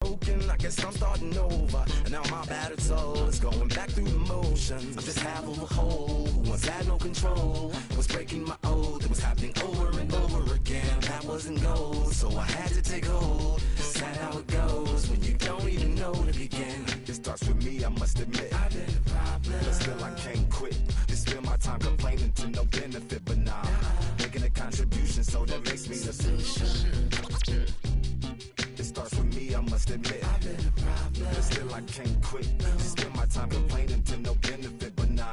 broken, I guess I'm starting over. And now my battered soul is going back through the motions. I'm just half of a whole who once had no control. Was breaking my oath, it was happening over and over again. That wasn't gold, so I had to take hold. Sad how it goes when you don't even know to begin. It starts with me, I must admit. I've been a problem, but still I can't quit. Just spend my time complaining to no benefit, but nah, making a contribution, so that makes me the solution. It starts with me, I must admit. I've been a problem, but still I can't quit. Just spend my time complaining to no benefit, but nah,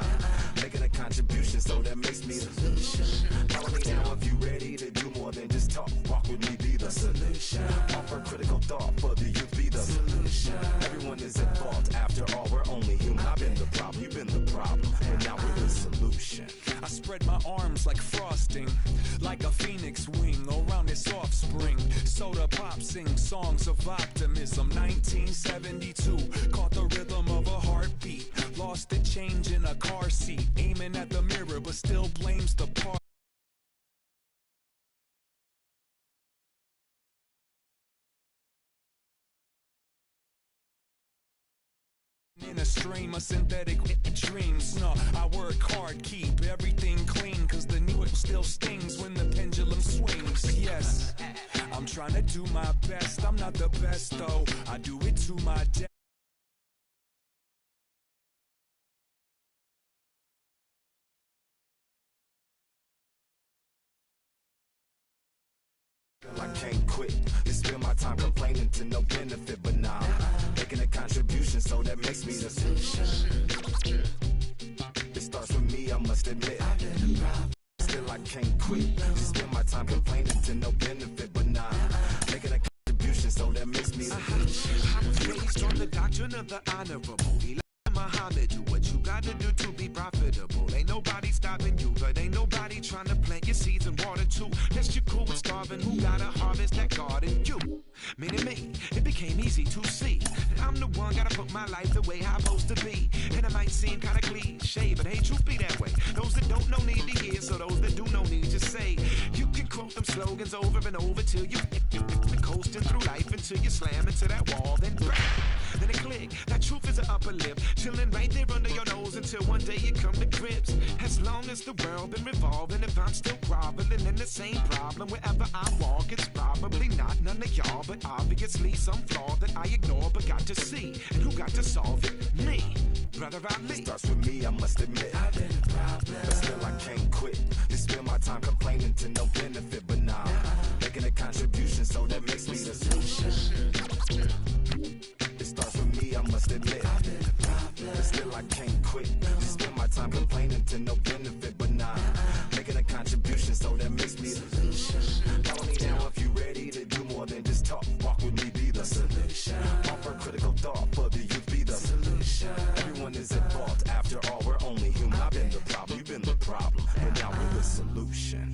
making a contribution, so that makes me the solution. Follow me now if you ready to do more than just talk. Walk with me, be the solution. Offer critical thought for the youth, be the solution. Everyone is at fault, after all we're only human. I've been the problem, you've been the problem, but now we're the solution. I spread my arms like frosting, like a phoenix wing around its offspring. Soda pop sing songs of optimism. 1972, caught the rhythm of a heartbeat. Lost the change in a car seat, aiming at the mirror but still blames the part. In a stream of synthetic dreams. No, I work hard, keep everything clean, cause the needle still stings when the pendulum swings. Yes, I'm trying to do my best. I'm not the best though, I do it to my death. I can't quit. Just spend my time complaining to no benefit, but nah, making a contribution, so that makes me the solution. It starts with me, I must admit. I've been a problem, still I can't quit. Just spend my time complaining to no benefit, but nah, making a contribution, so that makes me the solution. I was raised on the doctrine of the honorable. Elijah Muhammad, do what you gotta do to be profitable. Ain't nobody stopping you, but ain't nobody trying to plant your seeds and water too. That's your cool with starving. Who gotta harvest that garden? You. Meaning me, it became easy to see that I'm the one gotta put my life the way I'm supposed to be. And it might seem kinda cliche, but hey, truth be that way. Those that don't know need to hear, so those that do know need to say. You can quote them slogans over and over till you coasting through life until you slam into that wall, then bang, then it click. That truth is an upper lip, chilling right there under your nose until one day you come to grips. As long as the world been revolving, if I'm still groveling in the same problem wherever I walk, it's probably not none of y'all, but obviously some flaw that I ignore but got to see. And who got to solve it? Me, Brother Ali. It starts with me, I must admit. I've been a problem, but still I can't quit. Just spend my time complaining to no benefit, but nah, making a contribution, so that makes me the solution. It starts with me, I must admit. I've been a problem, but still I can't quit. Just spend my time complaining to no benefit, but nah, making a contribution, so that makes me the solution. Follow me now if you ready to do more than just talk. Walk with me, be the solution. Offer critical thought for the youth, be the solution. Everyone is at fault, after all we're only human. I've been the problem, you've been the problem, but now we're the solution.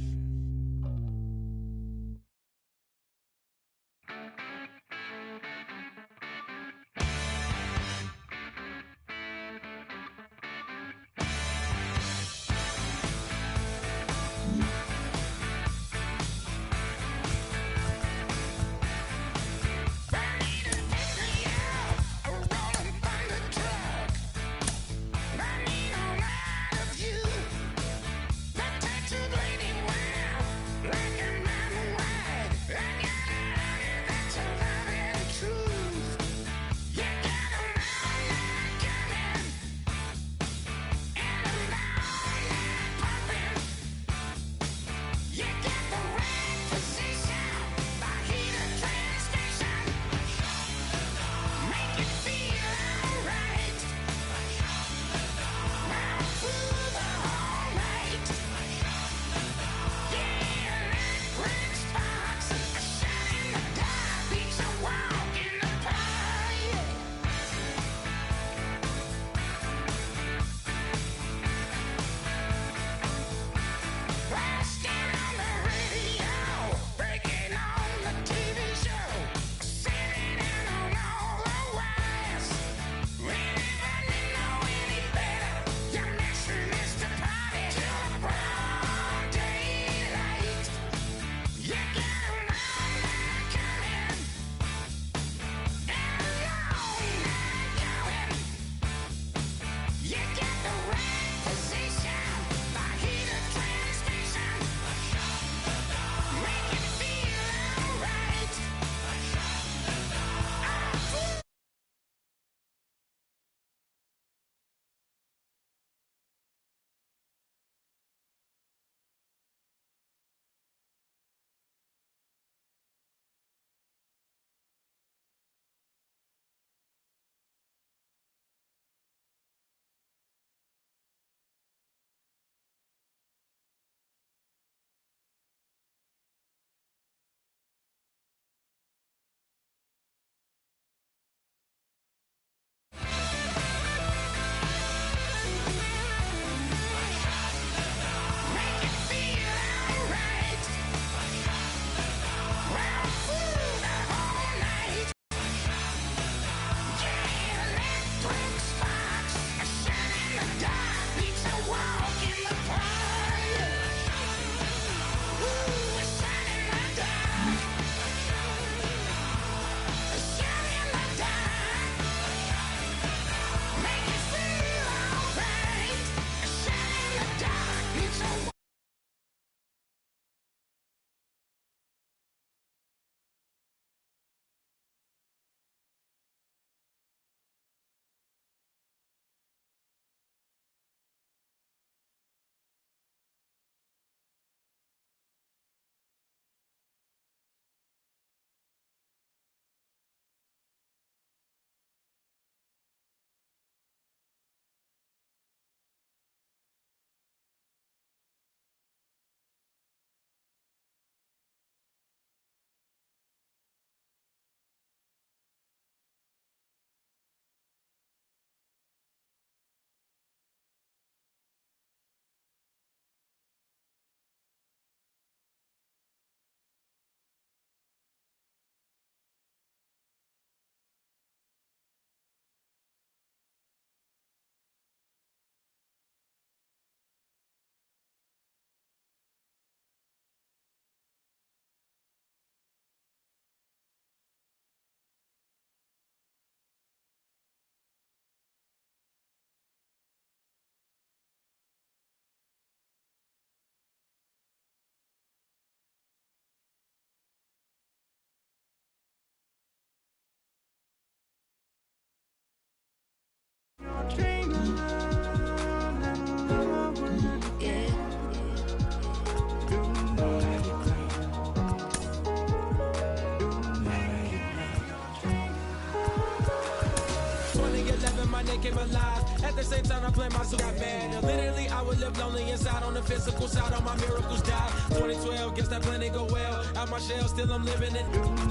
my name came alive. At the same time, I played my suit got bad. And literally, I would live lonely inside on the physical side. All my miracles died. 2012, guess that plan didn't go well. Out my shell, still I'm living it.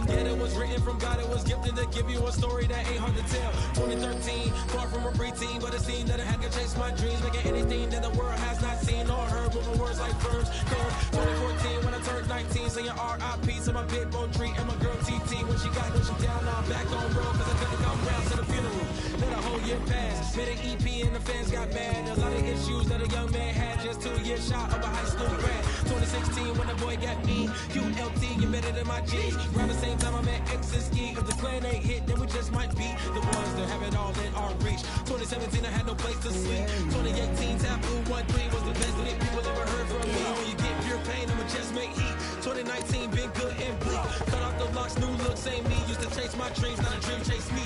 Yeah, it was written from God. It was gifted to give you a story that ain't hard to tell. 2013, far from a preteen, but it seemed that I had to chase my dreams, making anything that the world has not seen or heard. Moving words like verbs. 2014, when I turned 19, saying R.I.P. to my big bone tree and my girl TT. When she got when she down, now I'm back on road, cause I couldn't come round to the funeral. Let a whole year pass, made an EP and the fans got mad. A lot of issues that a young man had, just 2 years shy of a high school grad. 2016, when the boy got me, QLT, you better than my G's. Around the same time I met X and Ski. If the clan ain't hit, then we just might be the ones that have it all in our reach. 2017, I had no place to sleep. 2018, Taboo 1-3 was the best that people ever heard from me. When you get pure pain, I'ma just make heat. 2019, been good and bleak. Cut off the locks, new look, same me. Used to chase my dreams, not a dream chase me.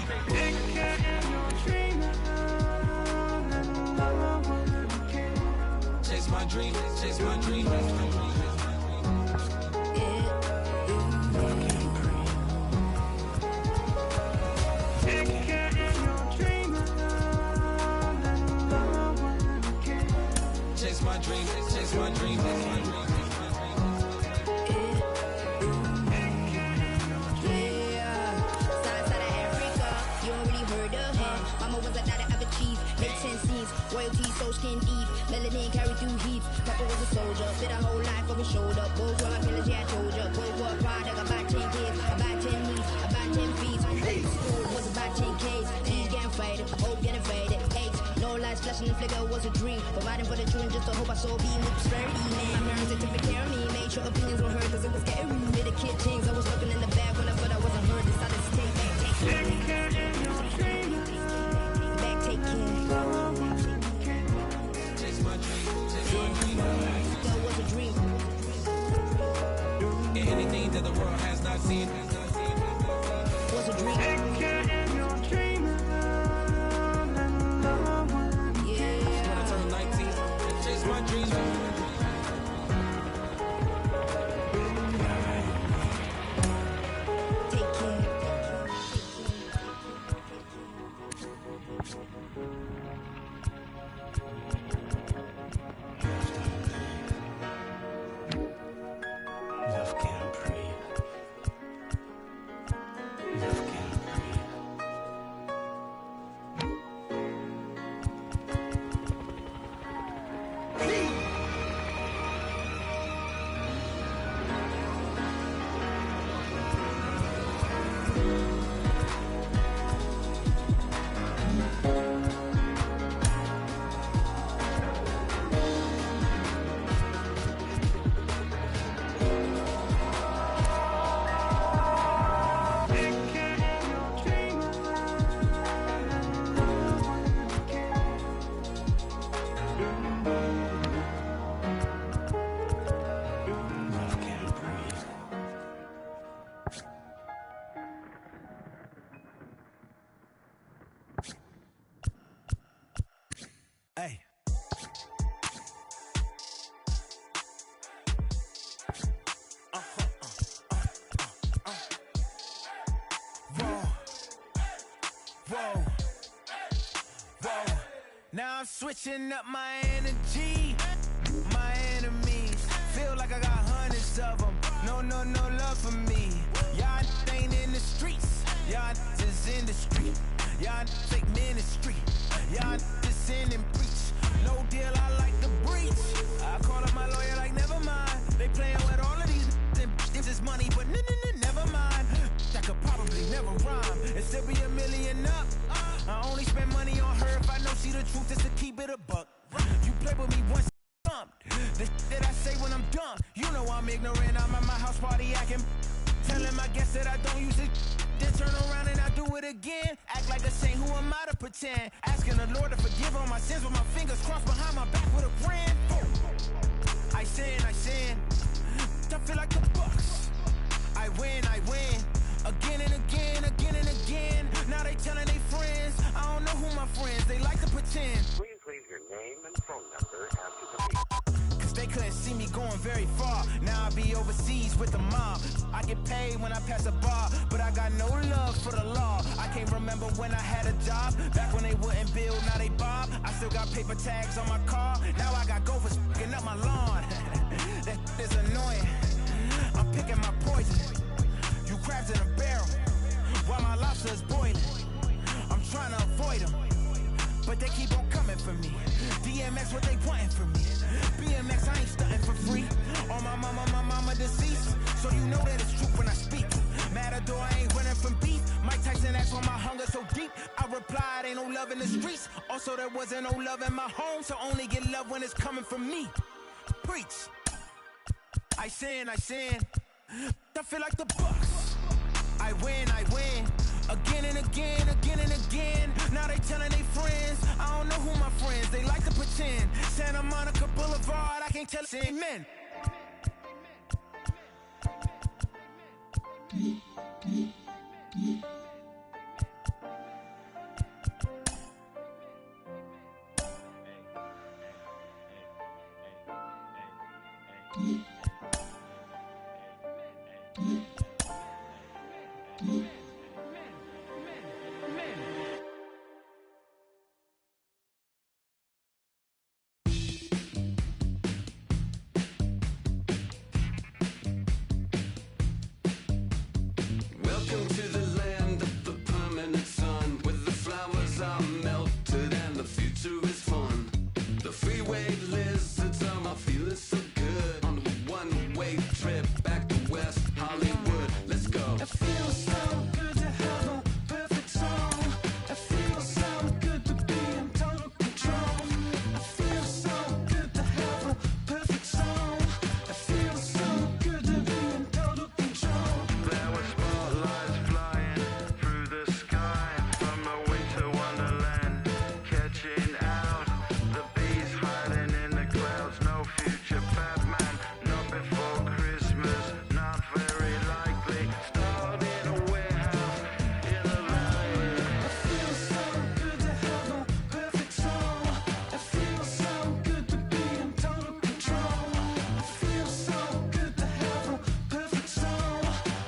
Chase my dream, chase my dream. Chase my dream, chase my dream, chase my dream. Royalty so skin deep, melanin carry through heaps. Papa was a soldier, fit a whole life over shoulder. Both were my pillars, yeah I told ya. Both were product, about 10 kids, about 10 knees, about 10 feet. School was about 10 Ks, D's getting faded, hope getting faded. Eight, no lights flashing, the flicker was a dream. Providing for the children just to hope I saw beam with prosperity. Man, my parents they took care of me, made sure opinions were heard cause it was scary. Little kid things, I was looking in the back when I thought I wasn't heard. Decided to take care. Back, take care. That was a dream. Anything that the world has not seen was a dream. Yeah. When I turned 19, chase my dreams. Take care. Love can't breathe. Love can't breathe. Love can't breathe. Hey. Whoa. Now I'm switching up my energy. My enemies feel like I got hundreds of them. No love for me. Y'all ain't in the streets. Y'all just in the street. Y'all take ministry. Y'all just sin and preach. No deal, I like the breach. I call up my lawyer like never mind. They playing with all of these and this is money, but never mind. I could probably never rhyme and still be $1 million up. I only spend money on her if I know she the truth, just to keep it a buck. You play with me once, the that I say when I'm done. You know I'm ignorant, I'm at my house party acting. Telling my guests that I don't use it, then turn around and I do it again. Act like a saint, who am I to pretend? Asking the Lord to forgive all my sins with my fingers crossed behind my back with a brand. I sin. I feel like the Bucks. I win. Again and again. Now they telling they friends. I don't know who my friends, they like to pretend. Please leave your name and phone number after the beep. Cause they couldn't see me going very far. Now I be overseas with the mob. I get paid when I pass a bar, but I got no love for the law. I can't remember when I had a job. Back when they wouldn't build, now they bob. I still got paper tags on my car. Now I got gophers f***ing up my lawn. That is annoying. I'm picking my poison. You crabs in a barrel, while my lobster is boiling. I'm trying to avoid them, but they keep on coming for me. DMX, what they wanting from me? BMX, I ain't stunting for free. On my mama deceased, so you know that it's true when I speak. Matador, I ain't running from beef. Mike Tyson asked why my hunger so deep. I replied, ain't no love in the streets. Also, there wasn't no love in my home, so only get love when it's coming from me. Preach. I sin. I feel like the Bucks. I win. Again and again. Now they telling they friends. I don't know who my friends. They like to pretend. Santa Monica Boulevard, I can't tell it. Amen. Welcome to the land of the permanent sun, where the flowers are melted and the future is fun. The freeway lizards are my feeling so good on a one-way trip back to West Hollywood. Let's go. It feels so good to have a perfect song. It feels so good to be in total control. It feels so good to have a perfect song. It feels so good to be in total control. There were spotlights flying through the sky from a winter wonderland, catching out the bees hiding in the clouds. No future Batman, not before Christmas, not very likely. Starred in a warehouse in the valley. It feels so good to have a perfect song. It feels so good to be in total control. It feels so good to have a perfect song.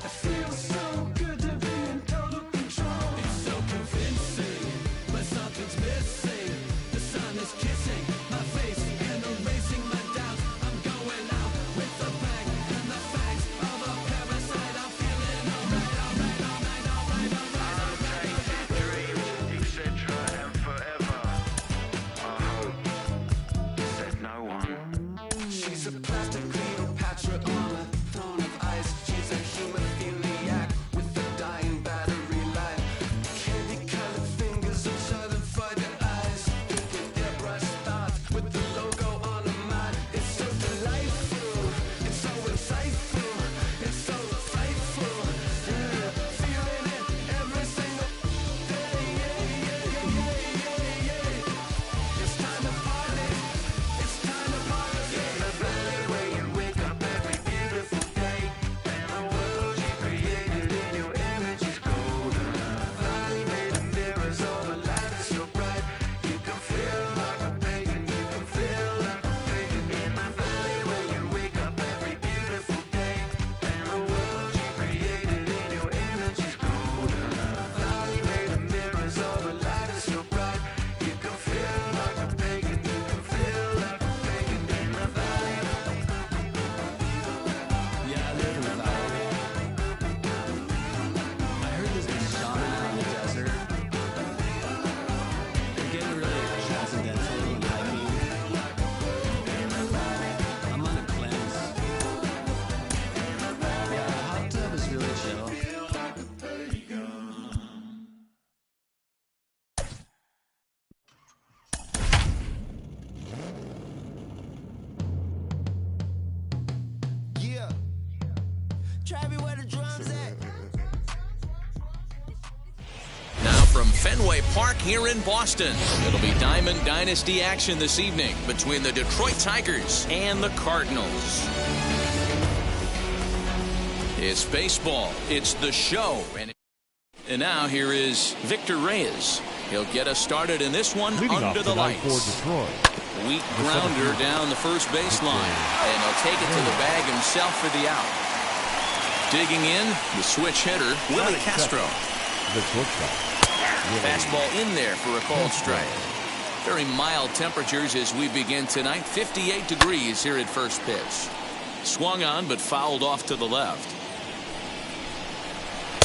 It feels so good to be in total control. It's so convincing, but something's missing. The sun is kissing my face and erasing my doubts. I'm going out with the bang and the fangs of a parasite. I'm feeling alright. Untainted dreams, etc. and forever. I hope, said no one. She's a plastic Cleopatra on a throne of ice. She's a hemophiliac with a dying battery life. Candy-colored fingers and sudden-frightened eyes. Thinking airbrush thoughts with the logo on her mind. It's so delightful. It's so insightful. It's so frightful. Yeah, feeling it every single day. Yeah. It's time to party. It's time to party. In the valley where you wake up every beautiful day, and the world you created in your image is golden. Valley made of mirrors, all the light is so bright. You can feel like a pagan, you can feel like a pagan. In the valley where you wake up every beautiful day, and the world you created in your image is golden. Valley made of mirrors, all the light is so bright. You can feel like a pagan, you can feel like a pagan in the valley. Yeah, I live in the valley. I heard there's a shaman out in the desert. They're getting really transcendental and hypey. I'm on a cleanse. Yeah, a hot tub is really chill. Yeah. Travis, where the drums at? Now from Fenway Park here in Boston, it'll be Diamond Dynasty action this evening between the Detroit Tigers and the Cardinals. It's baseball. It's the show. And now here is Victor Reyes. He'll get us started in this one under the lights. Weak grounder down the first baseline, and he'll take it to the bag himself for the out. Digging in, the switch hitter, Willie Castro. Fastball in there for a called strike. Very mild temperatures as we begin tonight. 58 degrees here at first pitch. Swung on but fouled off to the left.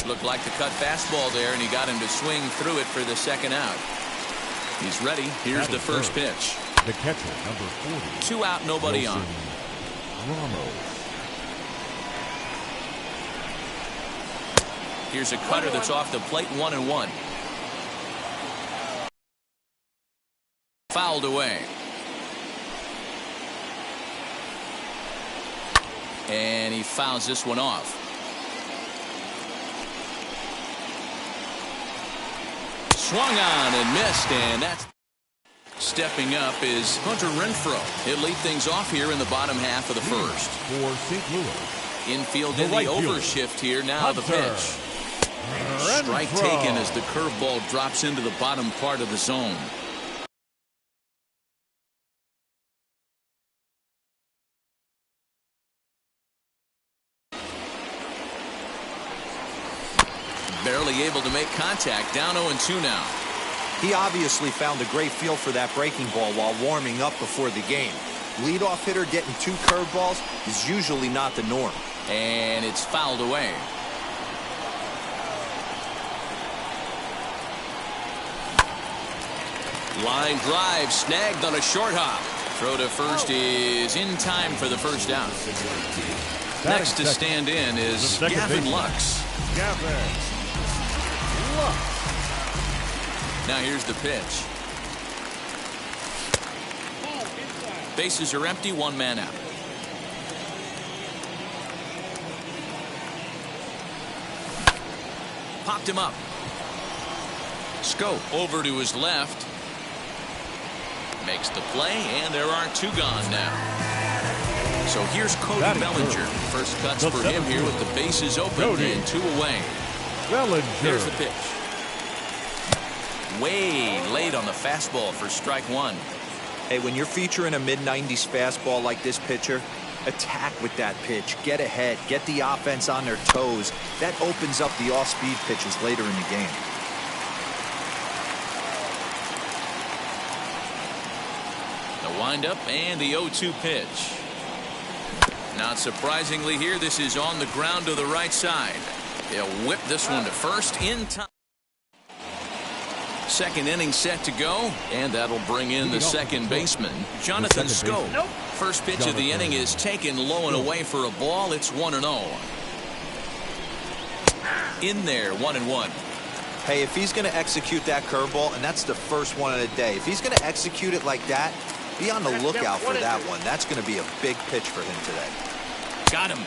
Looked like the cut fastball there, and he got him to swing through it for the second out. He's ready. Here's the first pitch. The catcher, number 40. 2 out, nobody on. Here's a cutter that's off the plate, 1-1. Fouled away. And he fouls this one off. Swung on and missed, and that's stepping up is Hunter Renfroe. He'll lead things off here in the bottom half of the first. For St. Louis. Infield in the overshift here. Now the pitch. Strike taken as the curveball drops into the bottom part of the zone. Barely able to make contact. Down 0-2 now. He obviously found a great feel for that breaking ball while warming up before the game. Leadoff hitter getting 2 curveballs is usually not the norm. And it's fouled away. Line drive snagged on a short hop. Throw to first is in time for the first down. Next to stand in is Gavin Lux. Now here's the pitch. Bases are empty, 1 man out. Popped him up. Scope over to his left. Makes the play, and there are 2 gone now. So here's Cody Bellinger. First cuts for him here with the bases open and 2 away. Here's the pitch. Way late on the fastball for strike 1. Hey, when you're featuring a mid-90s fastball like this pitcher, attack with that pitch. Get ahead. Get the offense on their toes. That opens up the off-speed pitches later in the game. The windup and the 0-2 pitch. Not surprisingly here, this is on the ground to the right side. They'll whip this one to first in time. Second inning set to go, and that'll bring in the second baseman, Jonathan Scope. First pitch of the inning is taken low and away for a ball. It's 1-0. In there, 1-1. Hey, if he's going to execute that curveball, and that's the first one of the day, if he's going to execute it like that, be on the lookout for that one. That's going to be a big pitch for him today. Got him.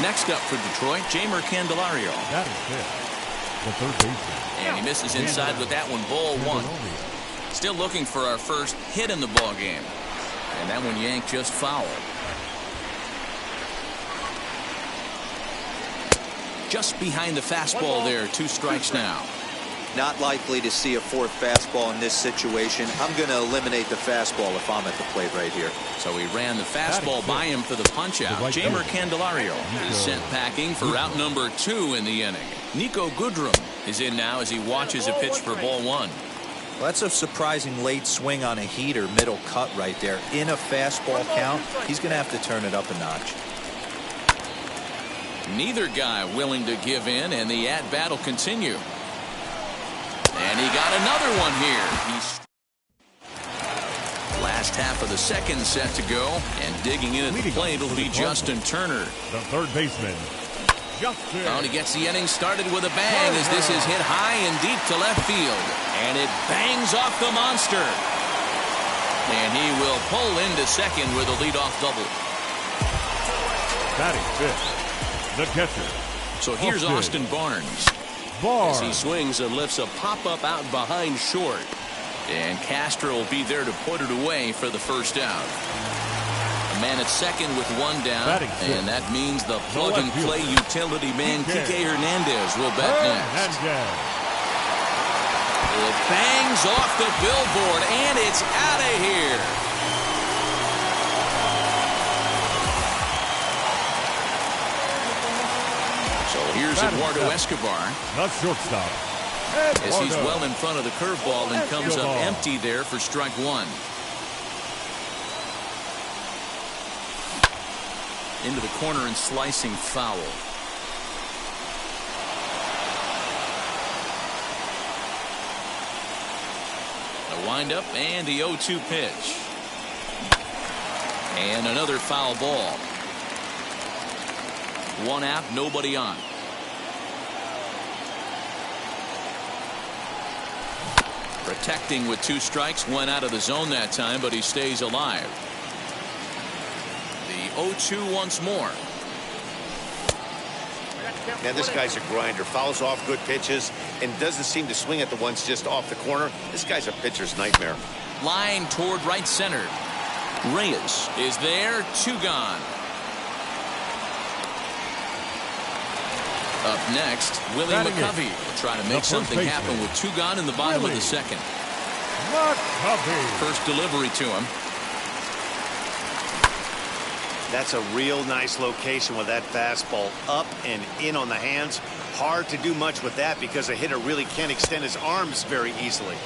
Next up for Detroit, Jeimer Candelario. That is it. The third baseman. And he misses inside with that one, ball 1. Still looking for our first hit in the ball game. And that one yanked just foul. Just behind the fastball there, 2 strikes now. Not likely to see a 4th fastball in this situation. I'm going to eliminate the fastball if I'm at the plate right here. So he ran the fastball by him for the punch-out. Jeimer Candelario is sent packing for out number 2 in the inning. Nico Goodrum is in now as he watches a pitch for ball 1. Well, that's a surprising late swing on a heater, middle cut right there. In a fastball count, he's going to have to turn it up a notch. Neither guy willing to give in, and the at-bat will continue. And he got another one here. Last half of the second set to go, and digging in at the plate will be Justin Turner. The third baseman, Justin. Oh, and he gets the inning started with a bang as this is hit high and deep to left field. And it bangs off the monster. And he will pull into second with a leadoff double. Batting fifth, the catcher. So here's Austin Barnes. As he swings and lifts a pop-up out behind short. And Castro will be there to put it away for the first out. A man at second with 1 down. And that means the plug-and-play utility man, Kike Hernandez, will bat next. It bangs off the billboard, and it's out of here. So here's Eduardo Escobar. Not shortstop. As he's well in front of the curveball and comes up empty there for strike one. Into the corner and slicing foul. The windup and the 0-2 pitch. And another foul ball. One out, nobody on. Protecting with 2 strikes, went out of the zone that time, but he stays alive. The 0-2 once more. Man, this guy's a grinder. Fouls off good pitches and doesn't seem to swing at the ones just off the corner. This guy's a pitcher's nightmare. Line toward right center. Reyes is there, 2 gone. Up next, Willie McCovey will try to make something happen with 2 gone in the bottom of the second. First delivery to him. That's a real nice location with that fastball up and in on the hands. Hard to do much with that because a hitter really can't extend his arms very easily.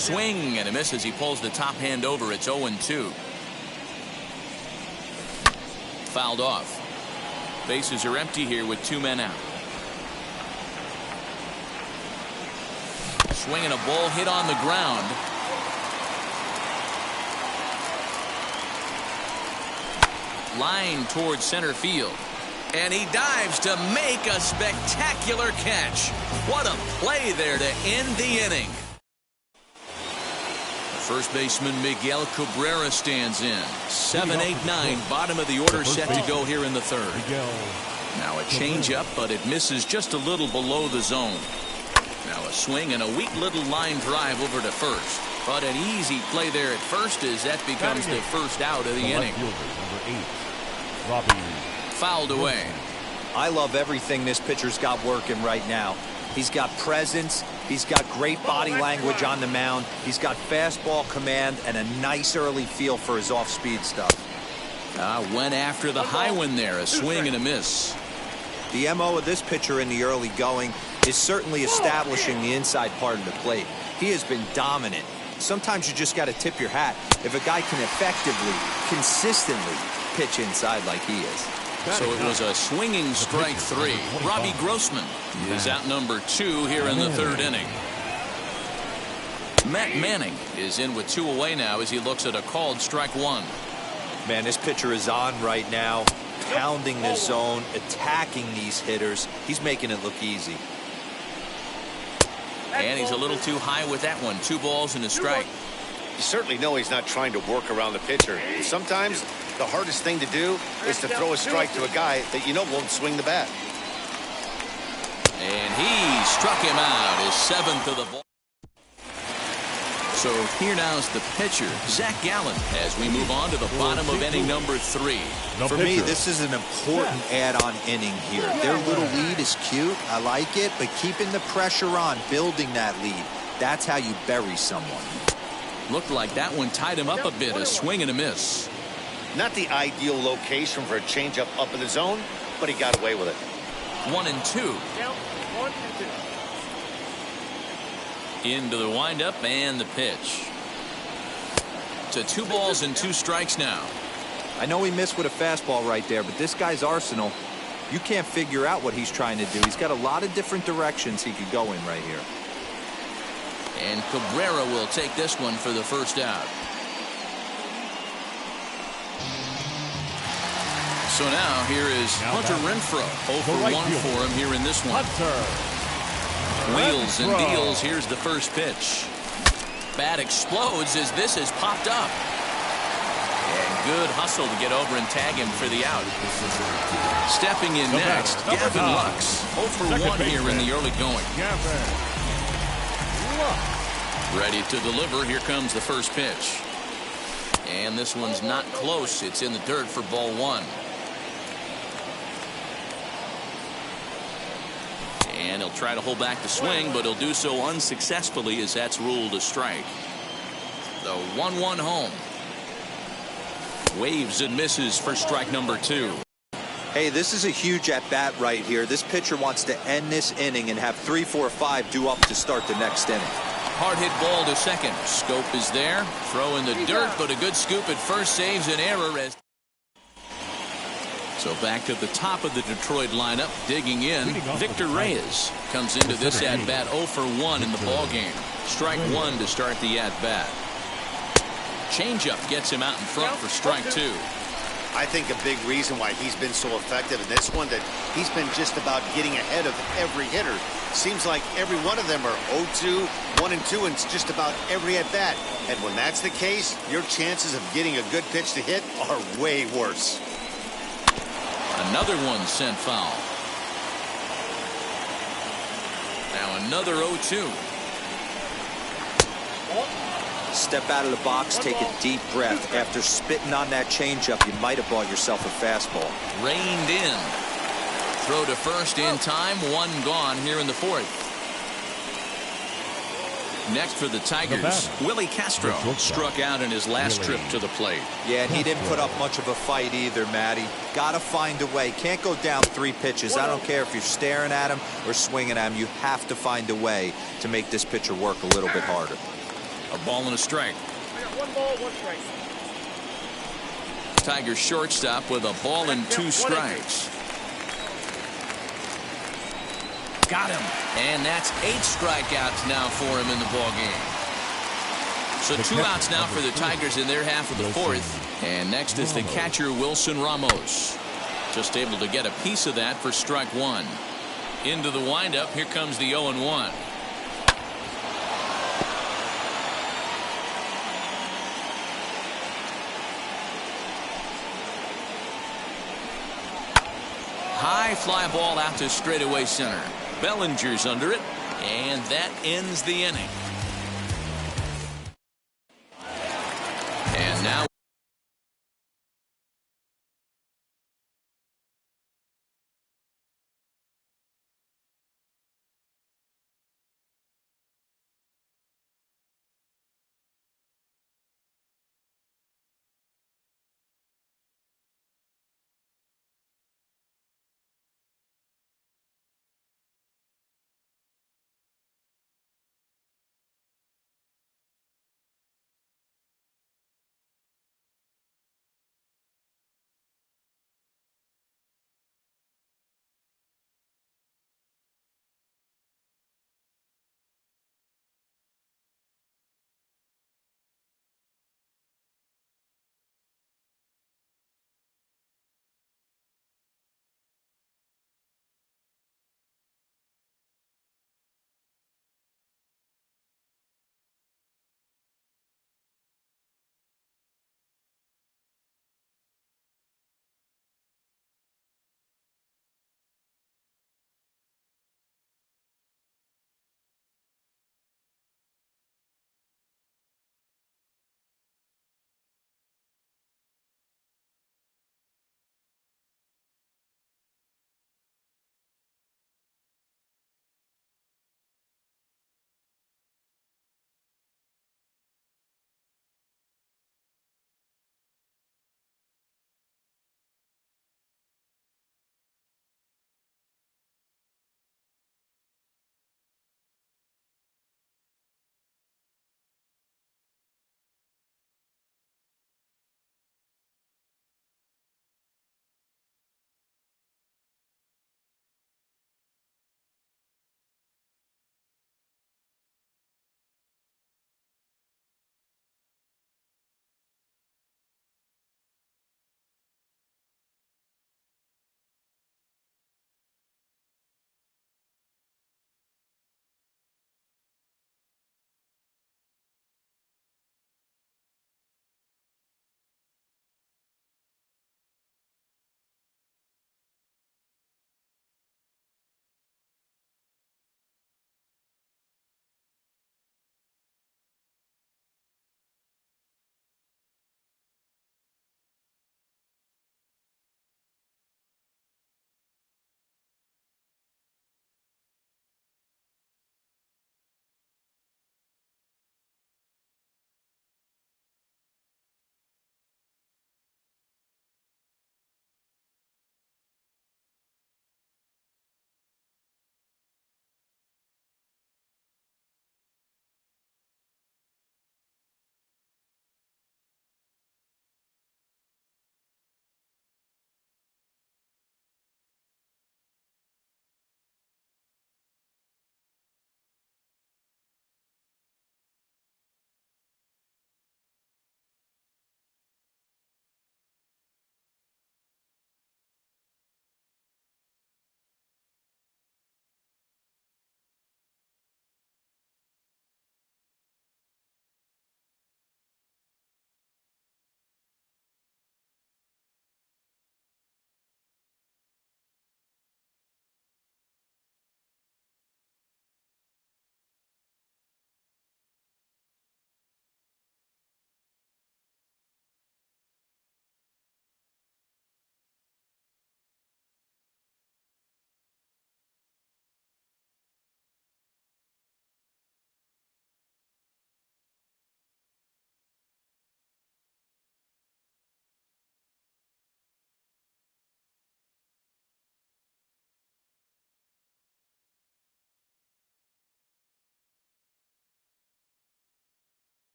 Swing and a miss as he pulls the top hand over. It's 0-2. Fouled off. Bases are empty here with 2 men out. Swinging a ball hit on the ground. Line towards center field. And he dives to make a spectacular catch. What a play there to end the inning. First baseman Miguel Cabrera stands in. 7-8-9, bottom of the order set to go here in the third. Now a changeup, but it misses just a little below the zone. Now a swing and a weak little line drive over to first. But an easy play there at first as that becomes the first out of the inning. Fouled away. I love everything this pitcher's got working right now. He's got presence. He's got great body language on the mound. He's got fastball command and a nice early feel for his off-speed stuff. Went after the high one there. A swing and a miss. The MO of this pitcher in the early going is certainly establishing the inside part of the plate. He has been dominant. Sometimes you just got to tip your hat if a guy can effectively, consistently pitch inside like he is. So it was a swinging strike 3. Robbie Grossman is out number 2 here in the third inning. Matt Manning is in with 2 away now as he looks at a called strike 1. Man, this pitcher is on right now, pounding the zone, attacking these hitters. He's making it look easy. And he's a little too high with that one. 2 balls and a strike. You certainly know he's not trying to work around the pitcher. And sometimes the hardest thing to do is to throw a strike to a guy that you know won't swing the bat. And he struck him out, his 7th of the ball. So here now is the pitcher, Zach Gallen, as we move on to the bottom of inning number 3. For me, this is an important add-on inning here. Their little lead is cute. I like it, but keeping the pressure on, building that lead, that's how you bury someone. Looked like that one tied him up a bit, a swing and a miss. Not the ideal location for a changeup up in the zone, but he got away with it. 1-2. Into the windup and the pitch. To 2 balls and 2 strikes now. I know he missed with a fastball right there, but this guy's arsenal, you can't figure out what he's trying to do. He's got a lot of different directions he could go in right here. And Cabrera will take this one for the first out. So now here is Hunter Renfroe. 0 for 1 for him here in this one. Wheels and deals. Here's the first pitch. Bat explodes as this has popped up. And good hustle to get over and tag him for the out. Stepping in next, Gavin Lux. 0 for 1 here in the early going. Ready to deliver. Here comes the first pitch. And this one's not close. It's in the dirt for ball 1. And he'll try to hold back the swing, but he'll do so unsuccessfully as that's ruled a strike. The 1-1 home. Waves and misses for strike number 2. Hey, this is a huge at-bat right here. This pitcher wants to end this inning and have 3, 4, 5 due up to start the next inning. Hard hit ball to second. Scope is there. Throw in the dirt, but a good scoop at first saves an error. So back to the top of the Detroit lineup, digging in, Victor Reyes comes into this at-bat 0 for 1 in the ballgame. Strike 1 to start the at-bat. Changeup gets him out in front for strike 2. I think a big reason why he's been so effective in this one that he's been just about getting ahead of every hitter. Seems like every one of them are 0-2, 1-2, and it's just about every at-bat. And when that's the case, your chances of getting a good pitch to hit are way worse. Another one sent foul. Now another 0-2. Step out of the box, take a deep breath. After spitting on that changeup, you might have bought yourself a fastball. Reined in. Throw to first in time. 1 gone here in the 4th. Next for the Tigers, Willie Castro struck out in his last trip to the plate. Yeah, and he didn't put up much of a fight either, Matty. Got to find a way. Can't go down 3 pitches. I don't care if you're staring at him or swinging at him. You have to find a way to make this pitcher work a little bit harder. A ball and a strike. I got 1 ball, 1 strike. Tigers shortstop with a ball and 2 strikes. Got him. And that's 8 strikeouts now for him in the ball game. So 2 outs now for the Tigers in their half of the 4th. And next is the catcher, Wilson Ramos. Just able to get a piece of that for strike 1. Into the windup. Here comes the 0-1. High fly ball out to straightaway center. Bellinger's under it, and that ends the inning. And now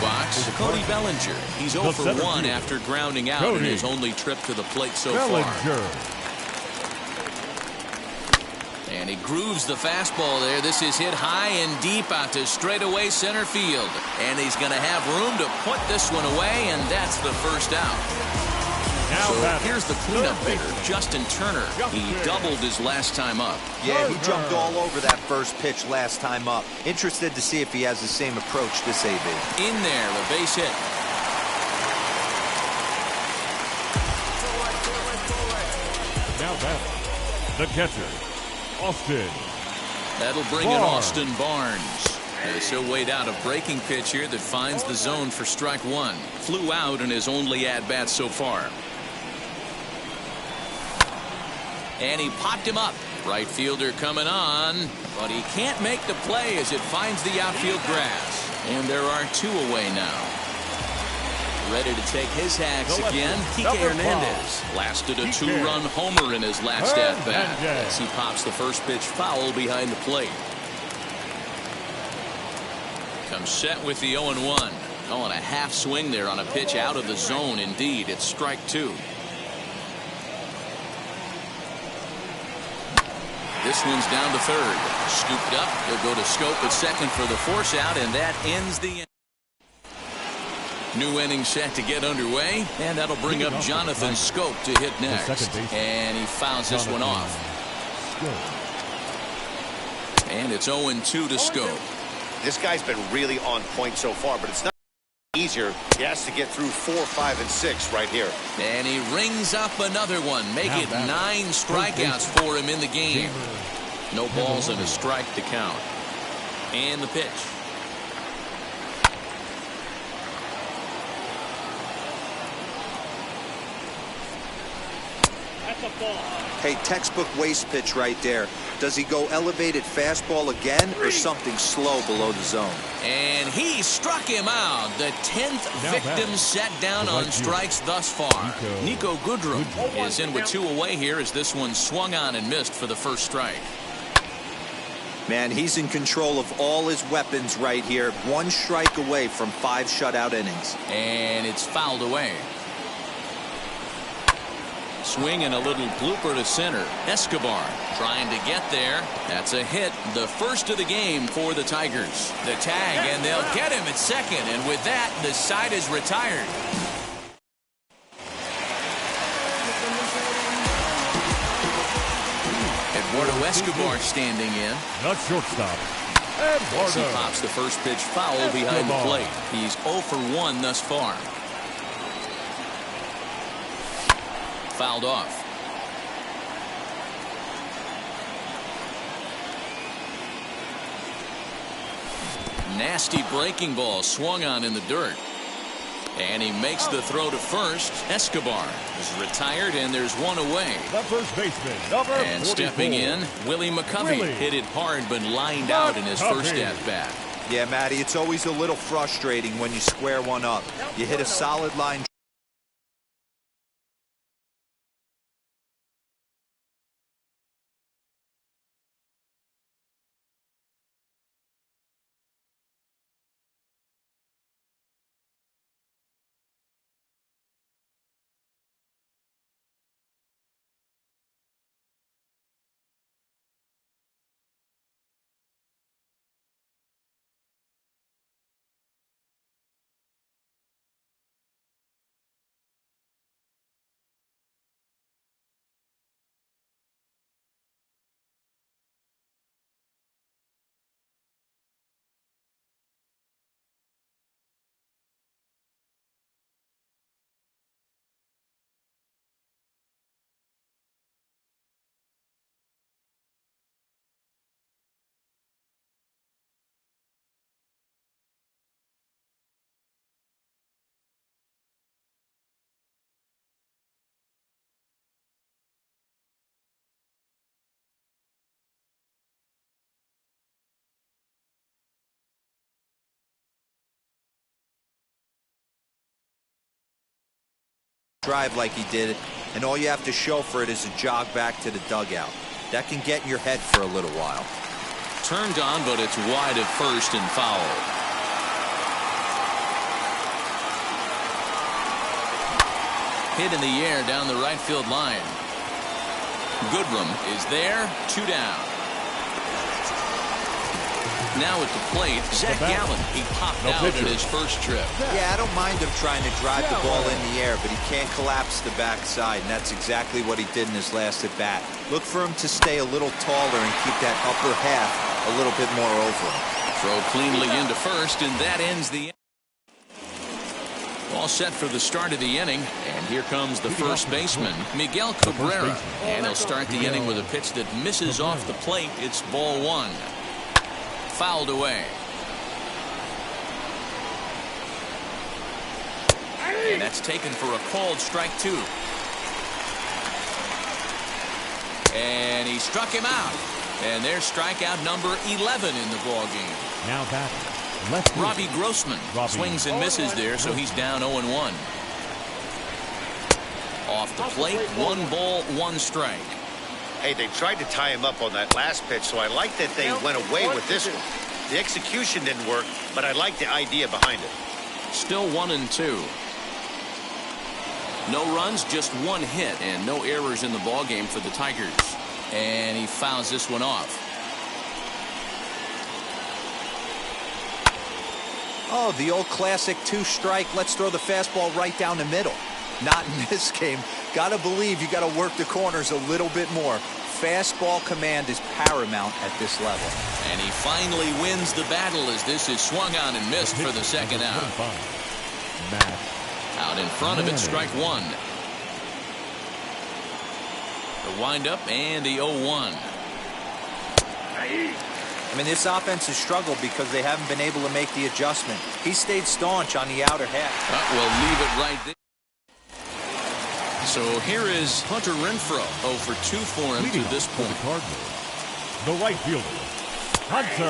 box, Cody Bellinger. He's 0 for 1 after grounding out in his only trip to the plate so far. And he grooves the fastball there. This is hit high and deep out to straightaway center field. And he's going to have room to put this one away, and that's the first out. So here's the cleanup hitter, Justin Turner. He doubled his last time up. Yeah, he jumped all over that first pitch last time up. Interested to see if he has the same approach this AB. In there, a base hit. Now batting, the catcher, Austin. That'll bring in Austin Barnes. He'll wait out a breaking pitch here that finds the zone for strike one. Flew out in his only at-bat so far. And he popped him up. Right fielder coming on, but he can't make the play as it finds the outfield grass. And there are two away now. Ready to take his hacks again, Kike Hernandez. Lasted a two-run homer in his last at-bat as he pops the first pitch foul behind the plate. Comes set with the 0-1. Oh, and a half swing there on a pitch out of the zone. Indeed, it's strike two. This one's down to third. Scooped up. He'll go to Scope at second for the force out, and that ends the inning. New inning set to get underway, and that'll bring up Jonathan Scope to hit next. And he fouls this one off. And it's 0-2 to Scope. This guy's been really on point so far, but it's not easier. He has to get through 4, 5, and 6 right here. And he rings up another one. Make it 9 strikeouts for him in the game. No balls and a strike to count. And the pitch. Hey, textbook waste pitch right there. Does he go elevated fastball again or something slow below the zone? And he struck him out. The 10th victim set down on strikes thus far. Nico Goodrum is in with two away here as this one swung on and missed for the first strike. Man, he's in control of all his weapons right here. 1 strike away from 5 shutout innings. And it's fouled away. Swing and a little blooper to center. Escobar trying to get there. That's a hit. The first of the game for the Tigers. The tag, and they'll get him at second. And with that, the side is retired. Eduardo Escobar standing in. Not shortstop. As he pops the first pitch foul behind the plate. He's 0 for 1 thus far. Fouled off. Nasty breaking ball swung on in the dirt. And he makes the throw to first. Escobar is retired, and there's one away. The first baseman, number 44. And stepping in, Willie McCovey. Hit it hard, but lined out in his first at-bat. Yeah, Matty, it's always a little frustrating when you square one up. You hit a solid line. Drive like he did it, and all you have to show for it is a jog back to the dugout. That can get in your head for a little while. Turned on, but it's wide at first and foul. Hit in the air down the right field line. Goodrum is there, 2 down. Now at the plate, Zach Gallen. He popped out at his first trip. Yeah, I don't mind him trying to drive the ball in the air, but he can't collapse the backside, and that's exactly what he did in his last at-bat. Look for him to stay a little taller and keep that upper half a little bit more over him. Throw cleanly into first, and that ends the inning. All set for the start of the inning, and here comes the first baseman, Miguel Cabrera. And he'll start the inning with a pitch that misses off the plate. It's ball 1. Fouled away. And that's taken for a called strike 2. And he struck him out. And there's strikeout number 11 in the ball game. Now batting. Robbie Grossman swings and misses there, so he's down 0-1. Off the plate, 1 ball, 1 strike. Hey, they tried to tie him up on that last pitch, so I like that they went away with this one. The execution didn't work, but I like the idea behind it. Still 1-2. No runs, just 1 hit, and no errors in the ballgame for the Tigers. And he fouls this one off. Oh, the old classic 2-strike. Let's throw the fastball right down the middle. Not in this game. Gotta believe you gotta work the corners a little bit more. Fastball command is paramount at this level. And he finally wins the battle as this is swung on and missed for the second out. Out in front of it, strike 1. The windup and the 0-1. I mean, this offense has struggled because they haven't been able to make the adjustment. He stayed staunch on the outer half. We'll leave it right there. So here is Hunter Renfroe, 0 for 2 for him to this point. The right fielder, Hunter.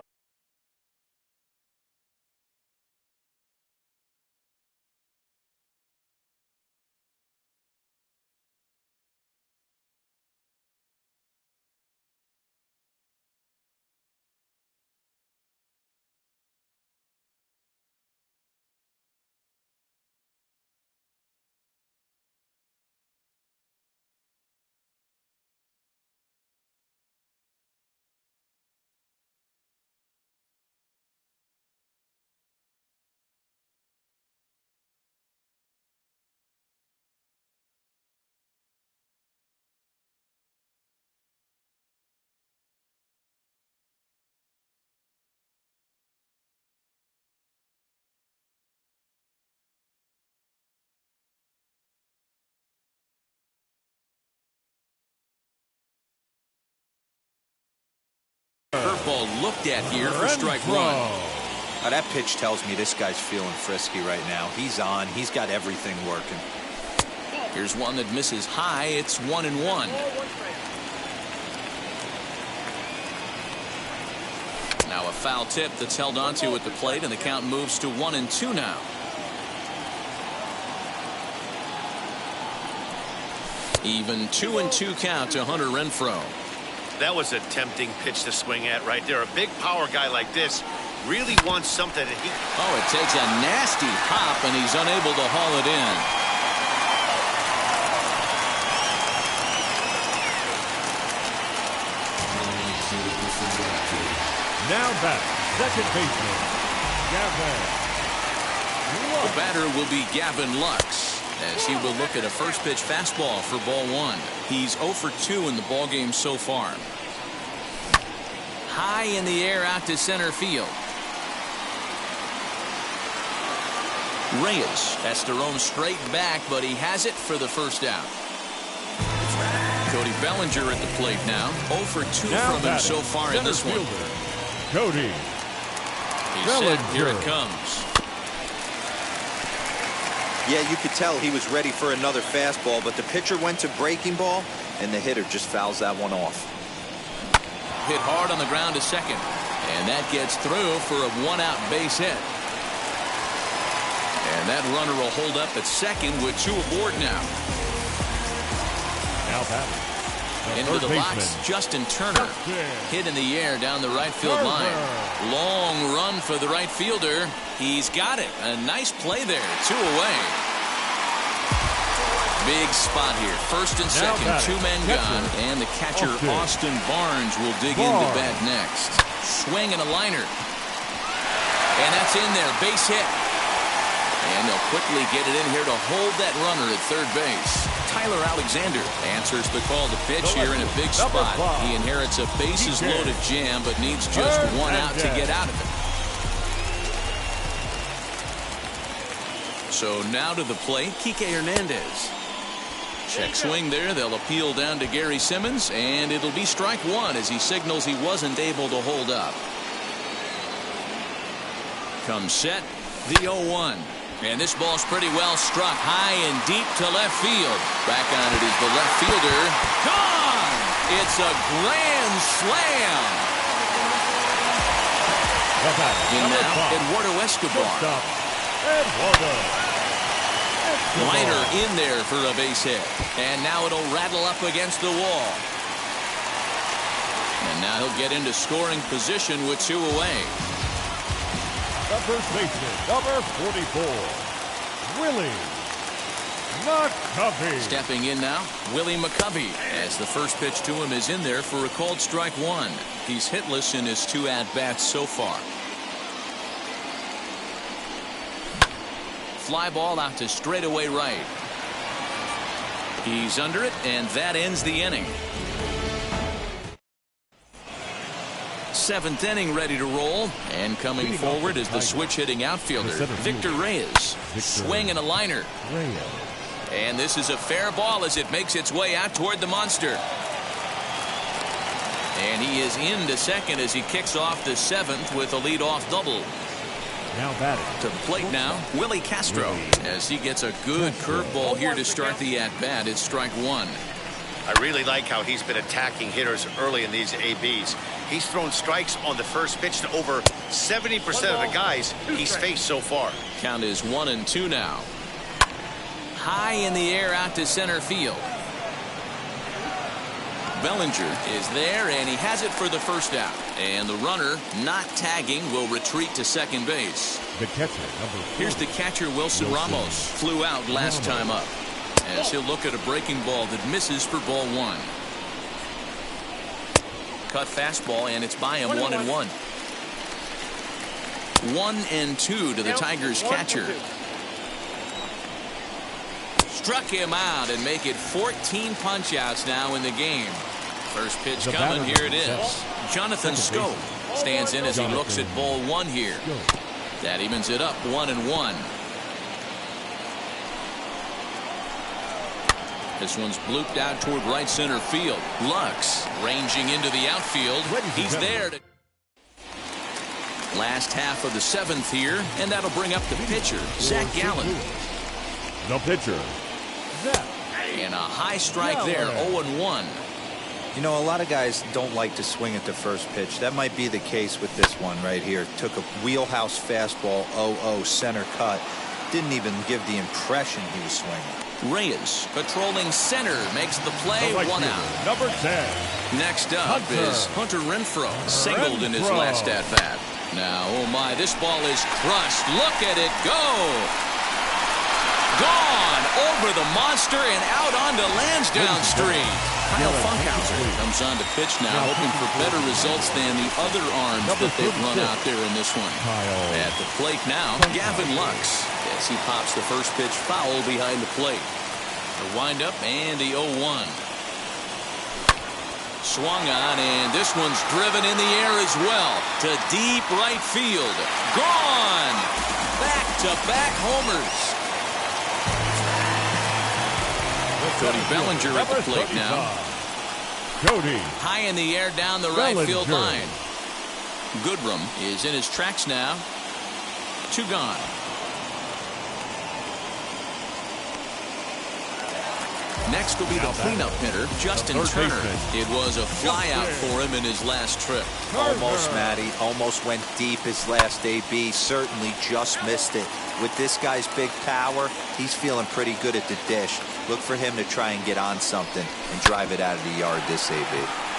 Curveball looked at here for strike 1. Now that pitch tells me this guy's feeling frisky right now. He's on. He's got everything working. Here's one that misses high. It's 1-1. Now a foul tip that's held onto at the plate, and the count moves to 1-2 now. Even 2-2 count to Hunter Renfroe. That was a tempting pitch to swing at right there. A big power guy like this really wants something that he... Oh, it takes a nasty hop, and he's unable to haul it in. Now back, second baseman, Gavin. The batter will be Gavin Lux, as he will look at a first pitch fastball for ball 1. He's 0 for 2 in the ballgame so far. High in the air out to center field. Reyes has to roam straight back, but he has it for the first out. Cody Bellinger at the plate now. 0 for 2 now from him so far in this one. Cody He's Bellinger. set. Here it comes. Yeah, you could tell he was ready for another fastball, but the pitcher went to breaking ball, and the hitter just fouls that one off. Hit hard on the ground to second, and that gets through for a 1-out base hit. And that runner will hold up at second with 2 aboard now. Now batting. Into the box, Justin Turner. Hit in the air down the right field line. Long run for the right fielder. He's got it. A nice play there. 2 away. Big spot here. First and second, two men gone, and the catcher Austin Barnes will dig into bat next. Swing and a liner. And that's in there. Base hit. And they'll quickly get it in here to hold that runner at third base. Tyler Alexander answers the call to pitch here in a big spot. He inherits a bases-loaded jam, but needs just one out to get out of it. So now to the plate, Kike Hernandez. Check swing there. They'll appeal down to Gary Simmons, and it'll be strike one as he signals he wasn't able to hold up. Comes set, the 0-1. And this ball's pretty well struck high and deep to left field. Back on it is the left fielder. Gone! It's a grand slam. In now, Eduardo Escobar. Liner in there for a base hit. And now it'll rattle up against the wall. And now he'll get into scoring position with two away. The first baseman, number 44, Willie McCovey. Stepping in now, Willie McCovey, as the first pitch to him is in there for a called strike one. He's hitless in his two at-bats so far. Fly ball out to straightaway right. He's under it, and that ends the inning. Seventh inning ready to roll, and coming forward is the switch hitting outfielder Victor Reyes. Swing and a liner, and this is a fair ball as it makes its way out toward the monster, and he is into second as he kicks off the seventh with a leadoff double. Now batting to the plate now, Willie Castro, as he gets a good curveball here to start the at bat. It's strike one. I really like how he's been attacking hitters early in these ABs. He's thrown strikes on the first pitch to over 70% of the guys he's faced so far. Count is 1-2 now. High in the air out to center field. Bellinger is there, and he has it for the first out. And the runner, not tagging, will retreat to second base. The catcher, number 4. Here's the catcher, Wilson Ramos. Flew out last time up, as he'll look at a breaking ball that misses for ball one. Cut fastball, and it's by him 1-1. 1-2 to the Tigers catcher. Struck him out and make it 14 punch-outs now in the game. First pitch coming, here it is. Jonathan Scope stands in as he looks at ball one here. That evens it up 1-1. This one's blooped out toward right center field. Lux ranging into the outfield. He's there to last half of the seventh here, and that'll bring up the pitcher, Zach Gallen. The pitcher, Zach. And a high strike there, 0-1. You know, a lot of guys don't like to swing at the first pitch. That might be the case with this one right here. Took a wheelhouse fastball, 0-0, center cut. Didn't even give the impression he was swinging. Reyes patrolling center makes the play, one out. Number 10. Next up is Hunter Renfroe, singled in his last at bat. Now, oh my, this ball is crushed. Look at it go. Gone over the monster and out onto Lansdowne Street. Kyle Funkhauser comes on to pitch now, hoping for better results than the other arms that they've run out there in this one. At the plate now, Gavin Lux, as he pops the first pitch foul behind the plate. The windup and the 0-1. Swung on, and this one's driven in the air as well to deep right field. Gone! Back-to-back homers. Cody Bellinger at the plate now. Cody. High in the air down the right field line. Goodrum is in his tracks now. Two gone. Next will be the cleanup hitter, Justin Turner. It was a flyout for him in his last trip. Almost, Matty. Almost went deep his last AB. Certainly just missed it. With this guy's big power, he's feeling pretty good at the dish. Look for him to try and get on something and drive it out of the yard this AB.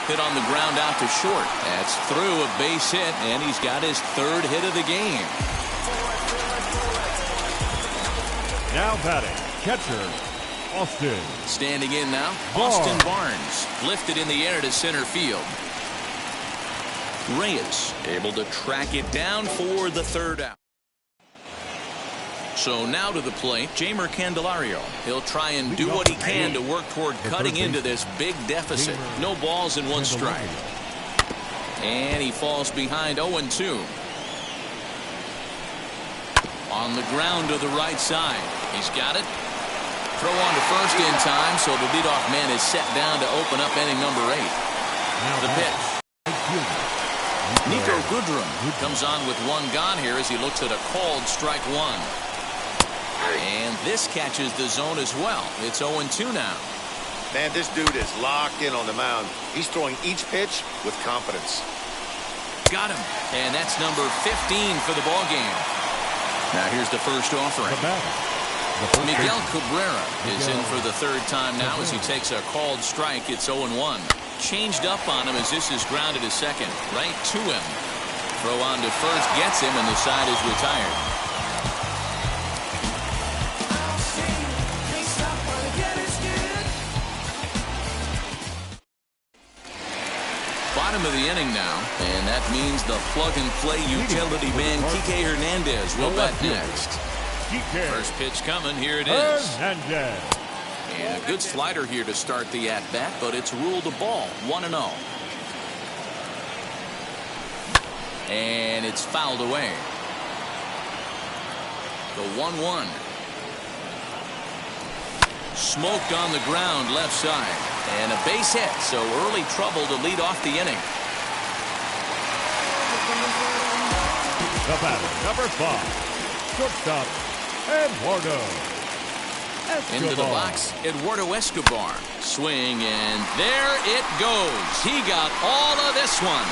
Hit on the ground out to short. That's through a base hit, and he's got his third hit of the game. Now batting, catcher, Austin. Standing in now, Austin Barnes. Lifted in the air to center field. Reyes able to track it down for the third out. So now to the plate, Jamer Candelario. He'll try and do what he can to work toward cutting into this big deficit. No balls and one strike. And he falls behind 0-2. On the ground to the right side. He's got it. Throw on to first in time, so the leadoff man is set down to open up inning number 8. The pitch. Nico Goodrum comes on with one gone here as he looks at a called strike one. And this catches the zone as well. It's 0-2 now. Man, this dude is locked in on the mound. He's throwing each pitch with confidence. Got him. And that's number 15 for the ball game. Now here's the first offering. Miguel Cabrera is in for the third time now as he takes a called strike. It's 0-1. Changed up on him as this is grounded to second. Right to him. Throw on to first gets him, and the side is retired. Bottom of the inning now, and that means the plug-and-play utility man Kike Hernandez will bat next. First pitch coming, here it is. And a good slider here to start the at-bat, but it's ruled a ball, 1-0. And it's fouled away. The 1-1. Smoked on the ground left side. And a base hit, so early trouble to lead off the inning. The batter, number 5, shortstop, Eduardo Escobar. Into the box, Eduardo Escobar. Swing, and there it goes. He got all of this one.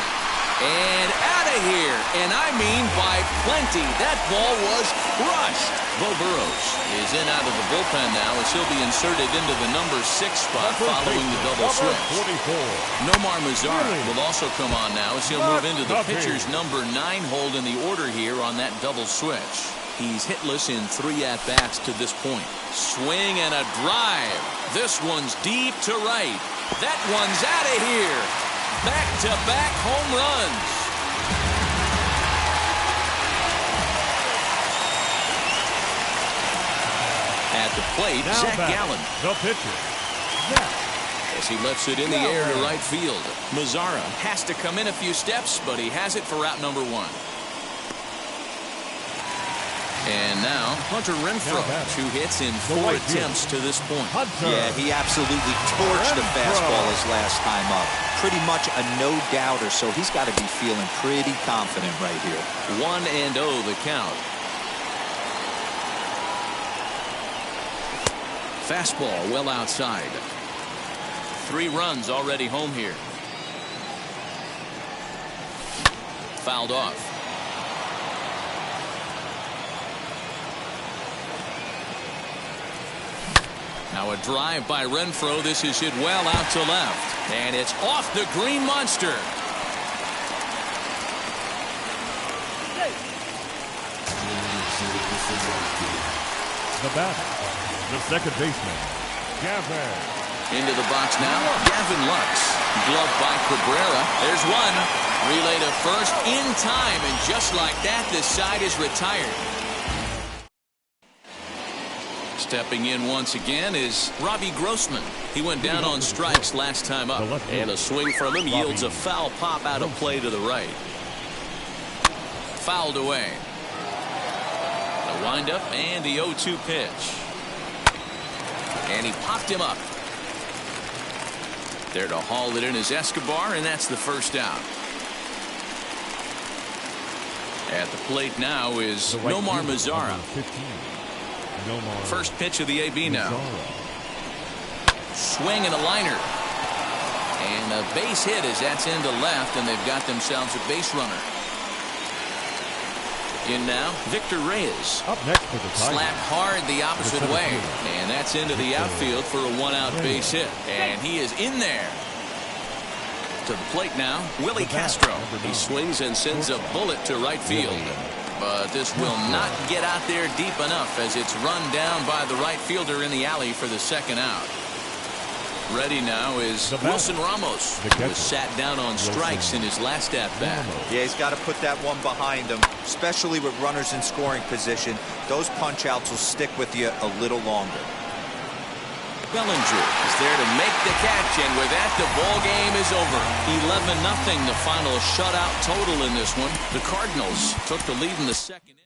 And out of here, and I mean by plenty. That ball was crushed. Bo Burrows is in out of the bullpen now as he'll be inserted into the number 6 spot following the double switch. Nomar Mazara will also come on now as he'll move into the pitcher's number 9 hold in the order here on that double switch. He's hitless in 3 at-bats to this point. Swing and a drive. This one's deep to right. That one's out of here. Back-to-back home runs. At the plate, now Zach Gallen. The pitcher, as he lifts it in the air to right field. Mazara has to come in a few steps, but he has it for out number 1. And now, Hunter Renfroe, 2 hits in 4 attempts to this point. Yeah, he absolutely torched the fastball his last time up. Pretty much a no-doubter, so he's got to be feeling pretty confident right here. 1-0 the count. Fastball well outside. 3 runs already home here. Fouled off. Now a drive by Renfroe. This is hit well out to left. And it's off the green monster. The batter, the second baseman, Gavin. Into the box now, Gavin Lux. Gloved by Cabrera. There's one. Relay to first in time. And just like that, this side is retired. Stepping in once again is Robbie Grossman. He went down on strikes last time up. And a swing from him yields a foul pop out of play to the right. Fouled away. The windup and the 0-2 pitch. And he popped him up. There to haul it in is Escobar, and that's the first out. At the plate now is Nomar Mazara. First pitch of the AB now. Swing and a liner. And a base hit as that's into left, and they've got themselves a base runner. In now, Victor Reyes. Up next for the Tigers. Slapped hard the opposite way. And that's into the outfield for a 1-out base hit. And he is in there. To the plate now, Willie Castro. He swings and sends a bullet to right field. but this will not get out there deep enough as it's run down by the right fielder in the alley for the second out. Ready now is Wilson Ramos, who was sat down on strikes in his last at-bat. Yeah, he's got to put that one behind him, especially with runners in scoring position. Those punch-outs will stick with you a little longer. Bellinger is there to make the catch, and with that, the ball game is over. 11-0, the final shutout total in this one. The Cardinals took the lead in the second inning.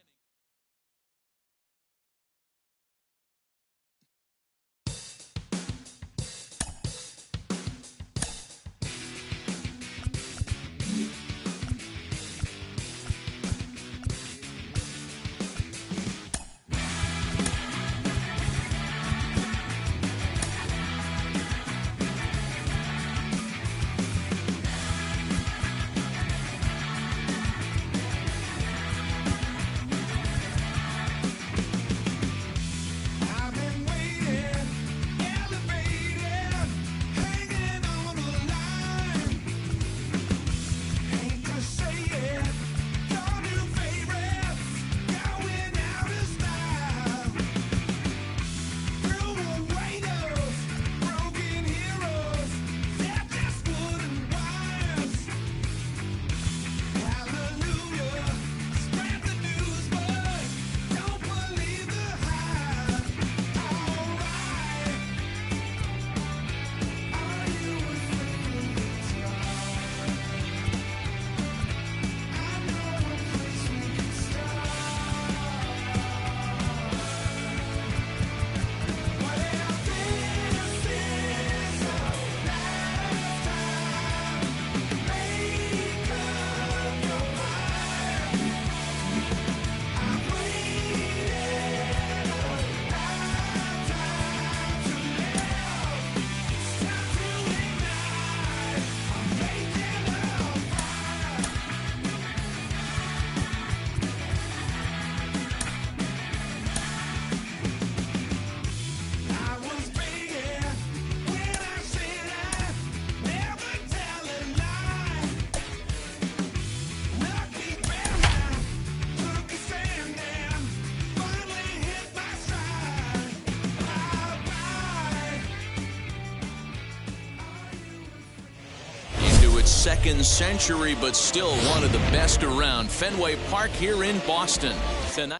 Second century, but still one of the best around. Fenway Park here in Boston. Tonight,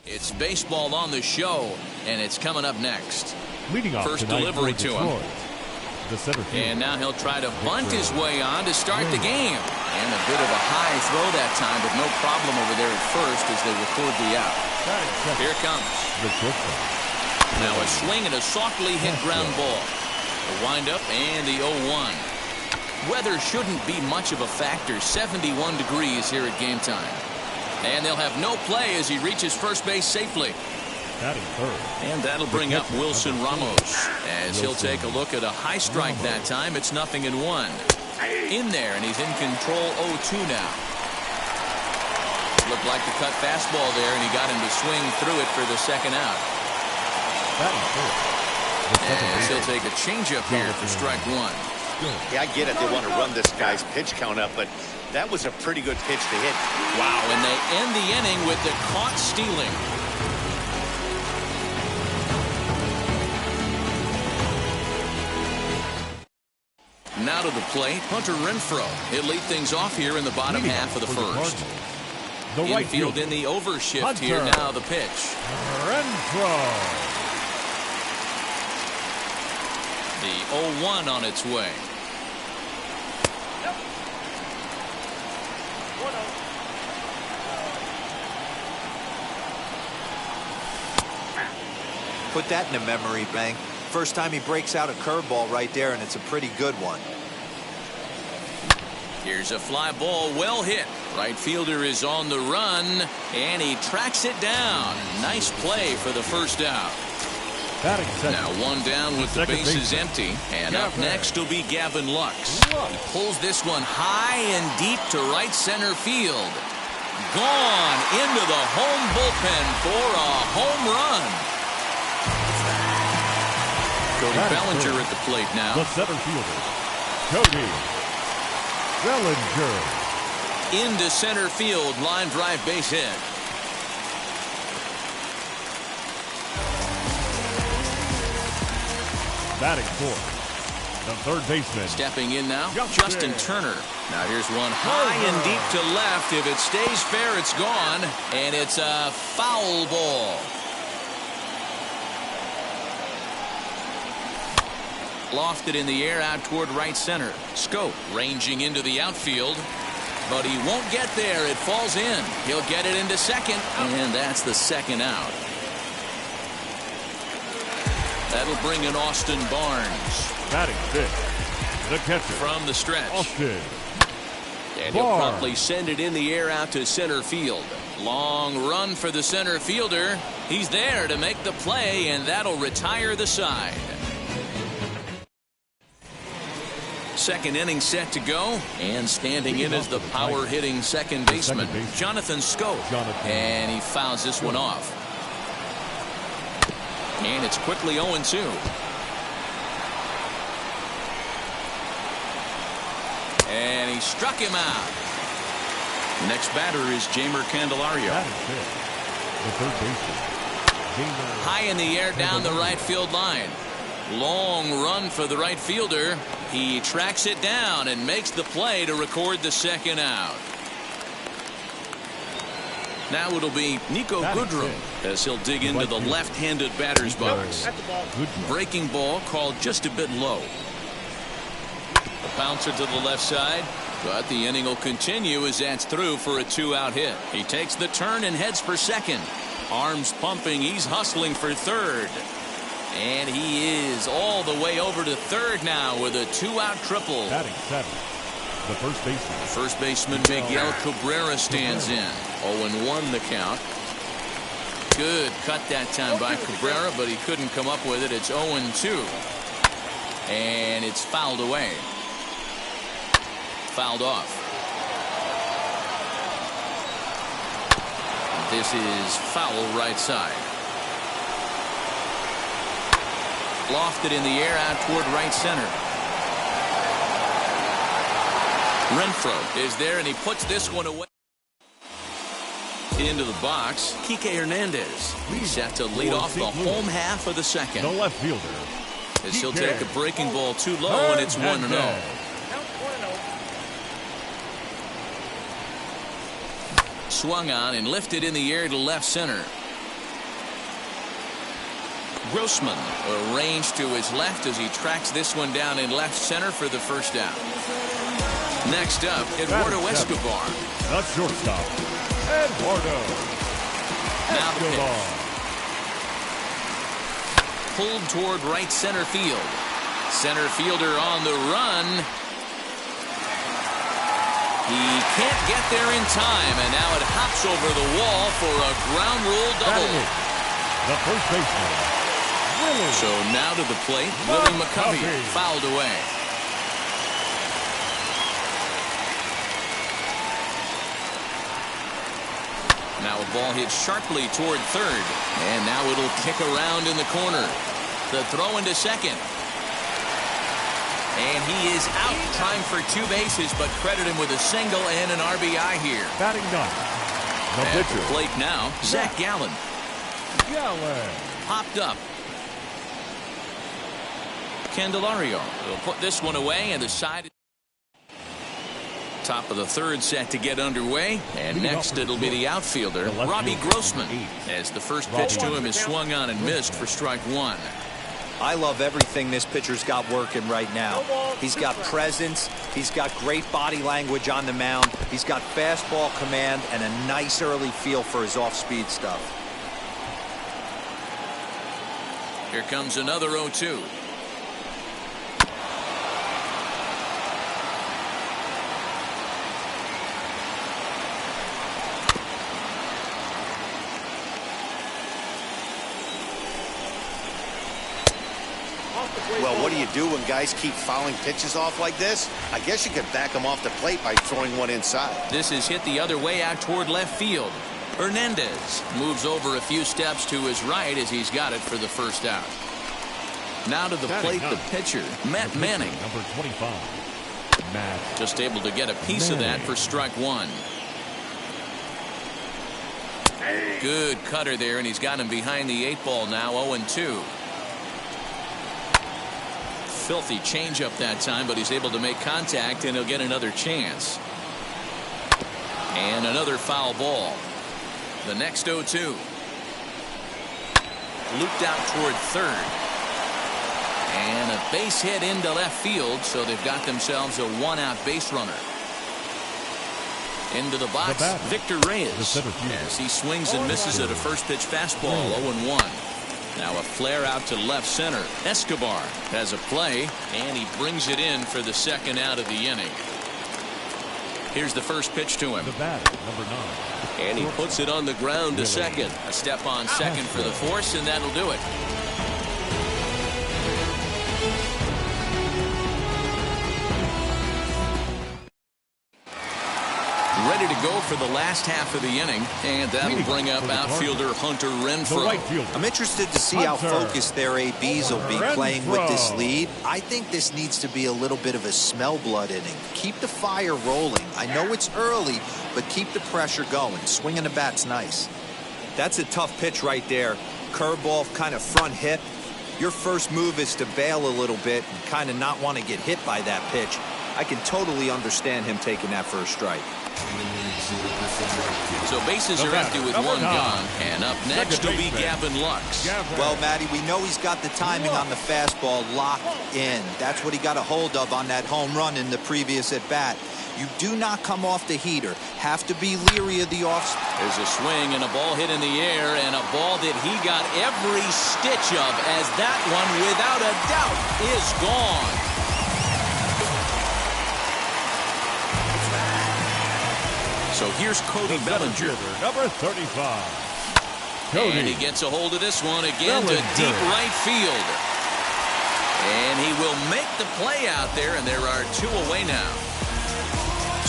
it's baseball on the show, and it's coming up next. Leading off first delivery to him. The center field. And now he'll try to bunt his way on to start the game. And a bit of a high throw that time, but no problem over there at first as they record the out. Here it comes. Now a swing and a softly hit ground ball. The windup and the 0-1. Weather shouldn't be much of a factor. 71 degrees here at game time. And they'll have no play as he reaches first base safely. And that'll bring up Wilson Ramos as he'll take a look at a high strike that time. It's 0-1. In there, and he's in control 0-2 now. Looked like the cut fastball there, and he got him to swing through it for the second out. And he'll take a changeup here for strike one. Yeah, I get it. They want to run this guy's pitch count up, but that was a pretty good pitch to hit. Wow, and they end the inning with the caught stealing. Now to the plate, Hunter Renfroe. He'll lead things off here in the bottom half of the first. The right field in the overshift here now. The pitch. Renfroe. The 0-1 on its way. Put that in the memory bank. First time he breaks out a curveball right there, and it's a pretty good one. Here's a fly ball, well hit. Right fielder is on the run, and he tracks it down. Nice play for the first out. Now one down with the bases empty, and up next will be Gavin Lux. He pulls this one high and deep to right center field. Gone into the home bullpen for a home run. Cody Bellinger at the plate now. The center fielder, Cody Bellinger. Into center field, line drive base hit. Batting fourth, the third baseman. Stepping in now, Justin Turner. Now here's one high and deep to left. If it stays fair, it's gone, and it's a foul ball. Lofted in the air out toward right center. Scope ranging into the outfield, but he won't get there. It falls in. He'll get it into second, and that's the second out. That'll bring in Austin Barnes. Batting fifth, the catcher. From the stretch. Austin And he'll promptly send it in the air out to center field. Long run for the center fielder. He's there to make the play, and that'll retire the side. Second inning set to go, and standing in is the power-hitting second baseman, Jonathan Scope. And he fouls this one off. And it's quickly 0-2. And he struck him out. Next batter is Jeimer Candelario. The third baseman. High in the air down the right field line. Long run for the right fielder. He tracks it down and makes the play to record the second out. Now it'll be Nico Goodrum as he'll dig into the left-handed batter's box. Breaking ball called just a bit low. A bouncer to the left side, but the inning will continue as that's through for a 2-out hit. He takes the turn and heads for second. Arms pumping. He's hustling for third. And he is all the way over to third now with a 2-out triple. Batting seventh, the first baseman. First baseman Miguel Cabrera stands in. 0-1 the count. Good cut that time by Cabrera, but he couldn't come up with it. It's 0-2. And it's fouled away. Fouled off. This is foul right side. Lofted in the air out toward right center. Renfroe is there, and he puts this one away. Into the box, Kike Hernandez. He's set to lead off the home half of the second. The left fielder. As he'll take a breaking ball too low, and it's 1-0. Swung on and lifted in the air to left center. Grossman arranged to his left as he tracks this one down in left center for the first down. Next up, Eduardo Escobar. The shortstop, Eduardo Escobar. Pulled toward right center field. Center fielder on the run. He can't get there in time, and now it hops over the wall for a ground rule double. The first baseman. So now to the plate, Willie McCovey fouled away. Now a ball hit sharply toward third, and now it'll kick around in the corner. The throw into second. And he is out, trying for 2 bases, but credit him with a single and an RBI here. Batting ninth, the At pitcher. the plate now, Zach Gallen. Popped up. Candelario will put this one away, and the side. Top of the third set to get underway, and next it'll be the outfielder, Robbie Grossman, as the first pitch to him is swung on and missed for strike one. I love everything this pitcher's got working right now. He's got presence. He's got great body language on the mound. He's got fastball command and a nice early feel for his off-speed stuff. Here comes another 0-2. Well, what do you do when guys keep fouling pitches off like this? I guess you could back them off the plate by throwing one inside. This is hit the other way out toward left field. Hernandez moves over a few steps to his right as he's got it for the first out. Now to the plate, the pitcher, Matt Manning. Number 25. Matt. Just able to get a piece of that for strike one. Good cutter there, and he's got him behind the 8 ball now, 0-2. filthy changeup that time, but he's able to make contact, and he'll get another chance. And another foul ball. The next 0-2. Looped out toward third. And a base hit into left field, so they've got themselves a one-out base runner. Into the box, Victor Reyes, as he swings and misses at a first pitch fastball, 0-1. Now a flare out to left center. Escobar has a play, and he brings it in for the second out of the inning. Here's the first pitch to him. The bat, number 9. And he puts it on the ground to second. A step on second for the force, and that'll do it. Ready to go for the last half of the inning, and that'll bring up outfielder Hunter Renfroe. I'm interested to see how focused their ABs will be playing with this lead. I think this needs to be a little bit of a smell blood inning. Keep the fire rolling. I know it's early, but keep the pressure going. Swinging the bat's nice. That's a tough pitch right there. Curveball, kind of front hip. Your first move is to bail a little bit and kind of not want to get hit by that pitch. I can totally understand him taking that first strike. So bases are empty with one gone, and up next will be Gavin Lux. Well, Matty, we know he's got the timing on the fastball locked in. That's what he got a hold of on that home run in the previous at-bat. You do not come off the heater. Have to be leery of the off. There's a swing and a ball hit in the air, and a ball that he got every stitch of, as that one, without a doubt, is gone. So here's Cody Bellinger. Number 35. Cody. And he gets a hold of this one again to deep right field. And he will make the play out there, and there are two away now.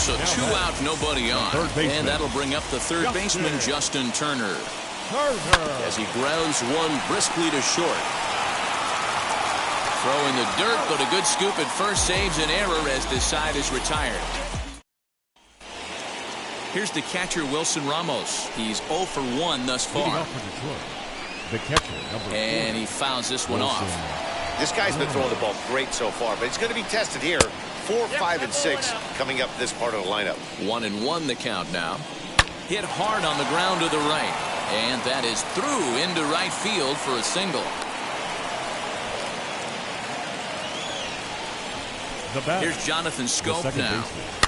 So two out, nobody on. And that'll bring up the third baseman, Justin Turner. As he grounds one briskly to short. Throw in the dirt, but a good scoop at first saves an error as this side is retired. Here's the catcher, Wilson Ramos. He's 0 for 1 thus far. The catcher, number and he fouls this one off. This guy's been throwing the ball great so far, but it's going to be tested here. 4, 5, and 6 coming up this part of the lineup. 1-1 the count now. Hit hard on the ground to the right. And that is through into right field for a single. Here's Jonathan Scope now.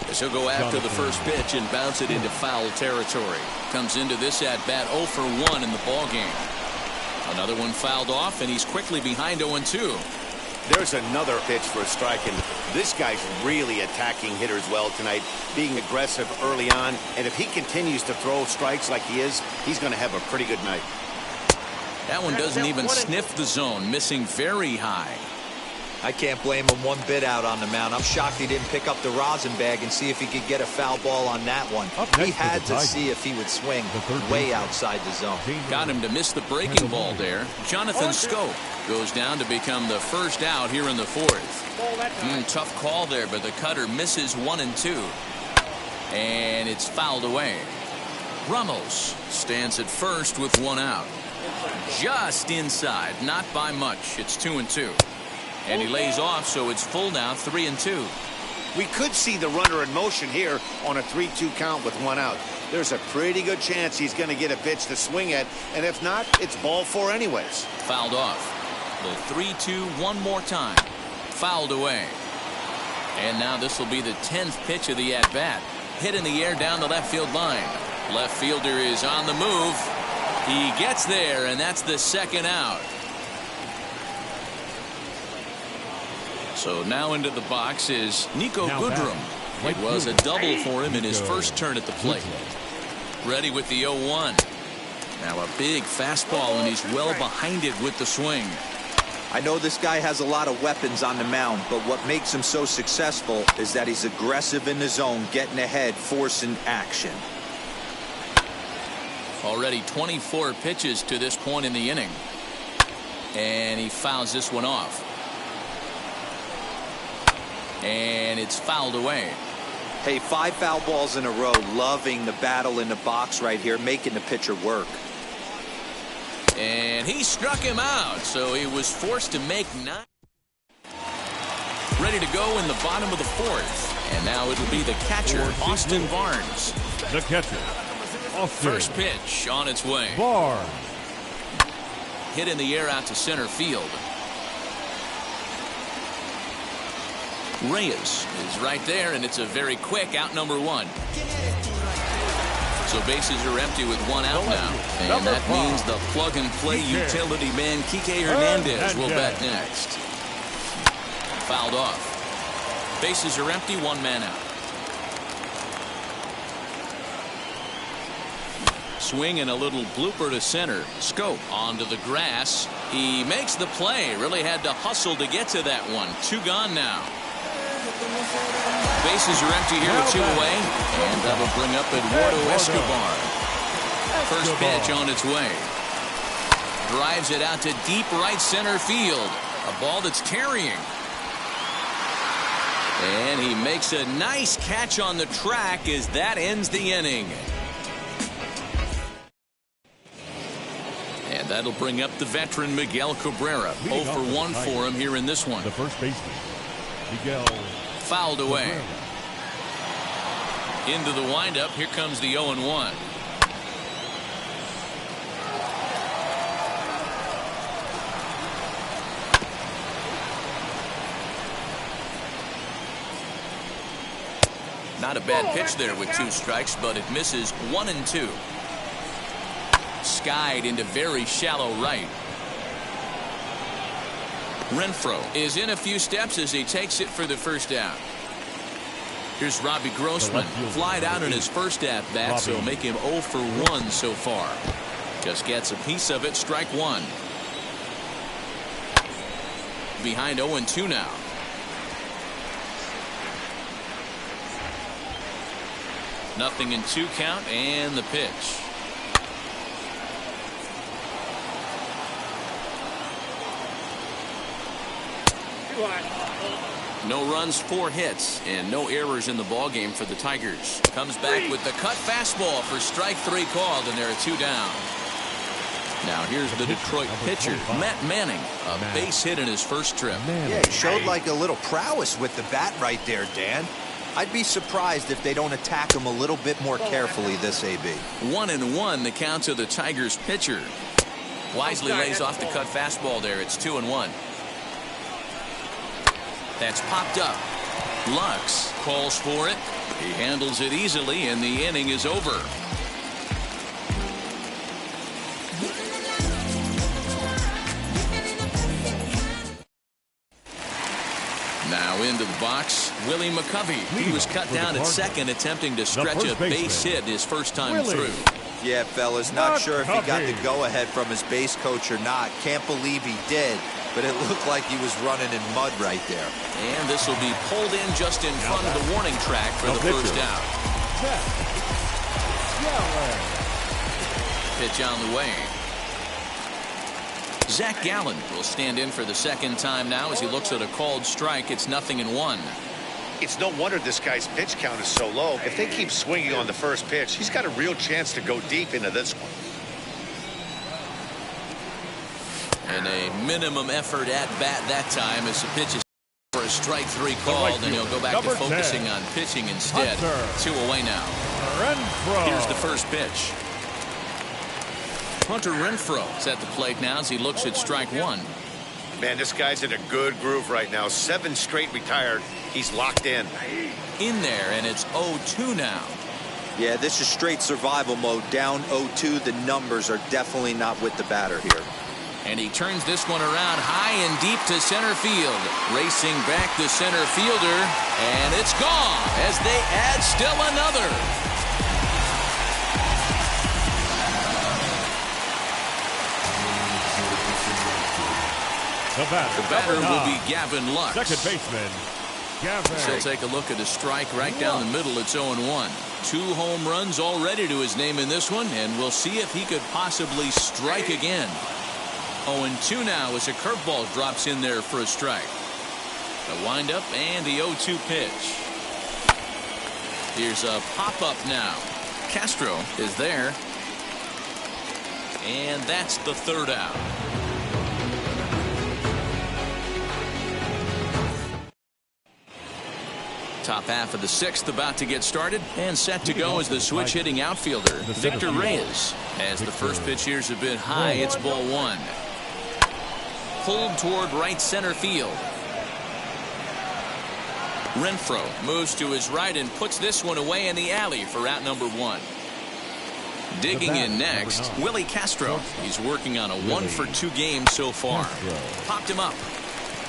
As he'll go after the first pitch and bounce it into foul territory. Comes into this at-bat 0 for 1 in the ballgame. Another one fouled off, and he's quickly behind 0-2. There's another pitch for a strike, and this guy's really attacking hitters well tonight, being aggressive early on, and if he continues to throw strikes like he is, he's going to have a pretty good night. That one doesn't even sniff the zone, missing very high. I can't blame him one bit out on the mound. I'm shocked he didn't pick up the rosin bag and see if he could get a foul ball on that one. He had to see if he would swing way outside the zone. Got him to miss the breaking ball there. Jonathan Scope goes down to become the first out here in the fourth. Tough call there, but the cutter misses 1 and 2. And it's fouled away. Ramos stands at first with 1 out. Just inside, not by much. It's 2 and 2. And he lays off, so it's full now, 3 and 2. We could see the runner in motion here on a 3-2 count with 1 out. There's a pretty good chance he's going to get a pitch to swing at, and if not, it's ball 4 anyways. Fouled off. The 3-2 one more time. Fouled away. And now this will be the 10th pitch of the at-bat. Hit in the air down the left field line. Left fielder is on the move. He gets there, and that's the second out. So now into the box is Nico Goodrum. It was a double for him in his first turn at the plate. Ready with the 0-1. Now a big fastball, and he's well behind it with the swing. I know this guy has a lot of weapons on the mound, but what makes him so successful is that he's aggressive in the zone, getting ahead, forcing action. Already 24 pitches to this point in the inning. And he fouls this one off. And it's fouled away. Hey, 5 foul balls in a row. Loving the battle in the box right here, making the pitcher work. And he struck him out, so he was forced to make 9. ready to go in the bottom of the fourth. And now it'll be the catcher, Austin Barnes. The catcher, Austin. First pitch on its way. Barnes. Hit in the air out to center field. Reyes is right there, and it's a very quick out, number one. So bases are empty with one out now. And that means the plug-and-play utility man, Kike Hernandez, will bat next. Fouled off. Bases are empty, one man out. Swing and a little blooper to center. Scope onto the grass. He makes the play. Really had to hustle to get to that one. Two gone now. Bases are empty here with two away. And that'll bring up Eduardo Escobar. First pitch on its way. Drives it out to deep right center field. A ball that's carrying. And he makes a nice catch on the track as that ends the inning. And that'll bring up the veteran Miguel Cabrera. 0 for 1 for him here in this one. The first baseman, Miguel. Fouled away. Into the windup. Here comes the 0-1. Not a bad pitch there with 2 strikes, but it misses 1-2. Skied into very shallow right. Renfroe is in a few steps as he takes it for the first out. Here's Robbie Grossman. Flied out in his first at-bat, so make him 0 for 1 so far. Just gets a piece of it, strike one. Behind 0-2 now. Nothing in 2 count, and the pitch. No runs, 4 hits, and no errors in the ballgame for the Tigers. Comes back with the cut fastball for strike 3 called, and there are 2 down. Now here's the Detroit pitcher, Matt Manning, a base hit in his first trip. Yeah, he showed like a little prowess with the bat right there, Dan. I'd be surprised if they don't attack him a little bit more carefully this AB. 1-1 the count to the Tigers pitcher. Wisely lays off the cut fastball there. It's 2-1. That's popped up. Lux calls for it. He handles it easily, and the inning is over. Now into the box, Willie McCovey. He was cut down at second, attempting to stretch a base hit his first time through. Yeah, fellas, not sure if he got the go-ahead from his base coach or not. Can't believe he did, but it looked like he was running in mud right there. And this will be pulled in just in front of the warning track for the first out. Pitch on the way. Zach Gallen will stand in for the second time now as he looks at a called strike. It's 0-1. It's no wonder this guy's pitch count is so low. If they keep swinging on the first pitch, he's got a real chance to go deep into this one. And a minimum effort at bat that time as the pitch is for a strike 3 called, and he'll go back to focusing on pitching instead. 2 away now. Here's the first pitch. Hunter Renfroe is at the plate now as he looks at strike 1. Man, this guy's in a good groove right now. 7 straight retired. He's locked in. In there, and it's 0-2 now. Yeah, this is straight survival mode. Down 0-2. The numbers are definitely not with the batter here. And he turns this one around high and deep to center field. Racing back the center fielder, and it's gone as they add still another. The batter will be Gavin Lux. Second baseman, Gavin. She'll take a look at a strike right down the middle. It's 0-1. 2 home runs already to his name in this one, and we'll see if he could possibly strike again. 0-2 now as a curveball drops in there for a strike. The windup and the 0-2 pitch. Here's a pop-up now. Castro is there. And that's the third out. Top half of the 6th about to get started, and set to go is the switch-hitting outfielder, Victor Reyes. As the first pitch here's a bit high, it's ball 1. Pulled toward right center field. Renfroe moves to his right and puts this one away in the alley for out number 1. Digging in next, Willie Castro. He's working on a 1-for-2 game so far. Popped him up.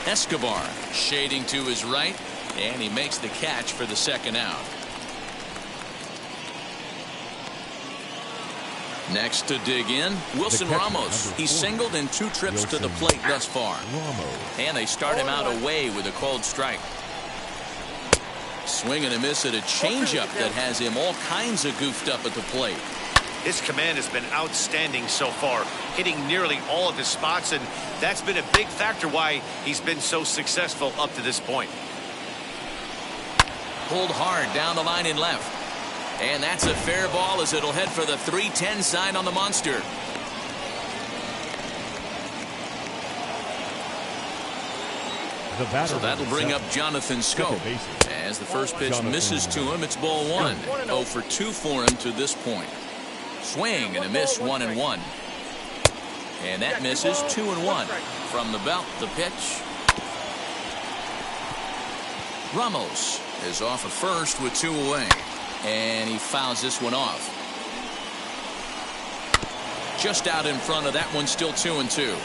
Escobar shading to his right, and he makes the catch for the second out. Next to dig in, Wilson Ramos. He's singled in 2 trips to the plate thus far. And they start him out away with a called strike. Swing and a miss at a changeup that has him all kinds of goofed up at the plate. His command has been outstanding so far, hitting nearly all of his spots, and that's been a big factor why he's been so successful up to this point. Pulled hard down the line in left. And that's a fair ball as it'll head for the 3-10 sign on the monster. So that'll bring up Jonathan Scope. As the first pitch misses to him, it's ball 1. 0 for 2 for him to this point. Swing and a miss, 1-1. And that misses, 2-1. From the belt, the pitch. Ramos is off at first with 2 away. And he fouls this one off. Just out in front of that one, still 2-2.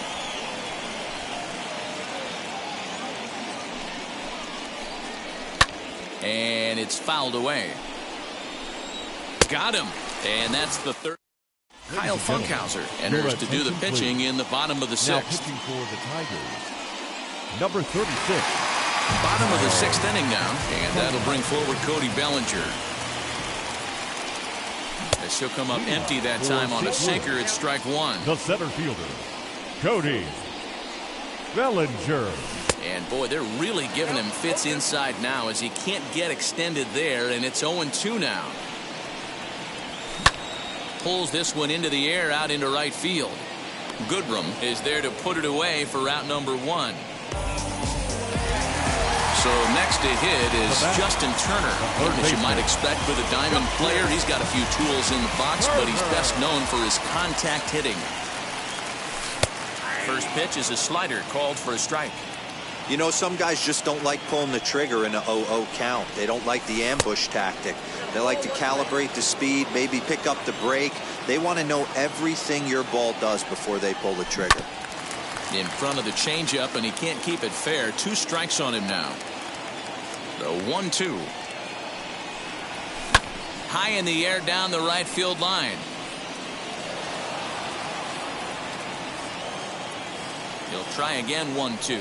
And it's fouled away. Got him. And that's the third. Kyle Funkhauser enters to do the pitching in the bottom of the 6th. Now pitching for the Tigers, number 36. Bottom of the 6th inning now, and that'll bring forward Cody Bellinger. As he'll come up empty that time on a sinker, it's strike 1. The center fielder, Cody Bellinger. And boy, they're really giving him fits inside now as he can't get extended there, and it's 0-2 now. Pulls this one into the air out into right field. Goodrum is there to put it away for out number 1. So next to hit is Justin Turner. As you might expect with a diamond player, he's got a few tools in the box, but he's best known for his contact hitting. First pitch is a slider called for a strike. You know, some guys just don't like pulling the trigger in a 0-0 count. They don't like the ambush tactic. They like to calibrate the speed, maybe pick up the break. They want to know everything your ball does before they pull the trigger. In front of the changeup, and he can't keep it fair. 2 strikes on him now. The 1-2. High in the air down the right field line. He'll try again, 1-2.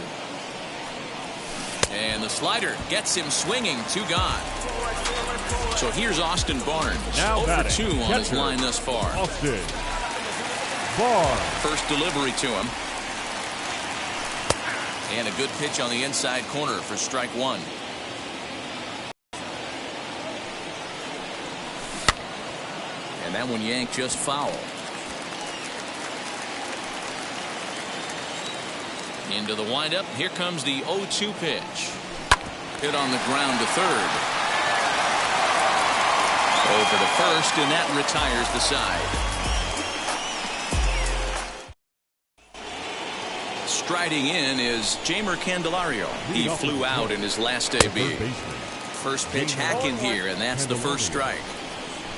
And the slider gets him swinging, 2 gone. So here's Austin Barnes. Now 0 for 2 on his line thus far. Austin Barnes. First delivery to him. And a good pitch on the inside corner for strike 1. And that one yanked just foul. Into the windup. Here comes the 0-2 pitch. Hit on the ground to third. Over to first, and that retires the side. Striding in is Jeimer Candelario. He flew out in his last debut. First pitch hacking here, and that's the first strike.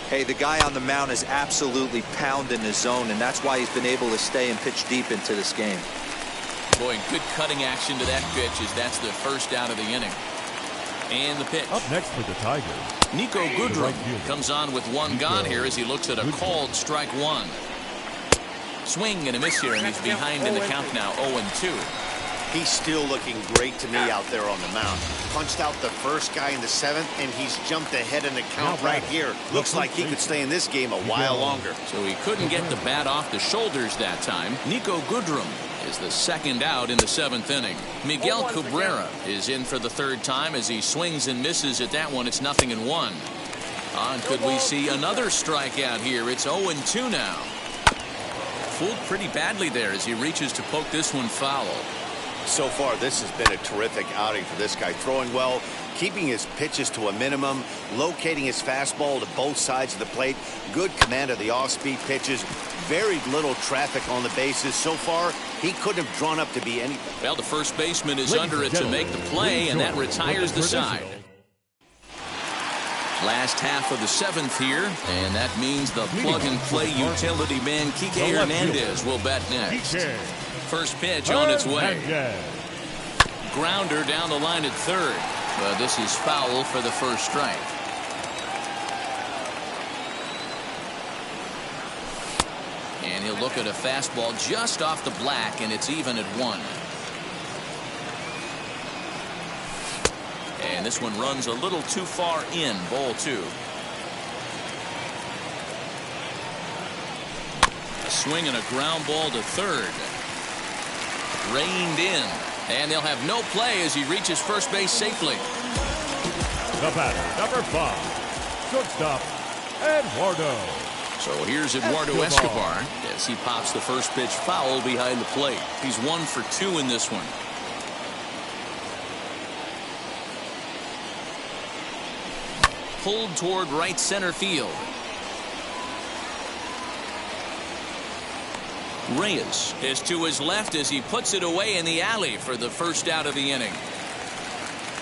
Hey, the guy on the mound is absolutely pounding the zone, and that's why he's been able to stay and pitch deep into this game. Boy, good cutting action to that pitch as that's the first out of the inning. And the pitch. Up next for the Tigers, Nico Goodrum comes on with 1 gone here as he looks at a called strike 1. Swing and a miss here, and he's behind in the count now, 0-2. He's still looking great to me out there on the mound. Punched out the first guy in the 7th, and he's jumped ahead in the count right here. Looks like he could stay in this game a while longer. So he couldn't get the bat off the shoulders that time. Nico Goodrum is the second out in the 7th inning. Miguel Cabrera is in for the 3rd time as he swings and misses at that one. It's 0-1. Could we see another strikeout here? It's 0-2 now. Fooled pretty badly there as he reaches to poke this one foul. So far, this has been a terrific outing for this guy. Throwing well, keeping his pitches to a minimum, locating his fastball to both sides of the plate, good command of the off-speed pitches, very little traffic on the bases. So far, he couldn't have drawn up to be anything. Well, the first baseman is under it to make the play, and that retires the side. Last half of the 7th here, and that means the plug-and-play utility man Kike Hernandez will bat next. First pitch on its way. Grounder down the line at third, but this is foul for the first strike. And he'll look at a fastball just off the black, and it's even at 1. And this one runs a little too far in, ball 2. A swing and a ground ball to third. Reined in, and they'll have no play as he reaches first base safely. The batter, number 5, shortstop, Eduardo. So here's Eduardo Escobar as he pops the first pitch foul behind the plate. He's 1 for 2 in this one. Pulled toward right center field. Reyes is to his left as he puts it away in the alley for the first out of the inning.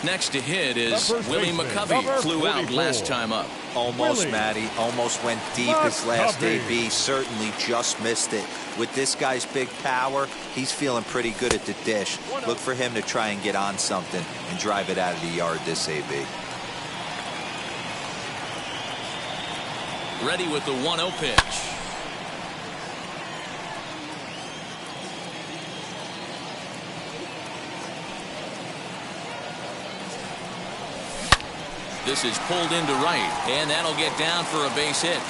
Next to hit is Willie McCovey. Flew out last time up. Almost, Matty. Almost went deep his last AB. Certainly just missed it. With this guy's big power, he's feeling pretty good at the dish. Look for him to try and get on something and drive it out of the yard this AB. Ready with the 1-0 pitch. This is pulled into right, and that'll get down for a base hit.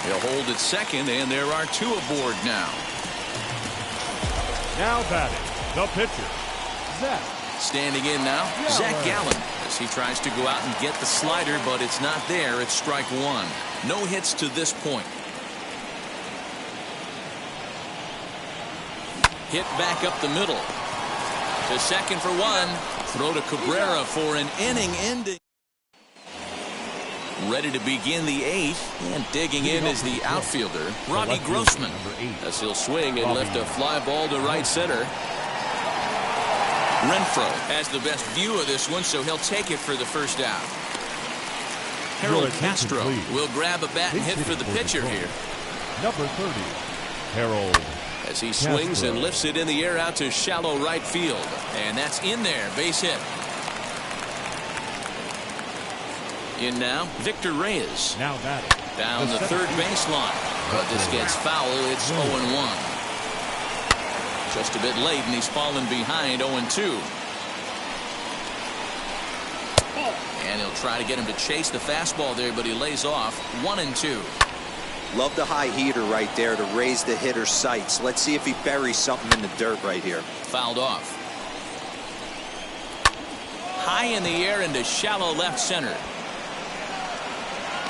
He'll hold at second, and there are 2 aboard now. Now batting, the pitcher, Zach. Standing in now, Zach Gallen, as he tries to go out and get the slider, but it's not there. It's strike 1. No hits to this point. Hit back up the middle. To second for 1. Throw to Cabrera for an inning ending. Ready to begin the 8th, and digging in is the outfielder, Robbie Grossman, as he'll swing and lift a fly ball to right center. Renfroe has the best view of this one, so he'll take it for the first out. Harold Castro will grab a bat and hit for the pitcher here. Number 30, Harold. As he swings and lifts it in the air out to shallow right field. And that's in there, base hit. In now, Victor Reyes. Now batting. Down the third baseline. But this gets foul, it's 0-1. Just a bit late, and he's fallen behind 0-2. And he'll try to get him to chase the fastball there, but he lays off 1-2. Love the high heater right there to raise the hitter's sights. Let's see if he buries something in the dirt right here. Fouled off. High in the air into shallow left center.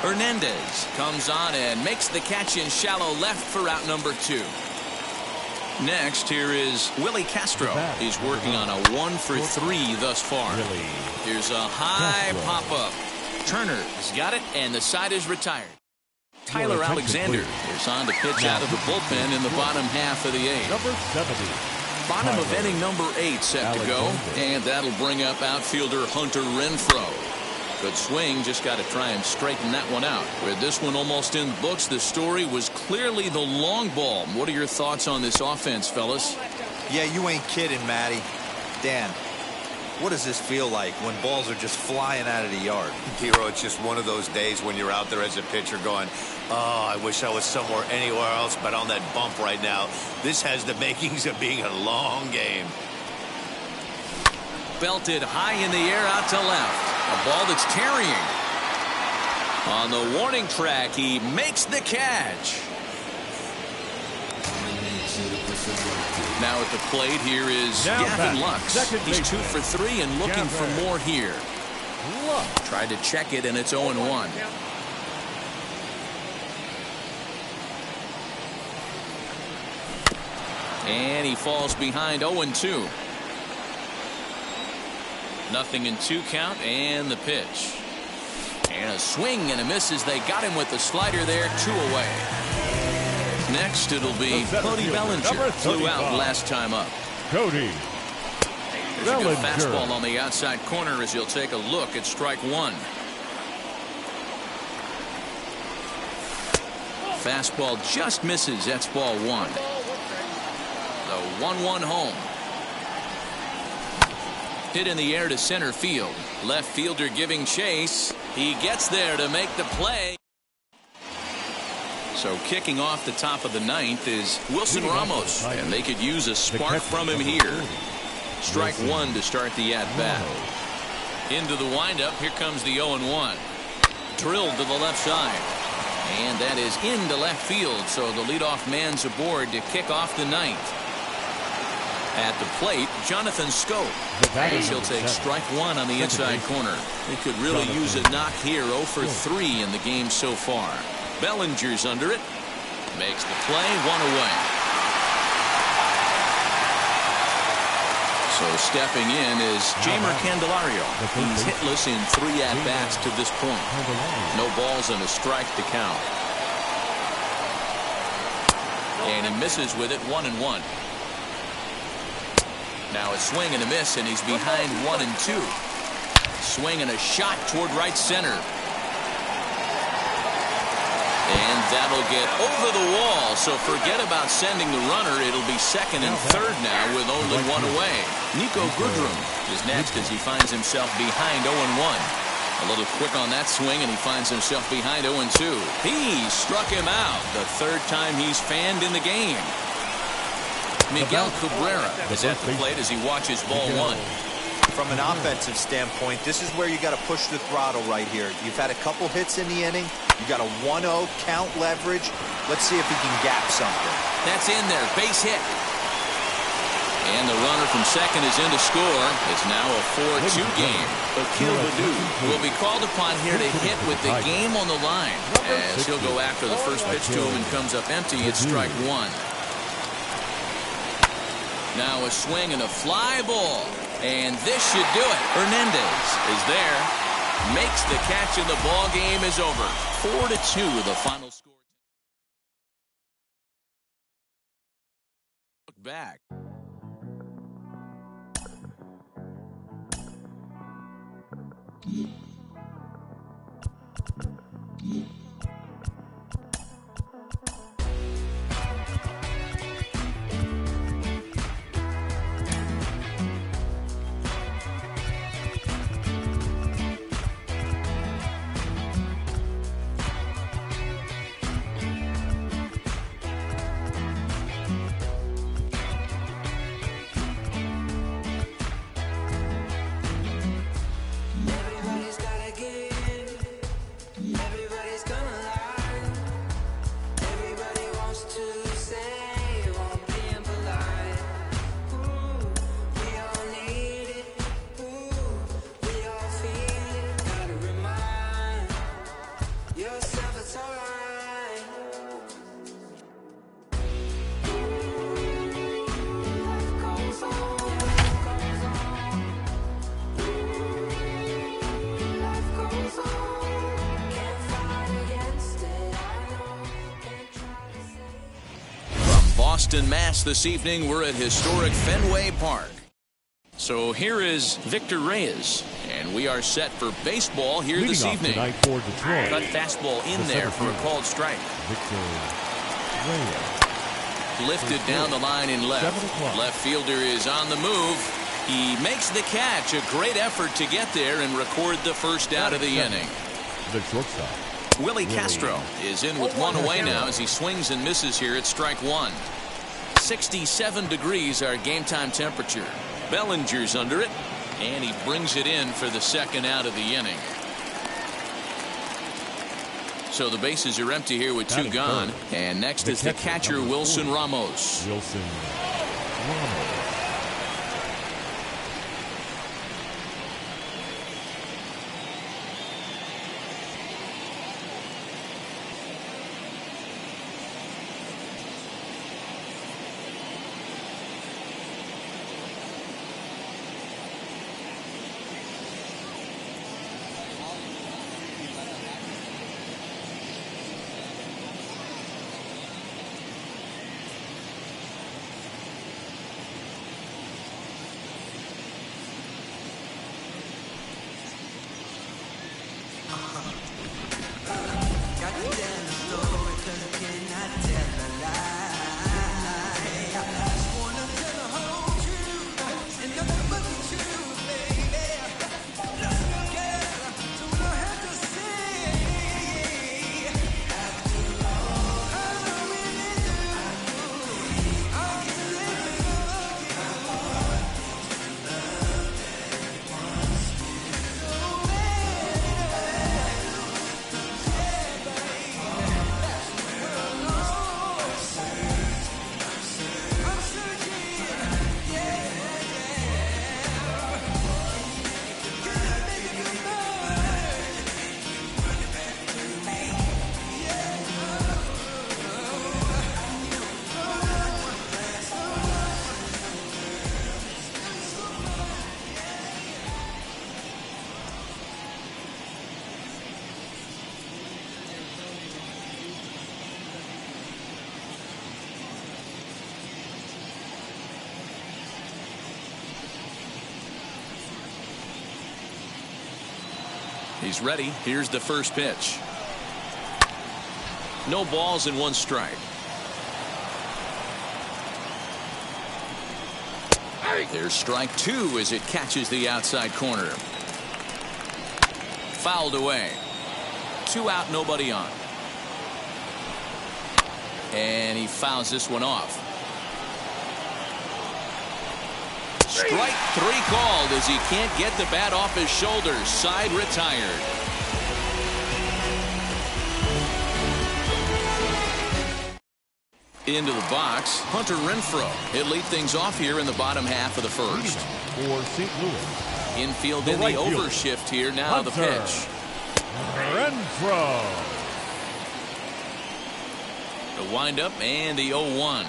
Hernandez comes on and makes the catch in shallow left for out number 2. Next, here is Willie Castro. He's working on a 1 for 3 thus far. Here's a high pop-up. Turner's got it, and the side is retired. Tyler Alexander is on to pitch out of the bullpen in the bottom half of the 8th. Number 70. Bottom of inning number 8 set to go, and that'll bring up outfielder Hunter Renfroe. Good swing, just got to try and straighten that one out. With this one almost in the books, the story was clearly the long ball. What are your thoughts on this offense, fellas? Yeah, you ain't kidding, Matty. Dan, what does this feel like when balls are just flying out of the yard? Hero, it's just one of those days when you're out there as a pitcher going, oh, I wish I was somewhere anywhere else but on that bump right now. This has the makings of being a long game. Belted high in the air out to left. A ball that's carrying. On the warning track, he makes the catch. Now at the plate, here is Gavin Lux. He's 2 for 3 and looking for more here. Tried to check it, and it's 0-1. And he falls behind 0-2. 0-2 count, and the pitch. And a swing and a miss as they got him with the slider there, 2 away. Next, it'll be Cody Bellinger. Flew out last time up. Cody There's a good fastball on the outside corner as he'll take a look at strike one. Fastball just misses. That's ball one. The 1-1 home. Hit in the air to center field. Left fielder giving chase. He gets there to make the play. So kicking off the top of the ninth is Wilson Ramos, and they could use a spark from him here. Strike one to start the at-bat. Into the windup. Here comes the 0-1. Drilled to the left side. And that is into left field, so the leadoff man's aboard to kick off the ninth. At the plate, Jonathan Scope. He'll take strike one on the inside corner. He could really use a knock here. 0 for 3 in the game so far. Bellinger's under it. Makes the play. 1 away. So stepping in is Jeimer Candelario. He's hitless in 3 at-bats to this point. No balls and a strike to count. And he misses with it. 1-1. Now a swing and a miss, and he's behind 1-2. Swing and a shot toward right center. And that'll get over the wall, so forget about sending the runner. It'll be second and third now with only 1 away. Nico Goodrum is next as he finds himself behind 0-1. A little quick on that swing, and he finds himself behind 0-2. He struck him out the third time he's fanned in the game. Miguel Cabrera is at the plate as he watches ball one. From an offensive standpoint, this is where you got to push the throttle right here. You've had a couple hits in the inning. You got a 1-0 count leverage. Let's see if he can gap something. That's in there. Base hit. And the runner from second is in to score. It's now a 4-2 game. Akil Baddoo will be called upon here to hit with the game on the line. As he'll go after the first pitch to him and comes up empty. It's strike one. Now a swing and a fly ball. And this should do it. Hernandez is there. Makes the catch and the ball game is over. 4-2 the final score. Look back. Boston, Mass. This evening, we're at historic Fenway Park. So here is Victor Reyes, and we are set for baseball here this evening. For Detroit, cut fastball in there for a called strike. Victor Reyes. Lifted down the line in left. Left fielder is on the move. He makes the catch. A great effort to get there and record the first out of the inning. The shortstop. Willie Castro is in with 1 away now as he swings and misses here at strike one. 67 degrees our game time temperature. Bellinger's under it, and he brings it in for the second out of the inning. So the bases are empty here with 2 gone, and next is the catcher Wilson Ramos. Wilson Ramos. He's ready. Here's the first pitch. No balls and 1 strike. There's strike 2 as it catches the outside corner. Fouled away. 2 out, nobody on. And he fouls this one off. Strike 3 called as he can't get the bat off his shoulders. Side retired. Into the box, Hunter Renfroe. He'll lead things off here in the bottom half of the first. For St. Louis. Infield in the overshift here. Now the pitch. Renfroe. The windup and the 0-1.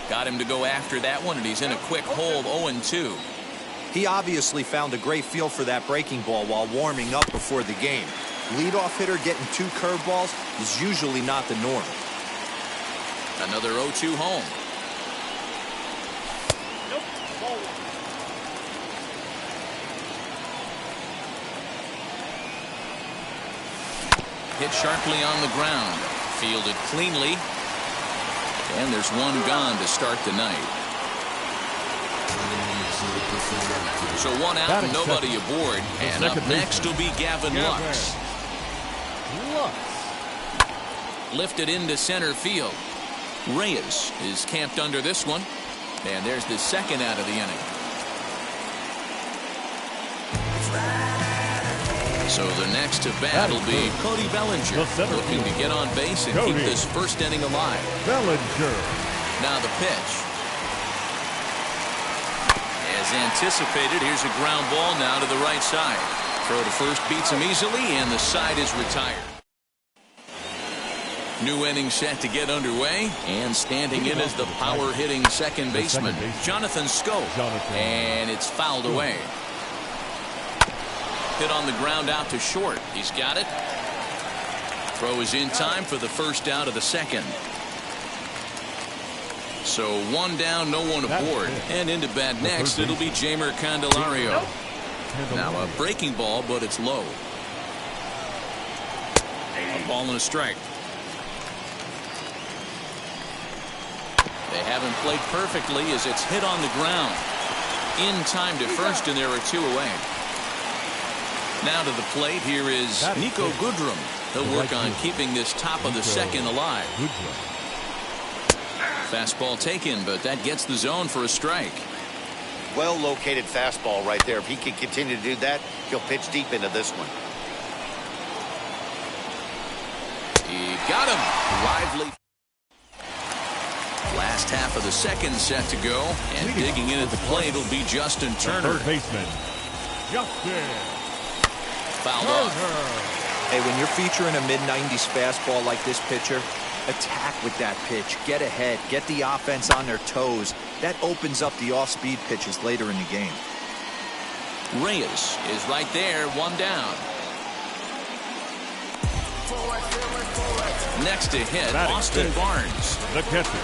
Got him to go after that one, and he's in a quick hole, 0-2. He obviously found a great feel for that breaking ball while warming up before the game. Leadoff hitter getting 2 curveballs is usually not the norm. Another 0-2 home. Hit sharply on the ground. Fielded cleanly. And there's 1 gone to start the night. So 1 out and nobody aboard. And up next will be Gavin Lux. Lifted into center field. Reyes is camped under this one. And there's the 2nd out of the inning. So the next to bat will be Cody Bellinger, looking to get on base and keep this first inning alive. Bellinger. Now the pitch. As anticipated, here's a ground ball now to the right side. Throw to first beats him easily, and the side is retired. New inning set to get underway, and standing in is the power-hitting second baseman, Jonathan Schoop. And it's fouled away. Hit on the ground out to short. He's got it. Throw is in time for the first out of the 2nd. So 1 down, no one aboard. And into bat next, it'll be Jeimer Candelario. Now a breaking ball, but it's low. A ball and a strike. They haven't played perfectly as it's hit on the ground. In time to first, and there are 2 away. Now to the plate, here is Nico Goodrum. He'll work on keeping this top of the 2nd alive. Fastball taken, but that gets the zone for a strike. Well located fastball right there. If he can continue to do that, he'll pitch deep into this one. He got him. Lively. Last half of the 2nd set to go, and digging in at the plate will be Justin Turner. Third baseman, Justin. Fouled off. Hey, when you're featuring a mid-90s fastball like this pitcher, attack with that pitch. Get ahead. Get the offense on their toes. That opens up the off-speed pitches later in the game. Reyes is right there, 1 down. Next to hit, Austin Barnes. The catcher,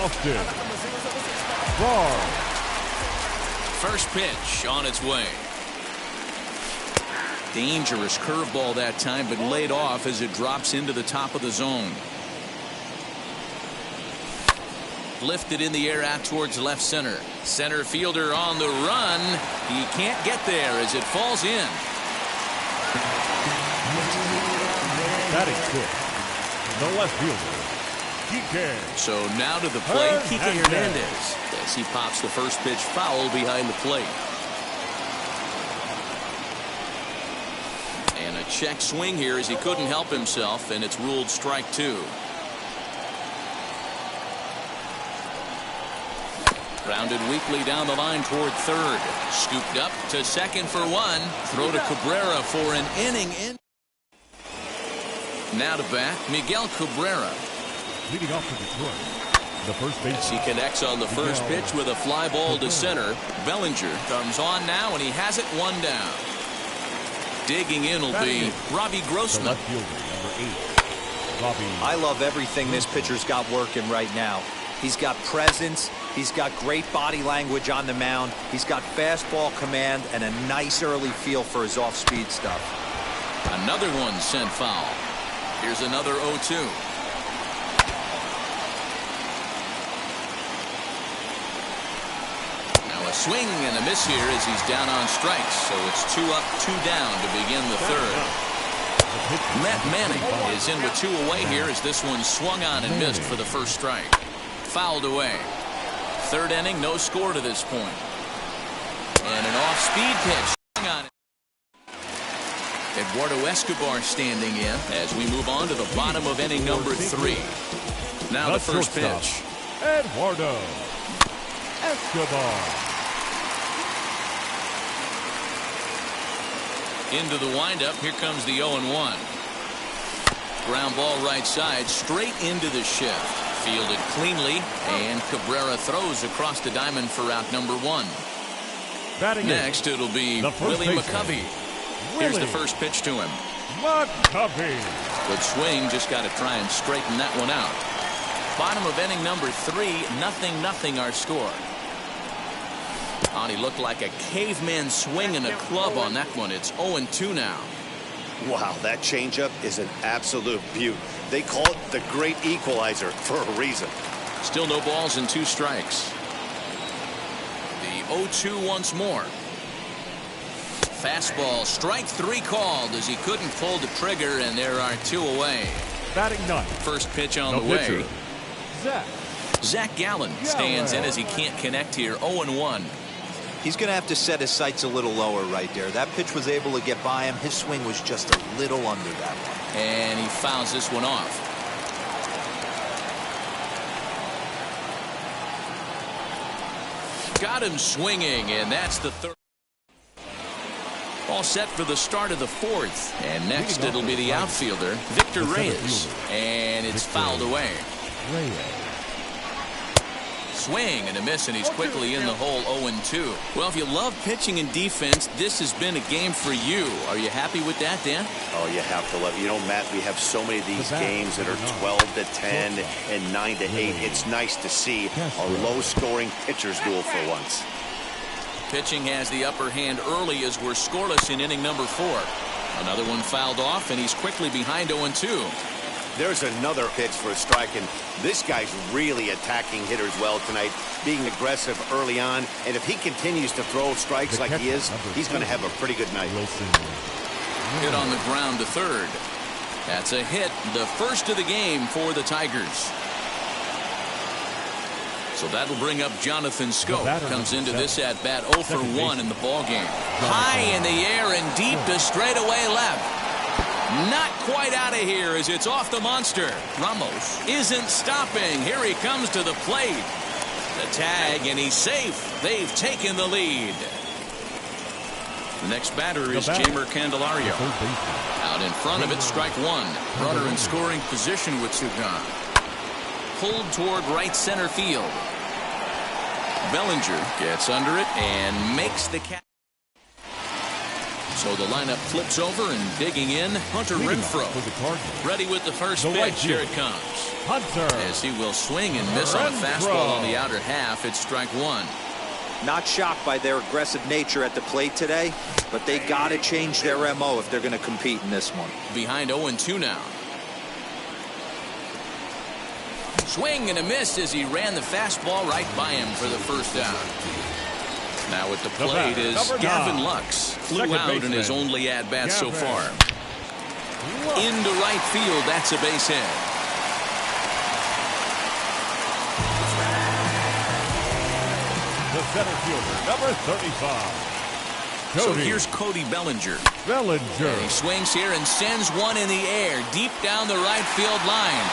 Austin Barnes. First pitch on its way. Dangerous curveball that time, but laid off as it drops into the top of the zone. Lifted in the air out towards left center. Center fielder on the run. He can't get there as it falls in. That is good. The left fielder, Kike. So now to the plate, Kike Hernandez, as he pops the first pitch foul behind the plate. And a check swing here as he couldn't help himself, and it's ruled strike 2. Grounded weakly down the line toward third. Scooped up to second for 1. Throw to Cabrera for an inning in. Now to bat, Miguel Cabrera. Leading off to Detroit, the first base. As he connects on the first pitch with a fly ball to center. Bellinger comes on now, and he has it 1 down. Digging in will be Robbie Grossman. The left fielder, number 8, Robbie. I love everything this pitcher's got working right now. He's got presence. He's got great body language on the mound. He's got fastball command and a nice early feel for his off-speed stuff. Another one sent foul. Here's another 0-2. Now a swing and a miss here as he's down on strikes. So it's 2 up, 2 down to begin the third. Matt Manning is in with 2 away here as this one swung on and missed for the first strike. Fouled away. Third inning, no score to this point. And an off-speed pitch swung on it. Eduardo Escobar standing in as we move on to the bottom of inning number 3. Now the first pitch. Eduardo Escobar. Into the windup. Here comes the 0-1. Ground ball right side, straight into the shift. Fielded cleanly, and Cabrera throws across the diamond for out number 1. Next, it'll be Willie McCovey. Here's the first pitch to him. McCovey. Good swing, just got to try and straighten that one out. Bottom of inning number 3, 0-0 our score. He looked like a caveman swinging a club on that one. It's 0-2 now. Wow, that changeup is an absolute beaut. They call it the great equalizer for a reason. Still no balls and 2 strikes. The 0-2 once more. Fastball, strike 3 called as he couldn't pull the trigger, and there are 2 away. Batting ninth. First pitch on the way. Zach Gallen stands in as he can't connect here. 0-1. He's going to have to set his sights a little lower right there. That pitch was able to get by him. His swing was just a little under that one. And he fouls this one off. Got him swinging, and that's the third. All set for the start of the 4th. And next it'll be the outfielder, Victor Reyes. And it's fouled away. Swing and a miss, and he's quickly in the hole. 0-2. Well, if you love pitching and defense, this has been a game for you. Are you happy with that, Dan? Oh, you have to love it. You know, Matt, we have so many of these games that are 12-10 and 9-8. It's nice to see a low-scoring pitcher's duel for once. Pitching has the upper hand early as we're scoreless in inning number 4. Another one fouled off, and he's quickly behind 0-2. There's another pitch for a strike, and this guy's really attacking hitters well tonight, being aggressive early on. And if he continues to throw strikes like he is, he's going to have a pretty good night. Hit on the ground to third. That's a hit, the first of the game for the Tigers. So that'll bring up Jonathan Scope. Comes into this at bat 0 for 1 in the ballgame. High in the air and deep to straightaway left. Not quite out of here as it's off the monster. Ramos isn't stopping. Here he comes to the plate. The tag, and he's safe. They've taken the lead. The next batter is Jamer Candelario. Out in front of it, strike 1. Runner in scoring position with 2 gone. Pulled toward right center field. Bellinger gets under it and makes the catch. So the lineup flips over, and digging in, Hunter Renfroe. Ready with the first pitch. Here it comes. Hunter. As he will swing and miss on a fastball on the outer half. It's strike 1. Not shocked by their aggressive nature at the plate today, but they got to change their MO if they're going to compete in this one. Behind 0-2 now. Swing and a miss as he ran the fastball right by him for the first down. Now at the plate is Gavin Lux. Flew out in his only at-bat so far. Into right field, that's a base hit. The center fielder, number 35. So here's Cody Bellinger. And he swings here and sends one in the air, deep down the right field line.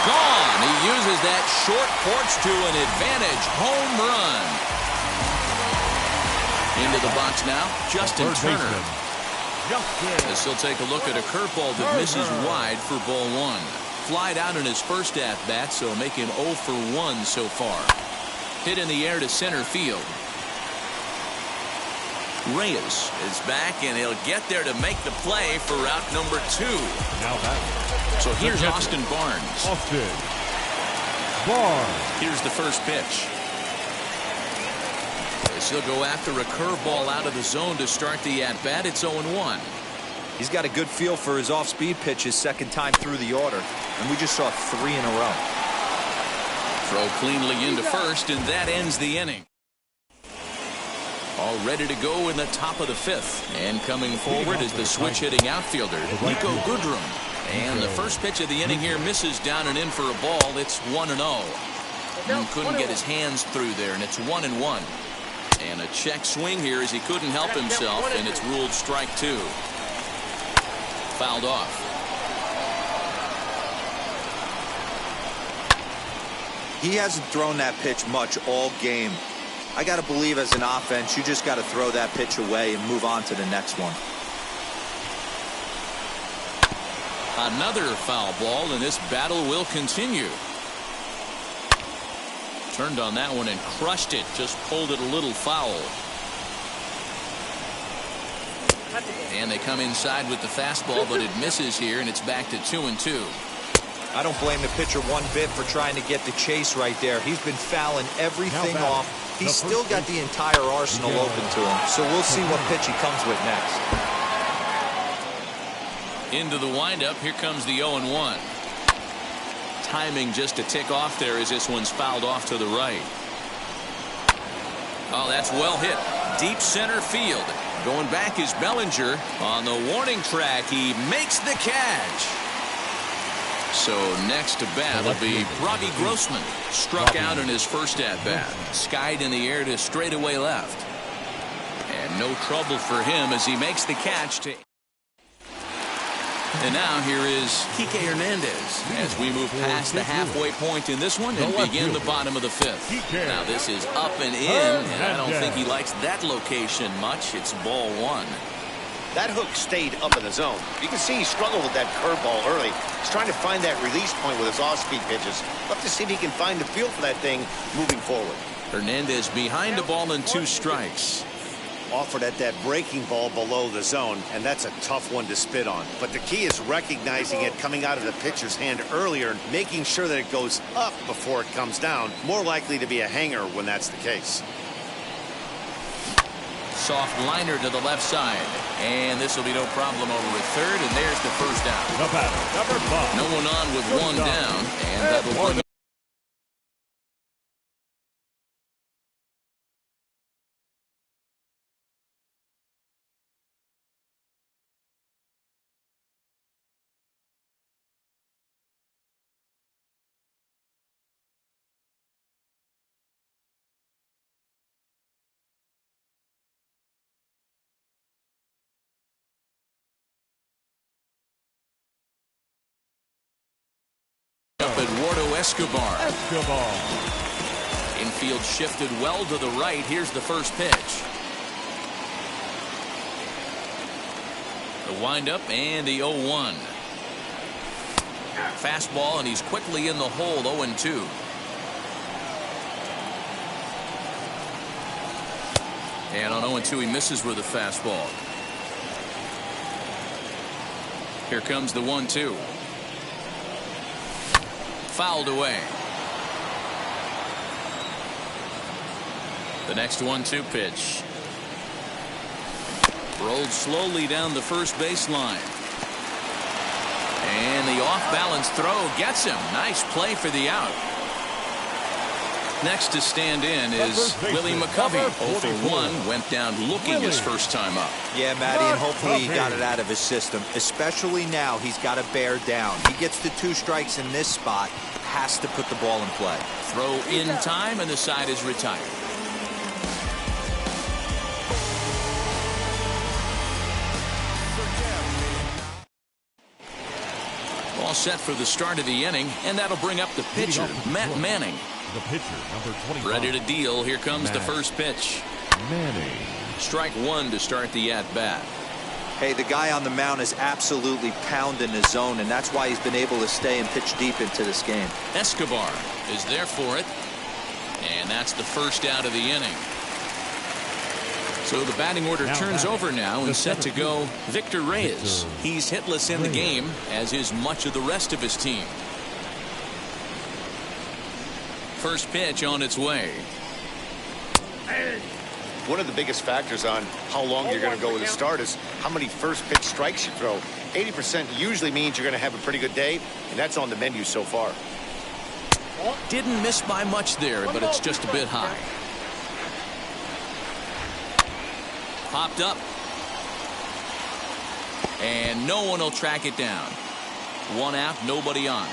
Gone. He uses that short porch to an advantage home run. Into the box now, Justin Turner. This will take a look at a curveball that misses wide for ball 1. Flied out in his first at-bat, so make him 0 for 1 so far. Hit in the air to center field. Reyes is back, and he'll get there to make the play for route number 2. Now back. So here's Austin Barnes. Ball. Here's the first pitch. As he'll go after a curveball out of the zone to start the at-bat. It's 0-1. He's got a good feel for his off-speed pitches second time through the order, and we just saw 3 in a row. Throw cleanly into first, and that ends the inning. All ready to go in the top of the 5th. And coming forward is the switch-hitting outfielder, Nico Goodrum. And the first pitch of the inning here misses down and in for a ball. It's 1-0. He couldn't get his hands through there, and it's 1-1. And a check swing here as he couldn't help himself, and it's ruled strike 2. Fouled off. He hasn't thrown that pitch much all game. I got to believe as an offense, you just got to throw that pitch away and move on to the next one. Another foul ball, and this battle will continue. Turned on that one and crushed it. Just pulled it a little foul. And they come inside with the fastball, but it misses here, and it's back to 2-2. I don't blame the pitcher one bit for trying to get the chase right there. He's been fouling everything off. He's still got the entire arsenal open to him, so we'll see what pitch he comes with next. Into the windup. Here comes the 0-1. Timing just a tick off there as this one's fouled off to the right. Oh, that's well hit. Deep center field. Going back is Bellinger. On the warning track, he makes the catch. So next to bat will be Robbie Grossman. Struck out in his first at-bat. Skied in the air to straightaway left. And no trouble for him as he makes the catch to... And now here is Kike Hernandez as we move past the halfway point in this one and begin the bottom of the 5th. Now this is up and in, and I don't think he likes that location much. It's ball 1. That hook stayed up in the zone. You can see he struggled with that curveball early. He's trying to find that release point with his off-speed pitches. Love to see if he can find the feel for that thing moving forward. Hernandez behind the ball and 2 strikes. Offered at that breaking ball below the zone, and that's a tough one to spit on. But the key is recognizing it coming out of the pitcher's hand earlier and making sure that it goes up before it comes down. More likely to be a hanger when that's the case. Soft liner to the left side, and this will be no problem over at third, and there's the first out. The batter, number 5. No one on with one down, and that'll bring Eduardo Escobar. Infield shifted well to the right. Here's the first pitch. The windup and the 0-1. Fastball, and he's quickly in the hole. 0-2. And on 0-2 he misses with a fastball. Here comes the 1-2. Fouled away. The next 1-2 pitch. Rolled slowly down the first baseline. And the off-balance throw gets him. Nice play for the out. Next to stand in is Willie McCovey. 0-for-1, went down looking his first time up. Yeah, Matty, and hopefully he got it out of his system. Especially now, he's got to bear down. He gets the 2 strikes in this spot, has to put the ball in play. Throw in time, and the side is retired. All set for the start of the inning, and that'll bring up the pitcher, Matt Manning. The pitcher, number 25. Ready to deal. Here comes the first pitch. Manning. Strike 1 to start the at-bat. Hey, the guy on the mound is absolutely pounding his zone, and that's why he's been able to stay and pitch deep into this game. Escobar is there for it, and that's the first out of the inning. So the batting order turns over now and set to go Victor Reyes. He's hitless in the game, as is much of the rest of his team. first pitch on its way. One of the biggest factors on how long you're going to go with a start is how many first pitch strikes you throw. 80% usually means you're going to have a pretty good day, and that's on the menu so far. Didn't miss by much there, but it's just a bit high. Popped up. And no one will track it down. One out, nobody on.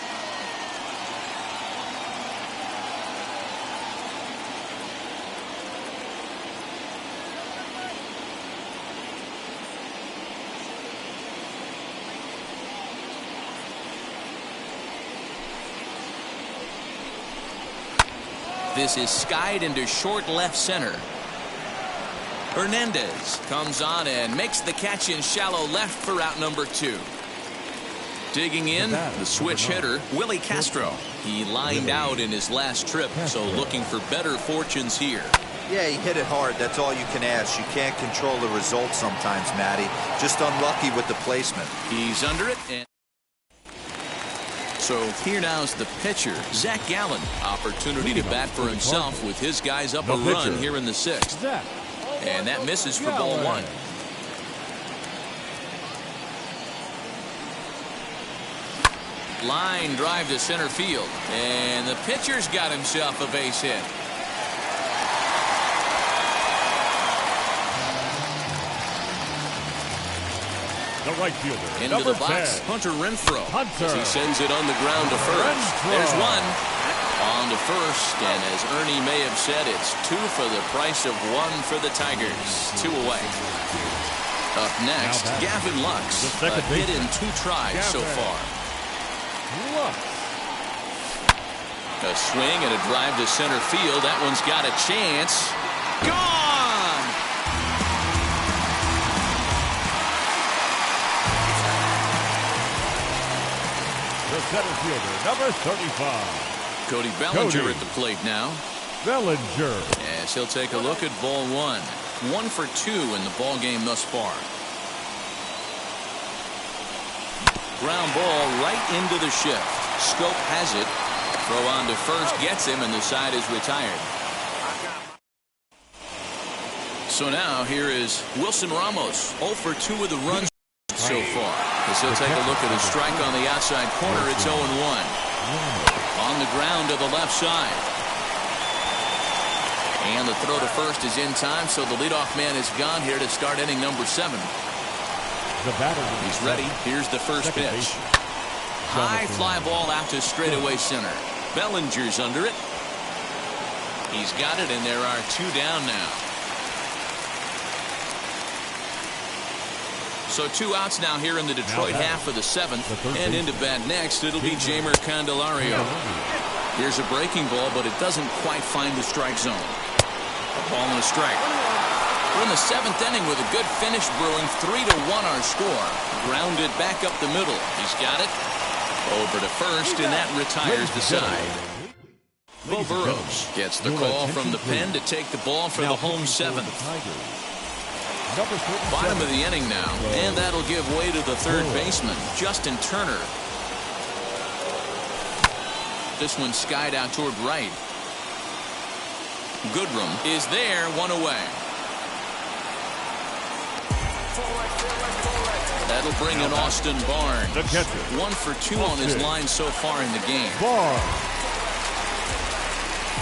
This is skied into short left center. Hernandez comes on and makes the catch in shallow left for out number 2. Digging in, the switch hitter, Willie Castro. He lined out in his last trip, so looking for better fortunes here. Yeah, he hit it hard. That's all you can ask. You can't control the result sometimes, Matty. Just unlucky with the placement. He's under it. And so here now's the pitcher, Zach Gallen. Opportunity to bat for himself with his guys up a run here in the 6th. And that misses for ball 1. Line drive to center field. And the pitcher's got himself a base hit. The right fielder. Into the box, 10. Hunter Renfroe. As he sends it on the ground to first. There's one. On to first, and as Ernie may have said, it's 2 for the price of 1 for the Tigers. 2 away. Up next, Gavin Lux. A hit in 2 tries so far. A swing and a drive to center field. That one's got a chance. Gone! The center fielder, number 35. Cody Bellinger at the plate now. Bellinger. Yes, he'll take a look at ball 1. 1 for 2 in the ball game thus far. Ground ball right into the shift. Scope has it. Throw on to first, gets him, and the side is retired. So now here is Wilson Ramos. 0 for 2 with the runs so far. As he'll take a look at a strike on the outside corner, it's 0-1. On the ground to the left side. And the throw to first is in time, so the leadoff man is gone here to start inning number 7. He's ready. Here's the first pitch. High fly ball out to straightaway center. Bellinger's under it. He's got it, and there are 2 down now. So 2 outs now here in the Detroit half of the 7th. And into bat next, it'll be Jamer Candelario. Here's a breaking ball, but it doesn't quite find the strike zone. A ball and a strike. We're in the 7th inning with a good finish brewing. 3-1 our score. Grounded back up the middle. He's got it. Over to first, and that retires the side. Bo Burrows gets the call from the pen to take the ball for the home 7th. Bottom of the inning now, and that'll give way to the third baseman, Justin Turner. This one skied out toward right. Goodrum is there, 1 away. That'll bring in Austin Barnes. 1 for 2 on his line so far in the game.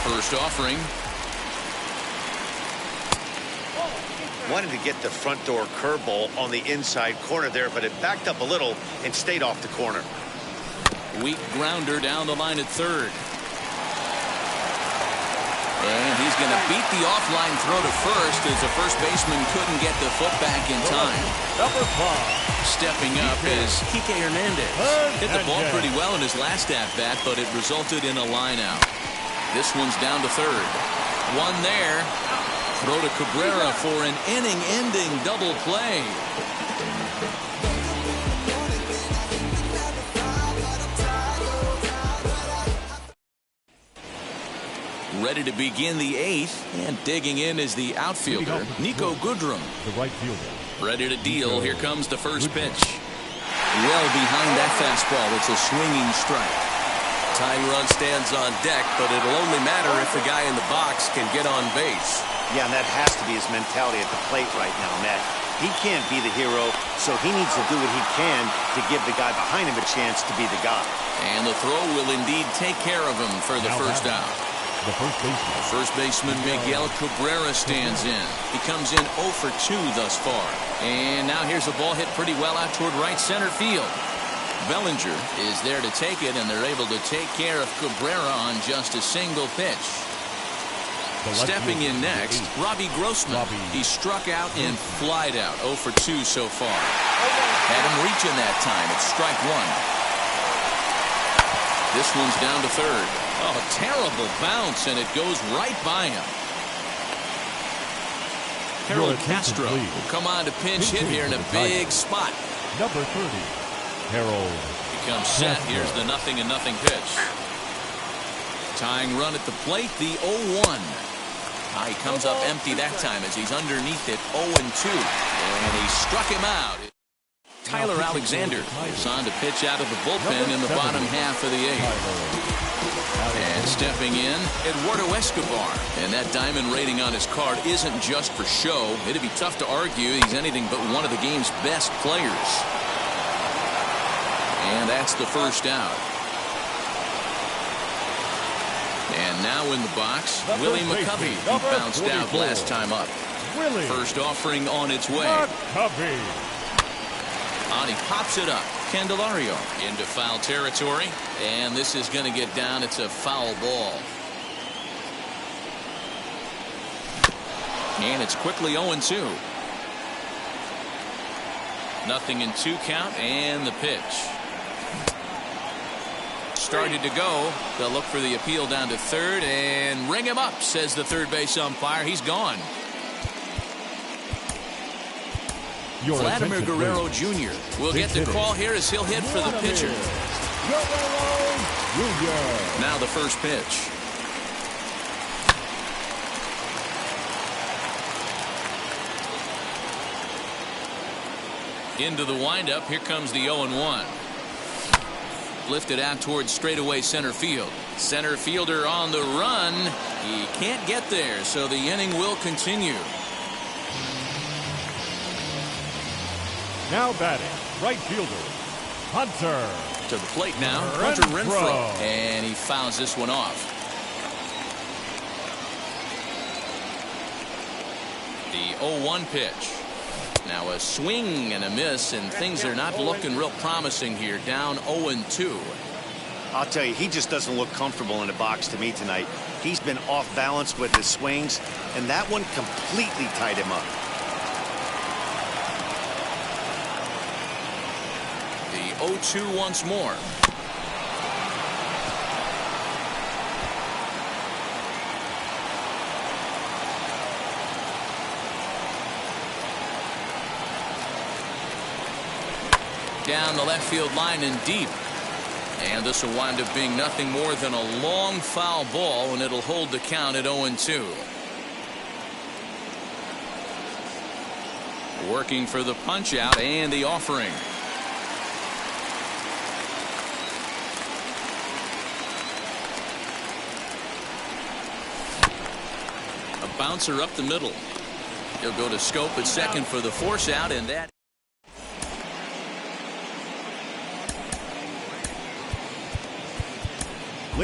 First offering. Wanted to get the front door curveball on the inside corner there, but it backed up a little and stayed off the corner. Weak grounder down the line at third. And he's going to beat the offline throw to first as the first baseman couldn't get the foot back in time. Number 5. Stepping up is Kike Hernandez. Hit the ball pretty well in his last at-bat, but it resulted in a line out. This one's down to third. 1 there. Throw to Cabrera for an inning-ending double play. Ready to begin the 8th, and digging in is the outfielder, Nico Goodrum. The right fielder. Ready to deal. Here comes the first pitch. Well behind that fastball. It's a swinging strike. Tying run stands on deck, but it'll only matter if the guy in the box can get on base. Yeah, and that has to be his mentality at the plate right now, Matt. He can't be the hero, so he needs to do what he can to give the guy behind him a chance to be the guy. And the throw will indeed take care of him for the first out. The first baseman Miguel Cabrera stands in. He comes in 0 for 2 thus far. And now here's a ball hit pretty well out toward right center field. Bellinger is there to take it, and they're able to take care of Cabrera on just a single pitch. Stepping in next, Robbie Grossman. He struck out and flied out. 0 for 2 so far. Had him reaching that time. It's strike one. This one's down to third. Oh, terrible bounce, and it goes right by him. Harold Castro will come on to pinch hit here in a big spot. Number 30, Harold. Becomes set. Here's the 0-0 pitch. Tying run at the plate, the 0-1. He comes up empty that time as he's underneath it, 0-2. And he struck him out. Tyler Alexander is on to pitch out of the bullpen in the bottom half of the eighth. And stepping in, Eduardo Escobar. And that diamond rating on his card isn't just for show. It'd be tough to argue he's anything but one of the game's best players. And that's the first out. And now in the box, Willie McCovey. He bounced out last time up. First offering on its way. And he pops it up. Candelario into foul territory. And this is going to get down. It's a foul ball. And it's quickly 0-2. 0-2 count, and the pitch. Started to go. They'll look for the appeal down to third and ring him up, says the third base umpire. He's gone. Vladimir Guerrero Jr. will get the call here as he'll hit for the pitcher. Now the first pitch. Into the windup. Here comes the 0-1. Lifted out towards straightaway center field. Center fielder on the run. He can't get there, so the inning will continue. Now batting, right fielder, Hunter. To the plate now, Hunter Renfroe. And he fouls this one off. The 0-1 pitch. Now a swing and a miss, and things are not looking real promising here. Down 0-2. I'll tell you, he just doesn't look comfortable in the box to me tonight. He's been off balance with his swings, and that one completely tied him up. The 0-2 once more. Down the left field line and deep. And this will wind up being nothing more than a long foul ball, and it'll hold the count at 0-2. Working for the punch out and the offering. A bouncer up the middle. He'll go to Scope at second for the force out, and that.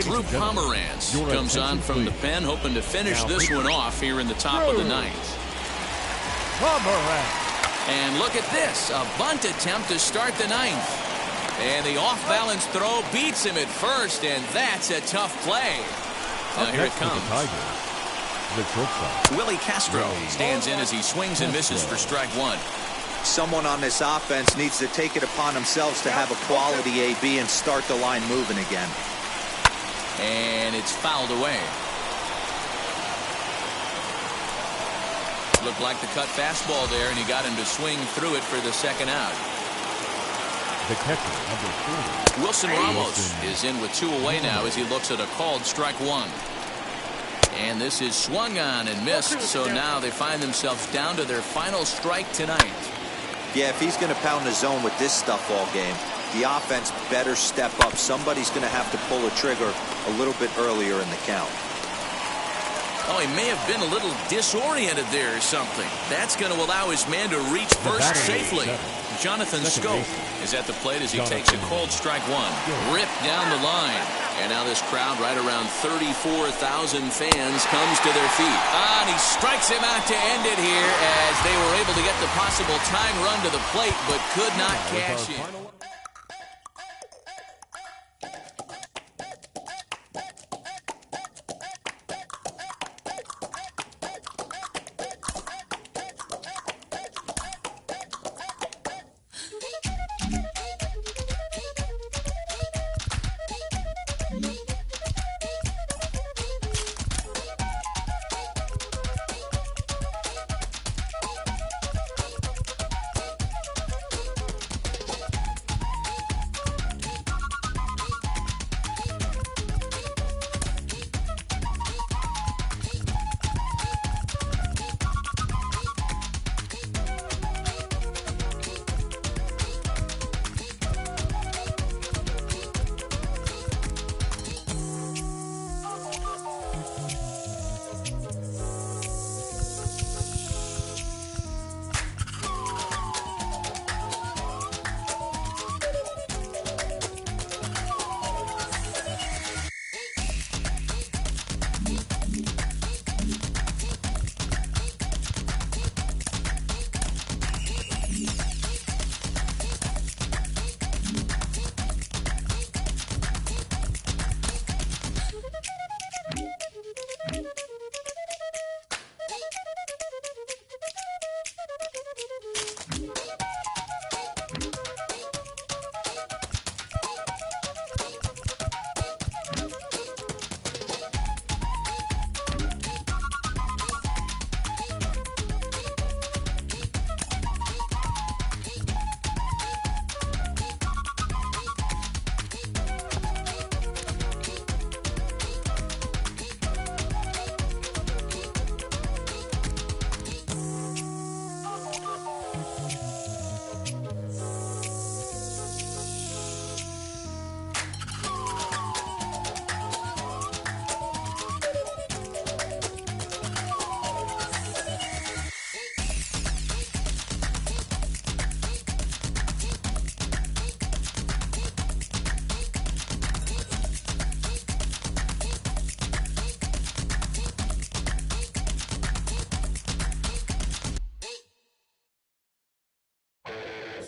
Drew Pomeranz comes on from the pen, hoping to finish this one off here in the top of the ninth. And look at this, a bunt attempt to start the ninth. And the off-balance throw beats him at first, and that's a tough play. Now here it comes. Willie Castro stands in as he swings and misses for strike one. Someone on this offense needs to take it upon themselves to have a quality AB and start the line moving again. And it's fouled away. Looked like the cut fastball there, and he got him to swing through it for the second out. The catcher, number 40. Wilson Ramos is in with 2 away now as he looks at a called strike one. And this is swung on and missed, so now they find themselves down to their final strike tonight. Yeah, if he's going to pound the zone with this stuff all game, the offense better step up. Somebody's going to have to pull a trigger a little bit earlier in the count. Oh, he may have been a little disoriented there or something. That's going to allow his man to reach first safely. Jonathan Scope is at the plate as he takes a cold strike one. Ripped down the line. And now this crowd, right around 34,000 fans, comes to their feet. And he strikes him out to end it here as they were able to get the possible tying run to the plate, but could not cash in.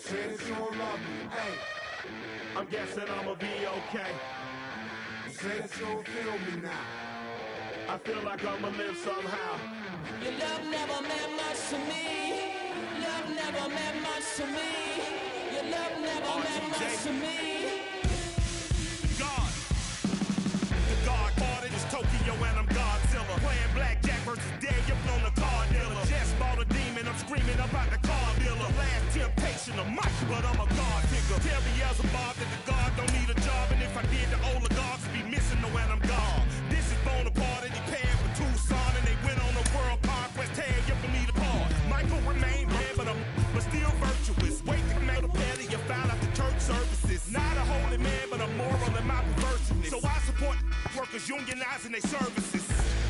Since you don't love me, hey, I'm guessing I'ma be okay. Since you don't feel me now, I feel like I'ma live somehow. Your love never meant much to me. Love never meant much to me. Your love never meant much to me. The God parted is Tokyo and I'm Godzilla. Playing blackjack versus dead, you're on the card dealer. Just bought a demon, I'm screaming about the car dealer. Last temptation of Mike, but I'm a God figure. Tell me as a Bob that the God don't need a job, and if I did, the oligarchs would be missing the when I'm gone. This is Bonaparte and he paired with Tucson, and they went on a world conquest. Tear you from me apart. Michael remained dead, but still virtuous. Wake the metal petty, you found out the church services. Not a holy man, but a moral in my perverseness. So I support workers unionizing their services.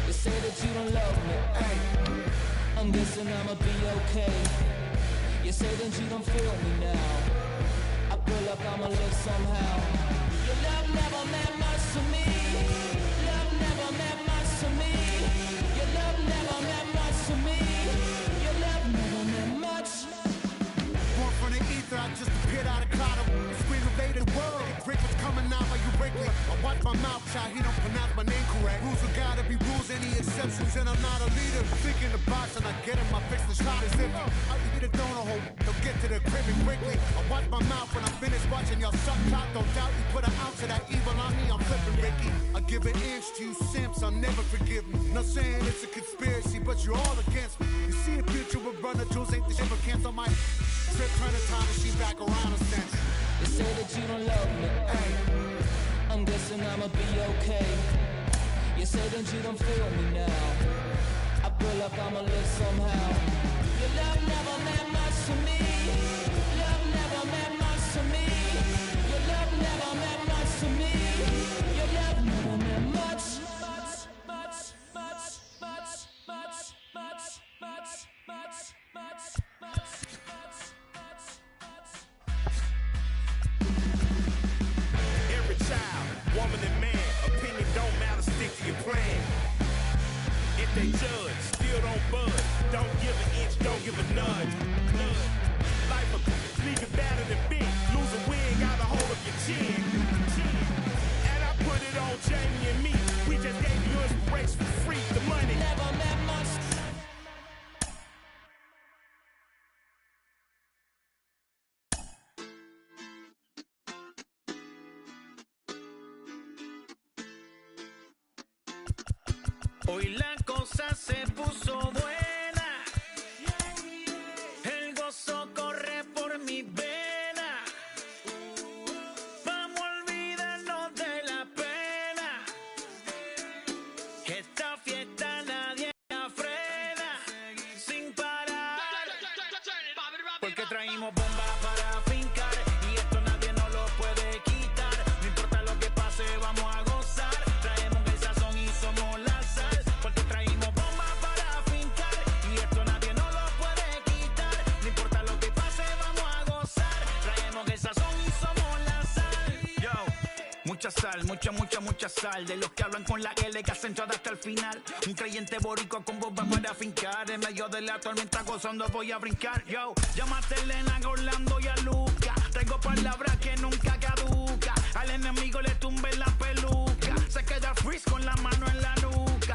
You say that you don't love me, hey. I'm guessing I'ma be okay. You say that you don't feel me now. I feel like I'ma live somehow. Your love never meant much to me. Love never meant much to me. Your love never meant much to me. Your love never meant much. Born from the ether, I just appeared out of cloud. Scream invaded the world. Rick was coming out like you Wrigley. I watch my mouth shot, he don't pronounce my name correct. Rules will gotta be rules, any exceptions, and I'm not a leader. Think in the box and I get him, I fix the shot as if I eat a donut hole. They'll get to the crib and quickly. I watch my mouth when I finish watching y'all suck top. Don't doubt you put an ounce of that evil on me, I'm flipping Ricky. I give an inch to you simps, I'll never forgive me. Not saying it's a conspiracy, but you're all against me. You see a future with brother Jules ain't the shit, but cancel my trip, turn the time machine back around a sense. You say that you don't love me, hey. I'm guessing I'ma be okay. You say that you don't feel me now. I feel like I'ma live somehow. Your love never meant much to me. Love never meant much to me. Your if they judge. Still don't budge. Don't give an inch, don't give a nudge. Life will leave you battered and bent. Lose a win, got a hold of your chin. And I put it on Jamie and me. We just gave you inspiration for free. The money never meant much. Hoy la cosa se puso buena, el gozo corre por mi vena, vamos a olvidarnos de la pena, esta fiesta nadie la frena, sin parar, porque traímos bombas para fincar, y esto nadie nos lo puede quitar, no importa lo que pase vamos a gozar, traemos el sazón y somos la sal. Porque traímos bombas para fincar y esto nadie nos lo puede quitar. No importa lo que pase, vamos a gozar. Traemos el sazón y somos la sal. Yo, mucha sal, mucha sal. De los que hablan con la L que acentuada hasta el final. Un creyente boricua con bombas para fincar. En medio de la tormenta gozando voy a brincar. Yo, llámate a Elena, a Orlando y a Luca. Traigo palabras que nunca caduca. Al enemigo le tumbe la peluca. Se queda freeze con la mano en la nuca.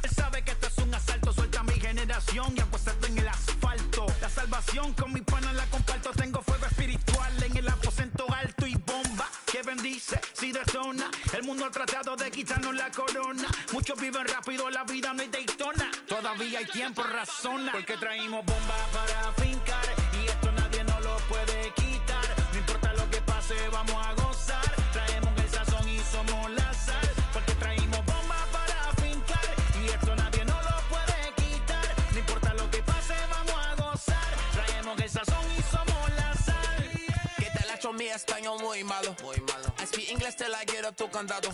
Él sabe que esto es un asalto, suelta mi generación y apuéstate en el asfalto. La salvación con mi pana la comparto, tengo fuego espiritual en el aposento alto y bomba que bendice si detona. El mundo ha tratado de quitarnos la corona. Muchos viven rápido, la vida no es Daytona. Todavía hay tiempo, razona. Porque traímos bombas para fincar y esto nadie nos lo puede quitar. No importa lo que pase, vamos a gozar. Traemos el sazón y somos la sal. Porque traímos bombas para fincar y esto nadie nos lo puede quitar. No importa lo que pase, vamos a gozar. Traemos el sazón y somos la sal. Que te la echo mi español muy malo. I speak English till I get up tu condado.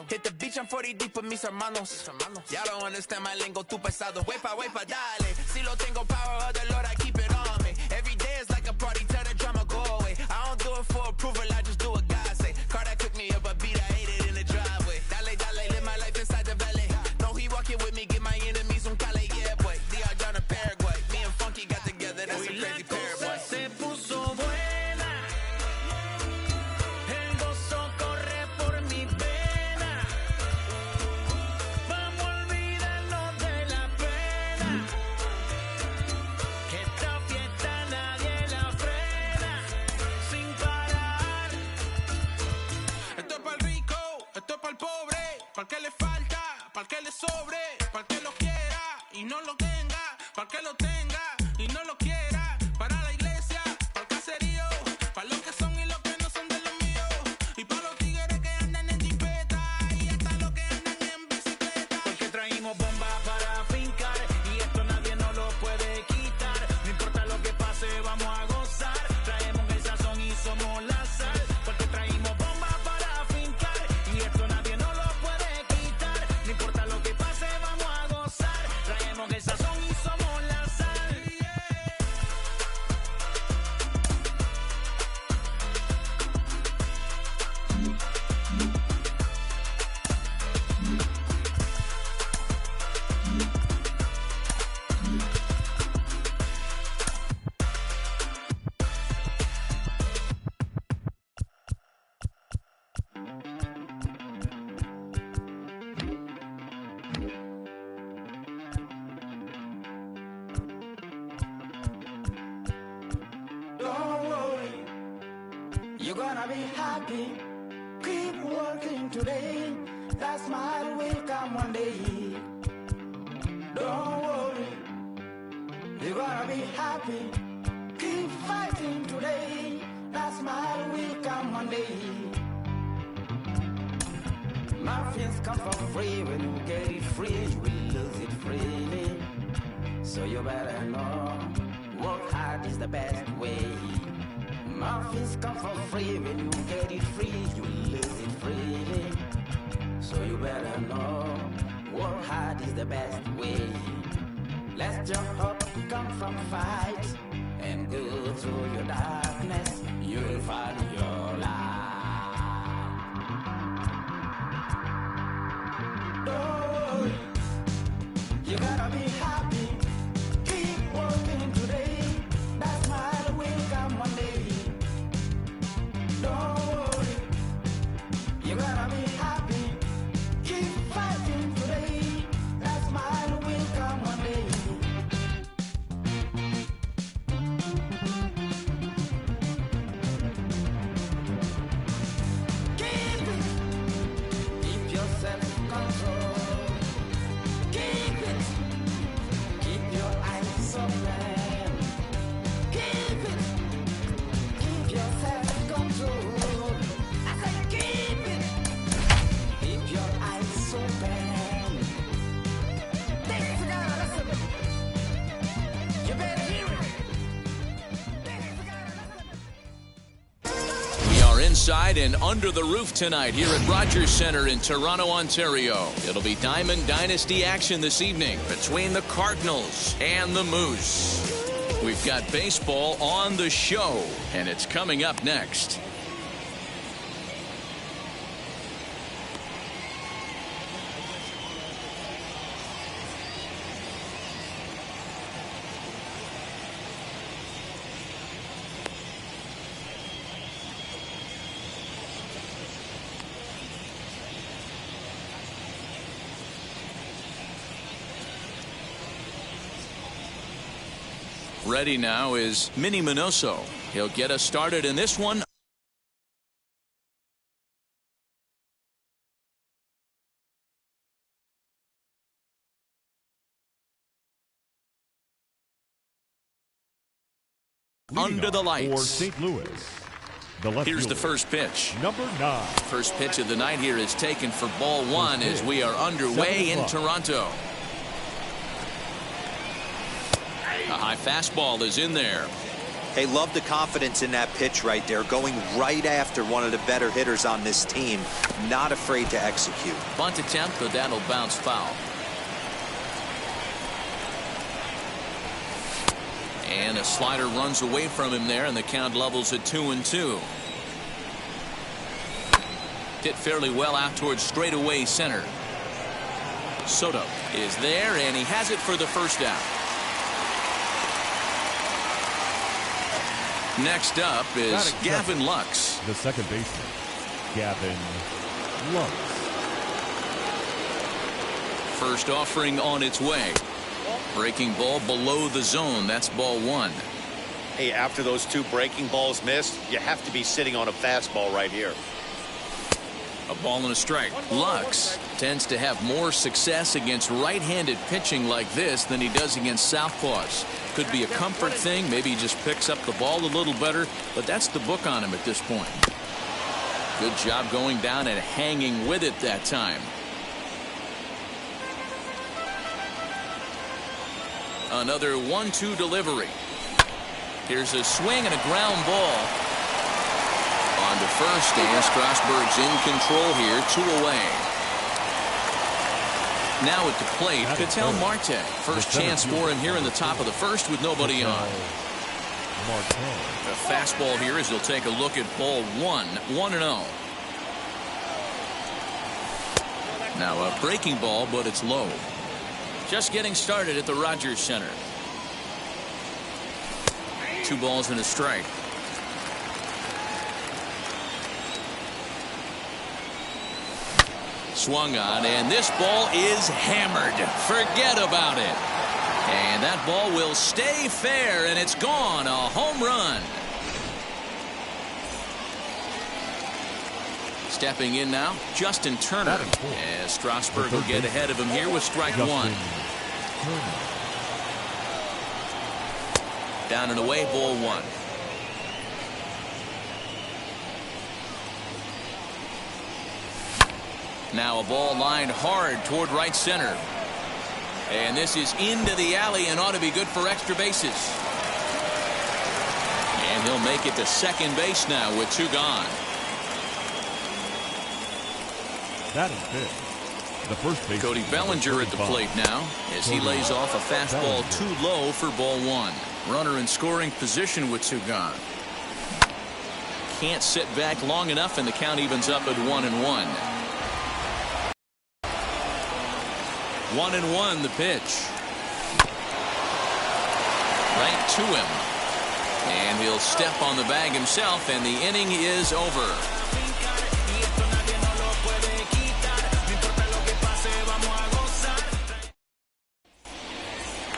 Hit the beach and 40 deep with mis hermanos. Ya don't understand my lingo, tu pesado. Wepa, dale. Si lo tengo power of the Lord, I keep it on me. Every day is like a party, tell the drama go away. I don't do it for approval, I just do what God say. Car that cooked me up a beat, I ate it in the driveway. Dale, live my life inside the valley. No, he walking with me, get my enemies un cale, yeah, boy. DR down to Paraguay. Me and Funky got together, that's a crazy pair, boy. Se puso buena, el gozo corre por mi vena, vamos a olvidarnos de la pena, que esta fiesta nadie la frena, sin parar. Esto es para el rico, esto es para el pobre, para el que le falta, para el que le sobre, para el que lo quiera y no lo tenga, para el que lo tenga y no lo quiera, para la iglesia, para el caserío, para los que son y los que no son de los míos, y para los tigres que andan en jipeta y hasta los que andan en bicicleta. Porque traímos bombas para fincar y esto nadie nos lo puede quitar. No importa lo que pase, vamos a gozar. Traemos el sazón y somos la sal. Porque traímos bombas para fincar y esto nadie nos lo puede quitar. No importa lo que pase, vamos a gozar. Traemos el sazón y somos la sal. Don't worry, you're gonna be happy. Keep working today. That smile will come one day. Don't worry, you're gonna be happy. Keep fighting today. That smile will come one day. Muffins come for free. When you get it free, you will lose it freely. So you better know, work hard is the best way. Muffins come for free. When you get it free, you will lose it freely. So you better know, work hard is the best way. Let your hope come from fight and go through your darkness. You'll find your light. Don't worry, inside and under the roof tonight here at Rogers Centre in Toronto, Ontario. It'll be Diamond Dynasty action this evening between the Cardinals and the Moose. We've got baseball on the show, and it's coming up next. Ready now is Minnie Minoso. He'll get us started in this one. Under the lights. For St. Louis. Here's the first pitch. Number 9. First pitch of the night here is taken for ball 1 as we are underway in Toronto. A high fastball is in there. Hey, love the confidence in that pitch right there. Going right after one of the better hitters on this team. Not afraid to execute. Bunt attempt, but that'll bounce foul. And a slider runs away from him there, and the count levels at 2-2. Hit fairly well out towards straightaway center. Soto is there, and he has it for the first down. Next up is Gavin Lux. The second baseman, Gavin Lux. First offering on its way. Breaking ball below the zone. That's ball 1. Hey, after those 2 breaking balls missed, you have to be sitting on a fastball right here. A ball and a strike. Lux tends to have more success against right-handed pitching like this than he does against southpaws. Could be a comfort thing. Maybe he just picks up the ball a little better, but that's the book on him at this point. Good job going down and hanging with it that time. Another 1-2 delivery. Here's a swing and a ground ball. On to first, and Strasburg's in control here, 2 away. Now at the plate, Ketel Marte. First chance for him here in the top of the first with nobody on. A fastball here as he'll take a look at ball 1, 1-0. Now a breaking ball, but it's low. Just getting started at the Rogers Centre. 2 balls and a strike. Swung on, and this ball is hammered. Forget about it. And that ball will stay fair, and it's gone. A home run. Stepping in now, Justin Turner. As Strasburg will get ahead of him here with strike 1. Down and away, ball 1. Now a ball lined hard toward right center. And this is into the alley and ought to be good for extra bases. And he'll make it to second base now with 2 gone. That is big. The first base. Cody Bellinger at the plate now as he lays off a fastball too low for ball 1. Runner in scoring position with 2 gone. Can't sit back long enough, and the count evens up at 1-1. 1-1 the pitch. Right to him. And he'll step on the bag himself, and the inning is over.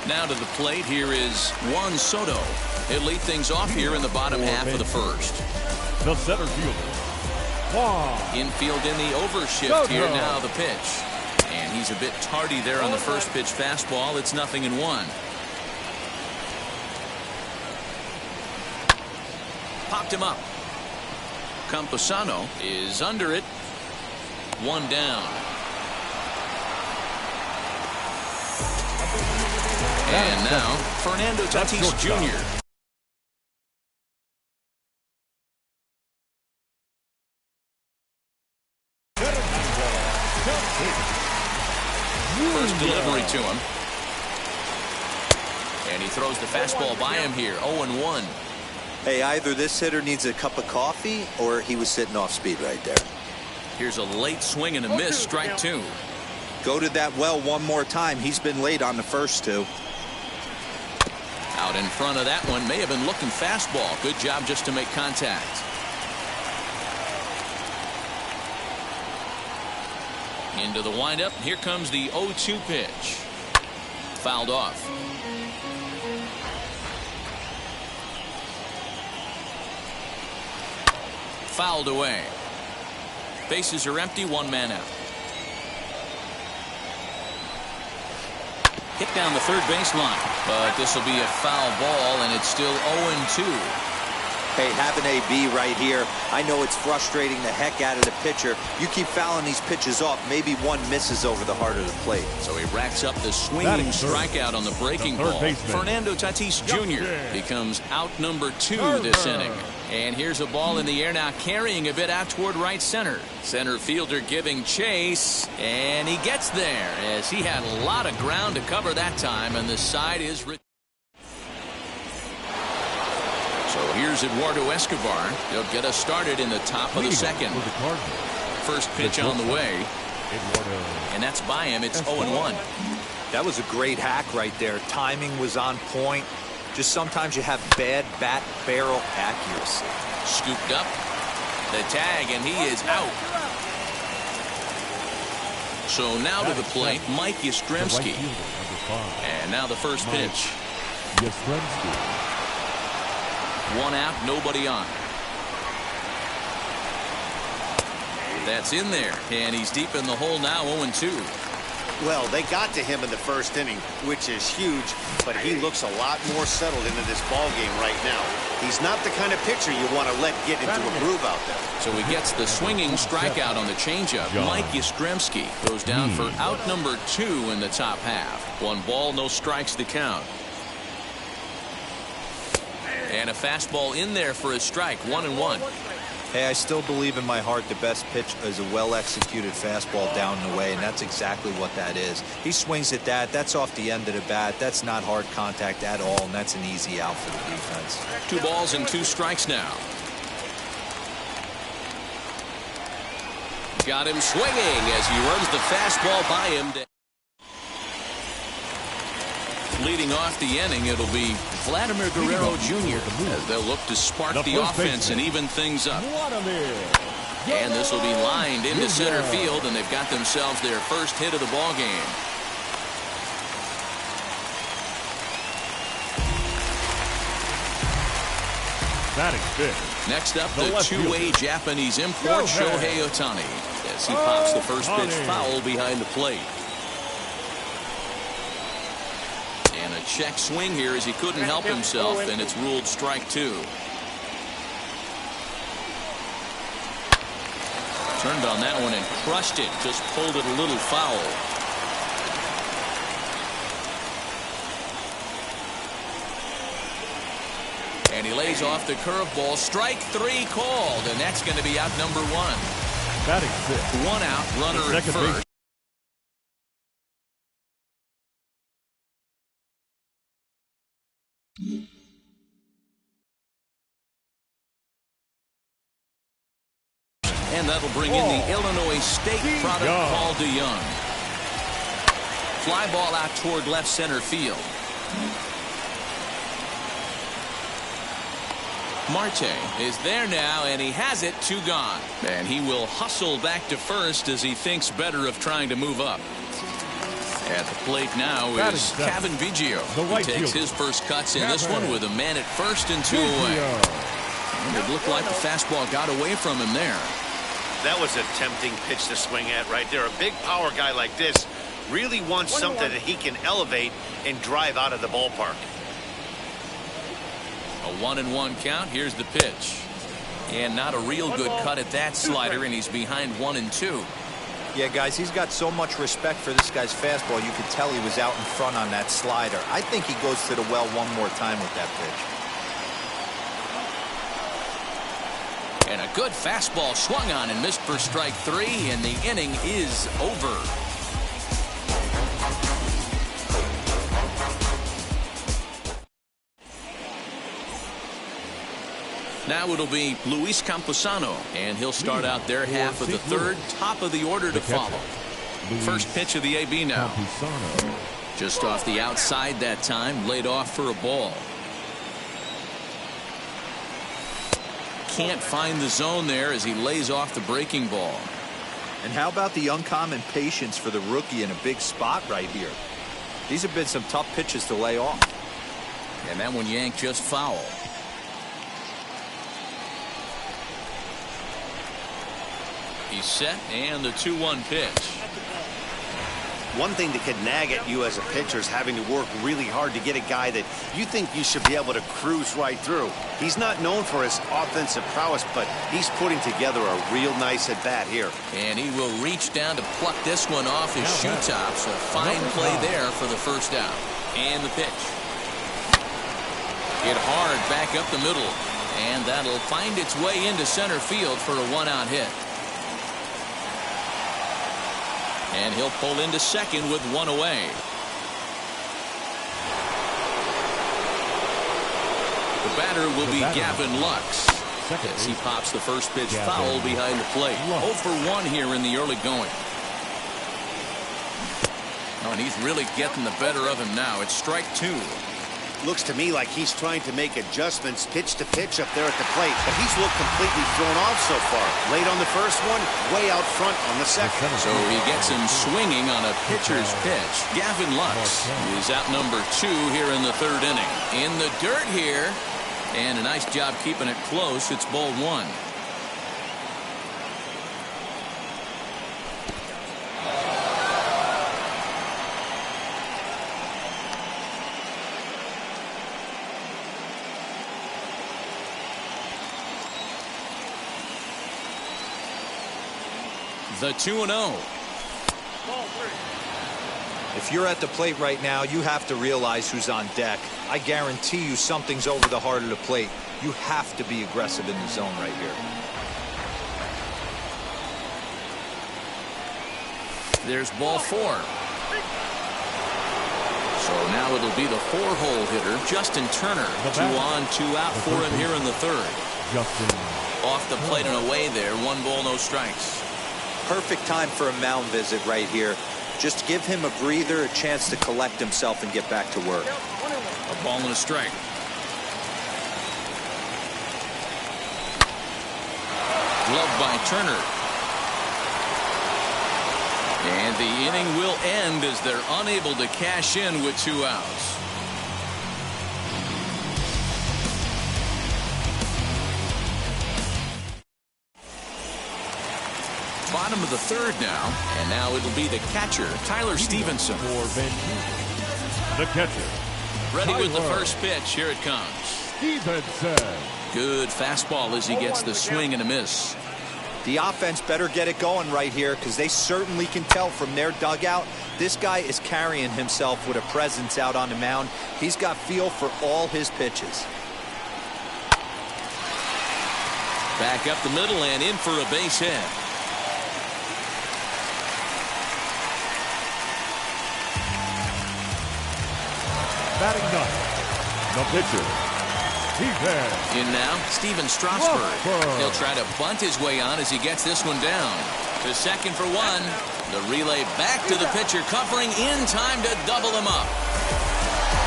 Now to the plate, here is Juan Soto. He'll lead things off here in the bottom half of the first. The center fielder, Juan. Infield in the overshift here now the pitch. And he's a bit tardy there on the first pitch fastball. It's 0-1. Popped him up. Camposano is under it. 1 down. And now Fernando Tatis Jr. first delivery to him. And he throws the fastball by him here, 0-1. Hey, either this hitter needs a cup of coffee or he was sitting off speed right there. Here's a late swing and a miss, strike 2. Go to that well one more time. He's been late on the first 2. Out in front of that one, may have been looking fastball. Good job just to make contact. Into the windup. Here comes the 0-2 pitch. Fouled off. Fouled away. Bases are empty, 1 man out. Hit down the third baseline, but this will be a foul ball, and it's still 0-2. Hey, have an AB right here. I know it's frustrating the heck out of the pitcher. You keep fouling these pitches off, maybe one misses over the heart of the plate. So he racks up the swinging strikeout on the breaking ball. baseman. Fernando Tatis Jr. becomes out number 2 this inning. And here's a ball in the air now, carrying a bit out toward right center. Center fielder giving chase, and he gets there as he had a lot of ground to cover that time, and the side is. So here's Eduardo Escobar. He'll get us started in the top of the second. First pitch on the way. And that's by him. It's 0-1. That was a great hack right there. Timing was on point. Just sometimes you have bad bat barrel accuracy. Scooped up. The tag, and he is out. So now to the plate, Mike Yastrzemski. And now the first pitch. One out, nobody on. That's in there, and he's deep in the hole now, 0-2. Well, they got to him in the first inning, which is huge, but he looks a lot more settled into this ball game right now. He's not the kind of pitcher you want to let get into a groove out there. So he gets the swinging strikeout on the changeup. Mike Yastrzemski goes down for out number 2 in the top half. 1 ball, no strikes to count. And a fastball in there for a strike, 1-1. Hey, I still believe in my heart the best pitch is a well-executed fastball down the way, and that's exactly what that is. He swings at that. That's off the end of the bat. That's not hard contact at all, and that's an easy out for the defense. 2 balls and 2 strikes now. Got him swinging as he runs the fastball by him. Leading off the inning, it'll be Vladimir Guerrero Jr. as they'll look to spark the offense and even things up. And this will be lined into center field, and they've got themselves their first hit of the ball game. Batting fifth. Next up, the two-way Japanese import, Shohei Ohtani, as he pops the first pitch foul behind the plate. And a check swing here as he couldn't help himself, and it's ruled strike 2. Turned on that one and crushed it, just pulled it a little foul. And he lays off the curveball. Strike 3 called, and that's going to be out number 1. Batting fifth. 1 out, runner at first. And that'll bring in the Illinois State product, Paul DeYoung. Fly ball out toward left center field. Marte is there now, and he has it, 2 gone. And he will hustle back to first as he thinks better of trying to move up. At the plate now is Kevin Biggio. He takes his first cuts in this one with a man at first and 2 away. And it looked like the fastball got away from him there. That was a tempting pitch to swing at right there. A big power guy like this really wants something that he can elevate and drive out of the ballpark. A 1-1 count. Here's the pitch. And not a real good cut at that slider, and he's behind 1-2. Yeah, guys, he's got so much respect for this guy's fastball. You could tell he was out in front on that slider. I think he goes to the well one more time with that pitch. And a good fastball swung on and missed for strike 3, and the inning is over. Now it'll be Luis Camposano, and he'll start out their half of the third, top of the order to follow. First pitch of the AB now. Just off the outside that time, laid off for a ball. Can't find the zone there as he lays off the breaking ball. And how about the uncommon patience for the rookie in a big spot right here? These have been some tough pitches to lay off. And that one yanked just foul. He's set, and the 2-1 pitch. One thing that could nag at you as a pitcher is having to work really hard to get a guy that you think you should be able to cruise right through. He's not known for his offensive prowess, but he's putting together a real nice at-bat here. And he will reach down to pluck this one off his shoe top, so fine play there for the first out. And the pitch. Hit hard back up the middle, and that'll find its way into center field for a one-out hit. And he'll pull into second with one away. The batter will be Gavin Lux as he pops the first pitch foul behind the plate. 0 for 1 here in the early going. Oh, and he's really getting the better of him now. It's strike 2. Looks to me like he's trying to make adjustments pitch to pitch up there at the plate, but he's looked completely thrown off so far. Late on the first one, way out front on the second. So he gets him swinging on a pitcher's pitch. Gavin Lux is out number 2 here in the third inning. In the dirt here, and a nice job keeping it close. It's ball 1. The 2-0. If you're at the plate right now, you have to realize who's on deck. I guarantee you something's over the heart of the plate. You have to be aggressive in the zone right here. There's ball 4. So now it'll be the 4-hole hitter, Justin Turner. 2 on, 2 out for him here in the third. Off the plate and away there. 1 ball, no strikes. Perfect time for a mound visit right here. Just give him a breather, a chance to collect himself and get back to work. A ball and a strike. Gloved by Turner. And the inning will end as they're unable to cash in with 2 outs. Bottom of the third now, and now it'll be the catcher, Tyler Stevenson. The catcher. Ready with the first pitch. Here it comes. Stevenson. Good fastball as he gets the swing and a miss. The offense better get it going right here because they certainly can tell from their dugout. This guy is carrying himself with a presence out on the mound. He's got feel for all his pitches. Back up the middle and in for a base hit. Batting ninth, the pitcher. In now, Steven Strasburg. He'll try to bunt his way on as he gets this one down. To second for 1. The relay back to the pitcher, covering in time to double him up.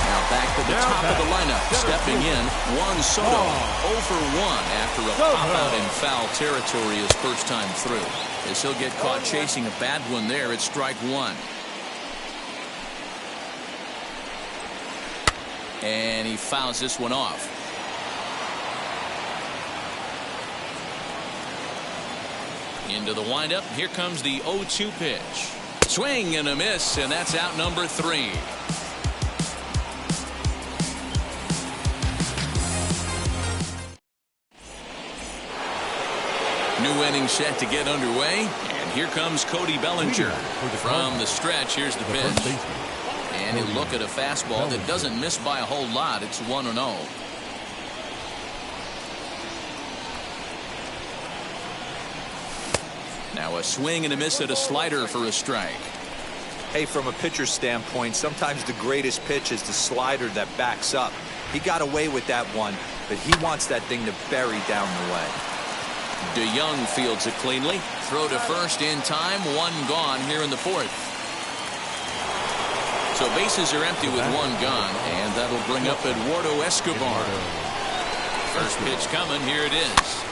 Now back to the top of the lineup. Stepping in, Juan Soto. 0 for 1 after a pop-out in foul territory his first time through. As he'll get caught chasing a bad one there, it's strike 1. And he fouls this one off. Into the windup. Here comes the 0-2 pitch. Swing and a miss, and that's out number 3. New inning set to get underway. And here comes Cody Bellinger. From the stretch, here's the pitch. And he'll look at a fastball that doesn't miss by a whole lot. It's 1-0. Now a swing and a miss at a slider for a strike. Hey, from a pitcher's standpoint, sometimes the greatest pitch is the slider that backs up. He got away with that one, but he wants that thing to bury down the way. DeYoung fields it cleanly. Throw to first in time. One gone here in the fourth. So bases are empty with one gone, and that'll bring up Eduardo Escobar. First pitch coming. Here it is.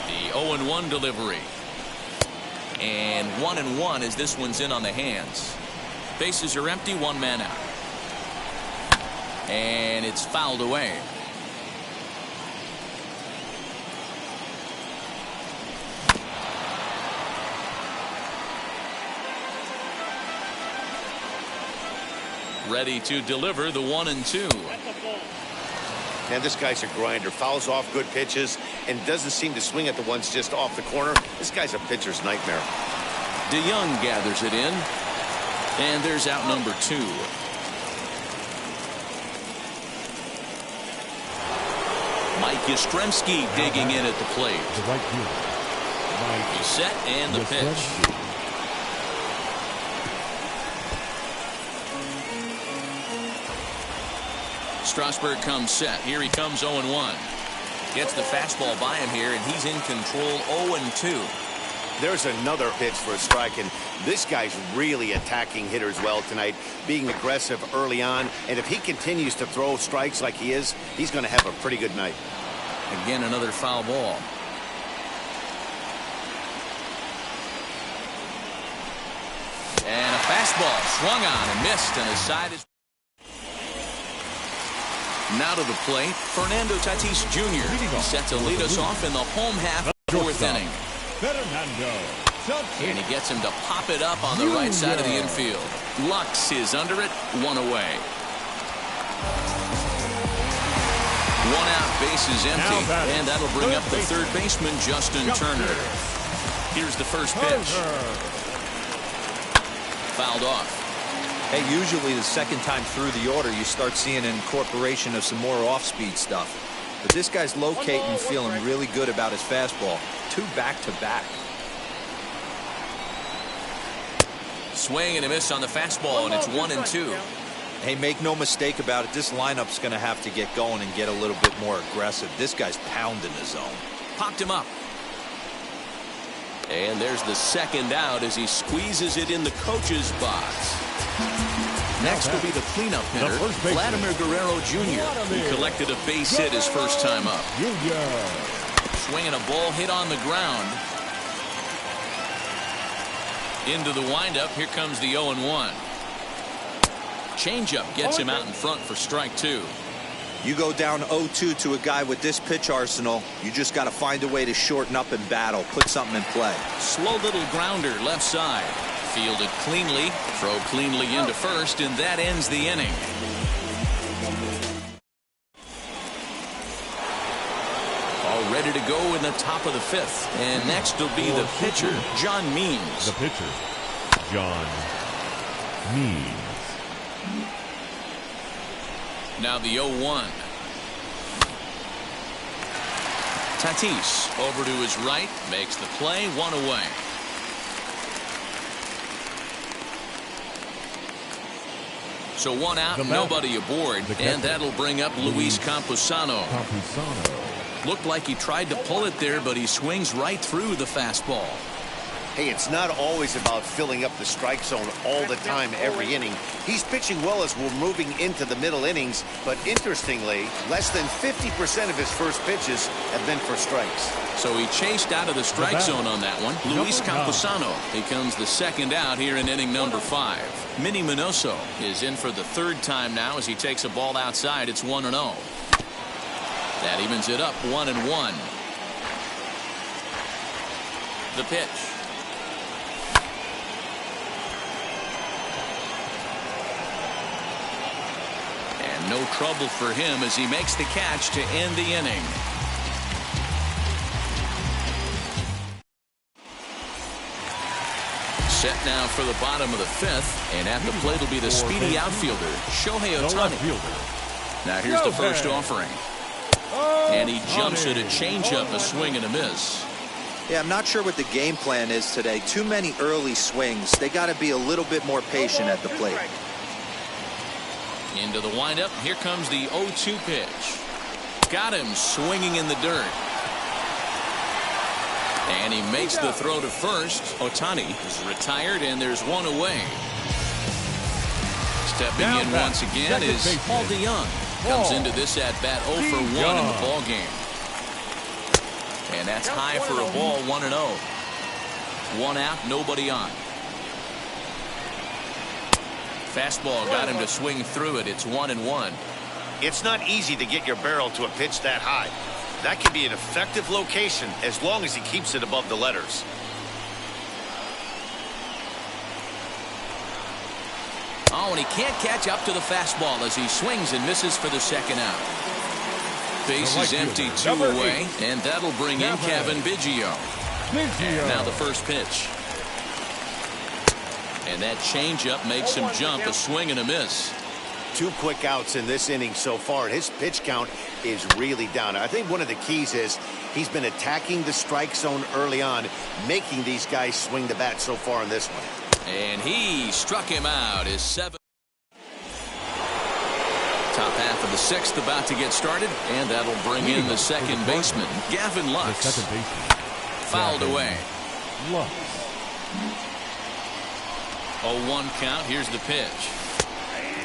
The 0-1 delivery. And 1-1 as this one's in on the hands. Bases are empty, one man out. And it's fouled away. Ready to deliver the 1-2. Man, this guy's a grinder. Fouls off good pitches and doesn't seem to swing at the ones just off the corner. This guy's a pitcher's nightmare. DeYoung gathers it in. And there's out number 2. Mike Yastrzemski digging in at the plate. He's set and the pitch. Strasburg comes set. Here he comes 0-1. Gets the fastball by him here, and he's in control 0-2. There's another pitch for a strike, and this guy's really attacking hitters well tonight, being aggressive early on, and if he continues to throw strikes like he is, he's going to have a pretty good night. Again, another foul ball. And a fastball swung on and missed, and his side is... Now to the plate, Fernando Tatis Jr. He's set to lead us off in the home half of the fourth inning. And he gets him to pop it up on the right side of the infield. Lux is under it, one away. One out, bases empty, and that'll bring up the third baseman, Justin Turner. Here's the first pitch. Fouled off. Hey, usually the second time through the order, you start seeing an incorporation of some more off-speed stuff. But this guy's locating, feeling really good about his fastball. 2 back-to-back. Swing and a miss on the fastball, and it's 1-2. Hey, make no mistake about it. This lineup's going to have to get going and get a little bit more aggressive. This guy's pounding the zone. Popped him up. And there's the second out as he squeezes it in the coach's box. Next will be the cleanup hitter, Vladimir Guerrero Jr., who collected a base hit his first time up. Swinging a ball hit on the ground. Into the windup. Here comes the 0-1. Changeup gets him out in front for strike 2. You go down 0-2 to a guy with this pitch arsenal, you just got to find a way to shorten up and battle, put something in play. Slow little grounder left side. Fielded cleanly, throw cleanly into first, and that ends the inning. All ready to go in the top of the 5th. And next will be the pitcher, John Means. The pitcher, John Means. Now the 0-1. Tatis over to his right, makes the play, 1 away. So 1 out, nobody aboard, and that'll bring up Luis Camposano. Looked like he tried to pull it there, but he swings right through the fastball. Hey, it's not always about filling up the strike zone all the time, every inning. He's pitching well as we're moving into the middle innings, but interestingly, less than 50% of his first pitches have been for strikes. So he chased out of the strike zone on that one. Luis Camposano becomes the second out here in inning number 5. Minnie Minoso is in for the 3rd time now as he takes a ball outside. It's 1-0. That evens it up 1-1. The pitch. And no trouble for him as he makes the catch to end the inning. Set now for the bottom of the 5th, and at the plate will be the speedy outfielder, Shohei Ohtani. Now here's the first offering. And he jumps at a changeup, a swing and a miss. Yeah, I'm not sure what the game plan is today. Too many early swings. They got to be a little bit more patient at the plate. Into the windup. Here comes the 0-2 pitch. Got him swinging in the dirt. And he makes the throw to first. Ohtani is retired, and there's one away. Stepping in once again is Paul DeYoung. Comes into this at-bat 0 for 1 in the ball game. And that's high for a ball, 1-0. 1 out, nobody on. Fastball got him to swing through it. It's 1-1. It's not easy to get your barrel to a pitch that high. That can be an effective location as long as he keeps it above the letters. Oh, and he can't catch up to the fastball as he swings and misses for the second out. Base is empty, 2 away, and that'll bring in Kevin Biggio. And now the first pitch. And that changeup makes him jump, a swing and a miss. 2 quick outs in this inning so far, and his pitch count is really down. I think one of the keys is he's been attacking the strike zone early on, making these guys swing the bat so far in this one. And he struck him out. His 7th. Top half of the 6th about to get started, and that'll bring in the second baseman, Gavin Lux. Fouled away. 0-1 count. Here's the pitch.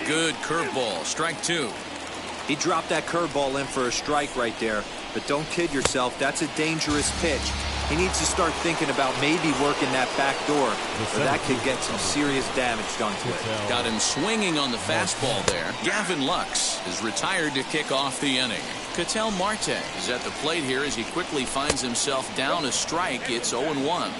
Good curveball. Strike 2. He dropped that curveball in for a strike right there. But don't kid yourself. That's a dangerous pitch. He needs to start thinking about maybe working that back door, or that could get some serious damage done to it. Got him swinging on the fastball there. Gavin Lux is retired to kick off the inning. Ketel Marte is at the plate here as he quickly finds himself down a strike. It's 0-1.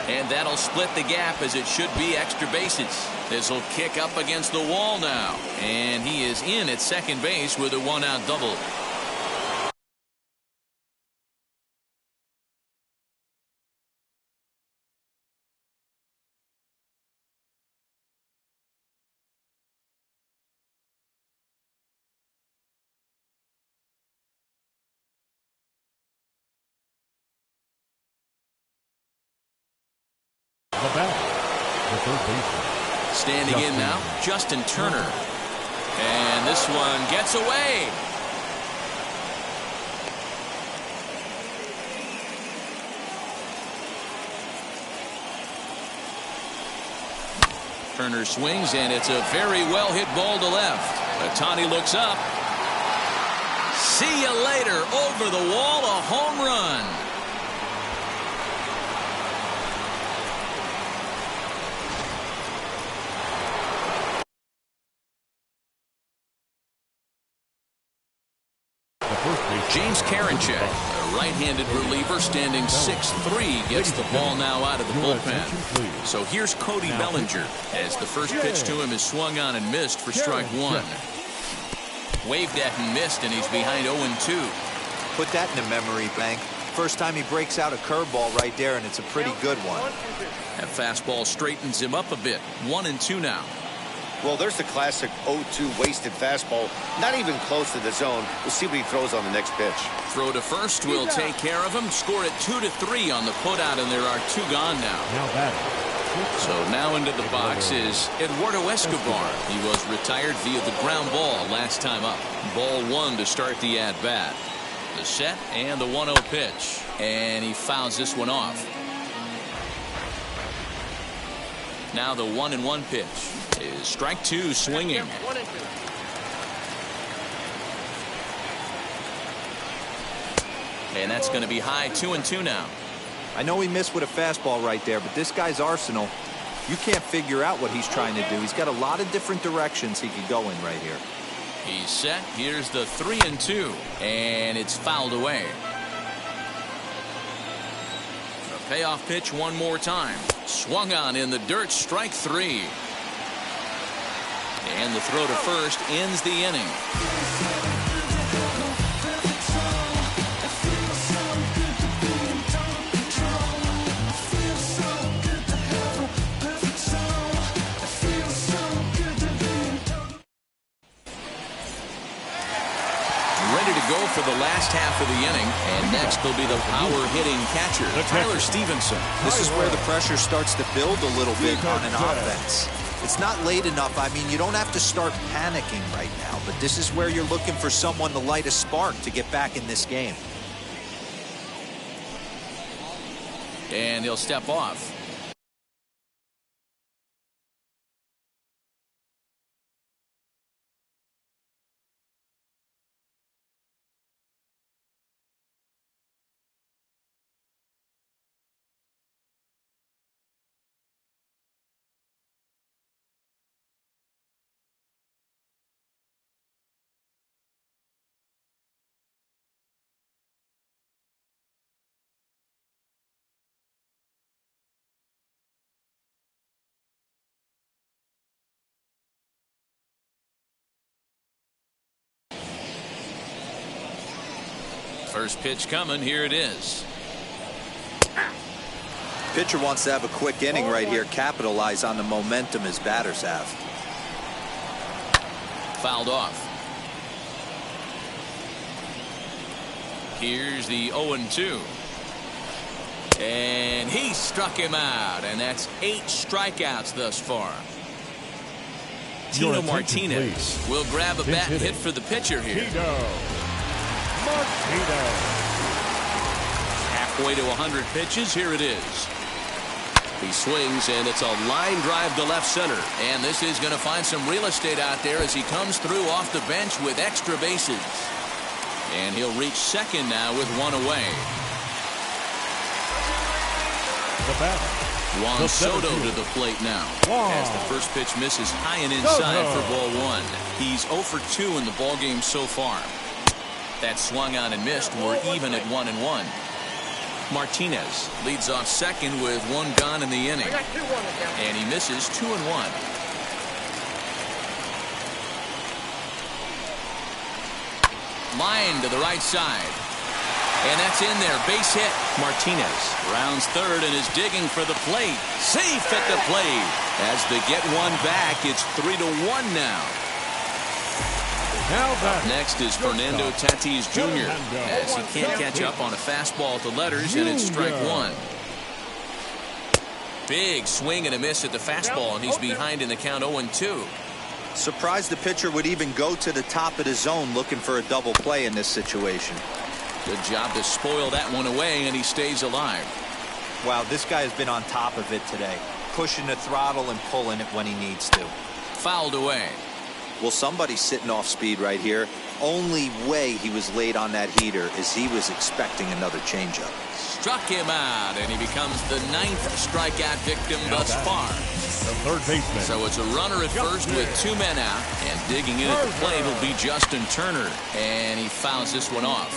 And that'll split the gap as it should be extra bases. This will kick up against the wall now. And he is in at second base with a 1-out double. The batter, the third baseman. Standing in now, Justin Turner. And this one gets away. Turner swings, and it's a very well hit ball to left. Ohtani looks up. See you later. Over the wall, a home run. James Karinchak, a right-handed reliever standing 6'3", gets the ball now out of the bullpen. So here's Cody Bellinger as the first pitch to him is swung on and missed for strike 1. Waved at and missed, and he's behind 0-2. Put that in a memory bank. First time he breaks out a curveball right there, and it's a pretty good one. That fastball straightens him up a bit. 1-2 now. Well, there's the classic 0-2 wasted fastball. Not even close to the zone. We'll see what he throws on the next pitch. Throw to first will take care of him. Score it 2-3 on the putout, and there are 2 gone now. So now into the box is Eduardo Escobar. He was retired via the ground ball last time up. Ball 1 to start the at-bat. The set and the 1-0 pitch. And he fouls this one off. Now the 1-1 pitch is strike 2 swinging. And that's going to be high 2-2 now. I know he missed with a fastball right there, but this guy's arsenal, you can't figure out what he's trying to do. He's got a lot of different directions he could go in right here. He's set. Here's the 3-2, and it's fouled away. The payoff pitch one more time. Swung on in the dirt, strike 3. And the throw to first ends the inning. Ready to go go for the last half of the inning. And next will be the power-hitting catcher, Tyler Stevenson. This is where the pressure starts to build a little bit on an offense. It's not late enough. I mean, you don't have to start panicking right now, but this is where you're looking for someone to light a spark to get back in this game. And he'll step off. First pitch coming. Here it is. Pitcher wants to have a quick inning right here, capitalize on the momentum his batters have. Fouled off. Here's the 0-2. And he struck him out, and that's 8 strikeouts thus far. Tino Martinez will grab a bat and hit for the pitcher here. Halfway to 100 pitches. Here it is. He swings, and it's a line drive to left center. And this is going to find some real estate out there as he comes through off the bench with extra bases. And he'll reach second now with one away. Juan Soto to the plate now. As the first pitch misses high and inside for ball 1. He's 0 for 2 in the ballgame so far. That swung on and missed. We're even at 1-1. Martinez leads off second with 1 gone in the inning. And he misses 2-1. Line to the right side. And that's in there. Base hit. Martinez rounds third and is digging for the plate. Safe at the plate. As they get one back, it's 3-1 now. Up next is Fernando Tatis Jr. as he can't catch up on a fastball at the letters, and it's strike 1. Big swing and a miss at the fastball, and he's behind in the count 0-2. Surprised the pitcher would even go to the top of the zone looking for a double play in this situation. Good job to spoil that one away, and he stays alive. Wow, this guy has been on top of it today, pushing the throttle and pulling it when he needs to. Fouled away. Well, somebody's sitting off speed right here. Only way he was late on that heater is he was expecting another changeup. Struck him out, and he becomes the 9th strikeout victim thus far. The third baseman. So it's a runner at first with 2 men out, and digging in at the plate will be Justin Turner, and he fouls this one off.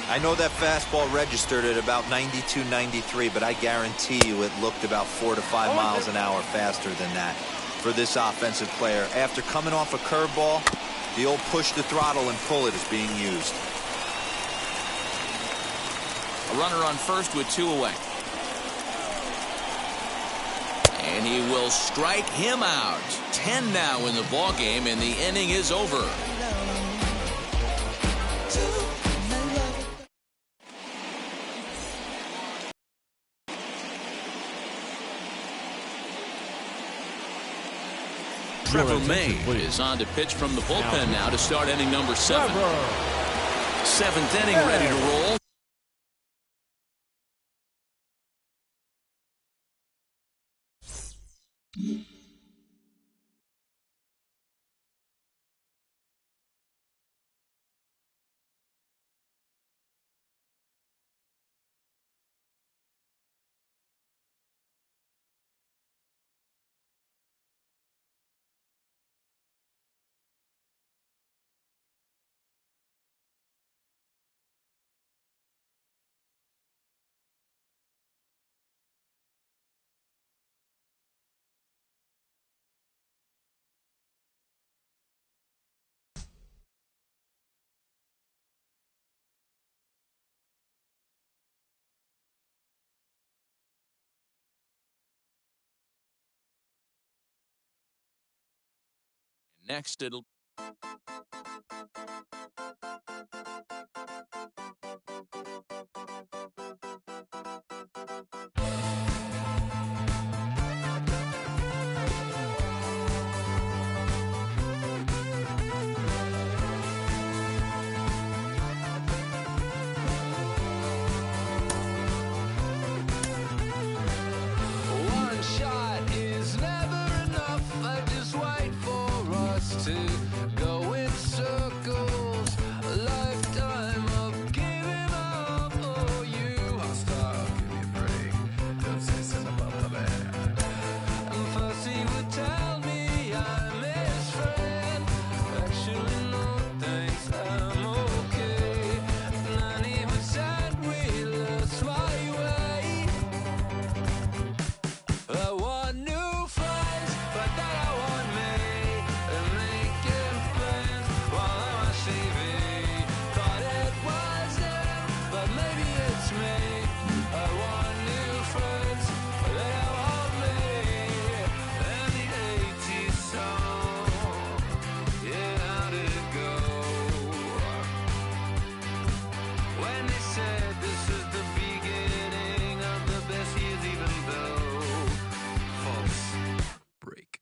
I know that fastball registered at about 92, 93, but I guarantee you it looked about 4 to 5 miles an hour faster than that for this offensive player. After coming off a curveball, the old push the throttle and pull it is being used. A runner on first with 2 away. And he will strike him out. 10 now in the ballgame, and the inning is over. Trevor May is on to pitch from the bullpen now to start inning number 7. 7th inning, ready to roll. Next, it'll One shot is never enough. I just wait for us to go in circles. A lifetime of giving up. Oh, you must give me a break. Don't say something about the bad. And first he would tell me I'm his friend. Actually, no thanks, I'm okay. And then he would say we lost my way. I want new friends, but then I want me. And making plans while I'm on TV. Thought it was him, but maybe it's me. I want new friends, but then I want me. And the 80s song, yeah, how did it go? When they said this is the beginning of the best years, even though false break.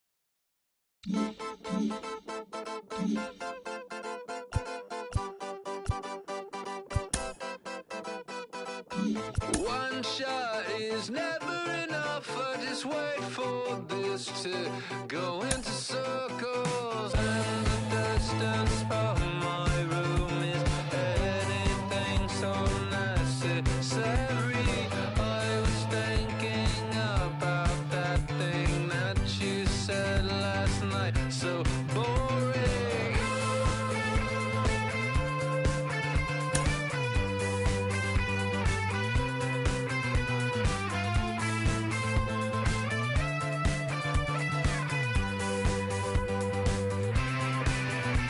One shot is never enough. I just wait for this to go into circles. And the distance of my room is anything so necessary. I was thinking about that thing that you said last night. So boring.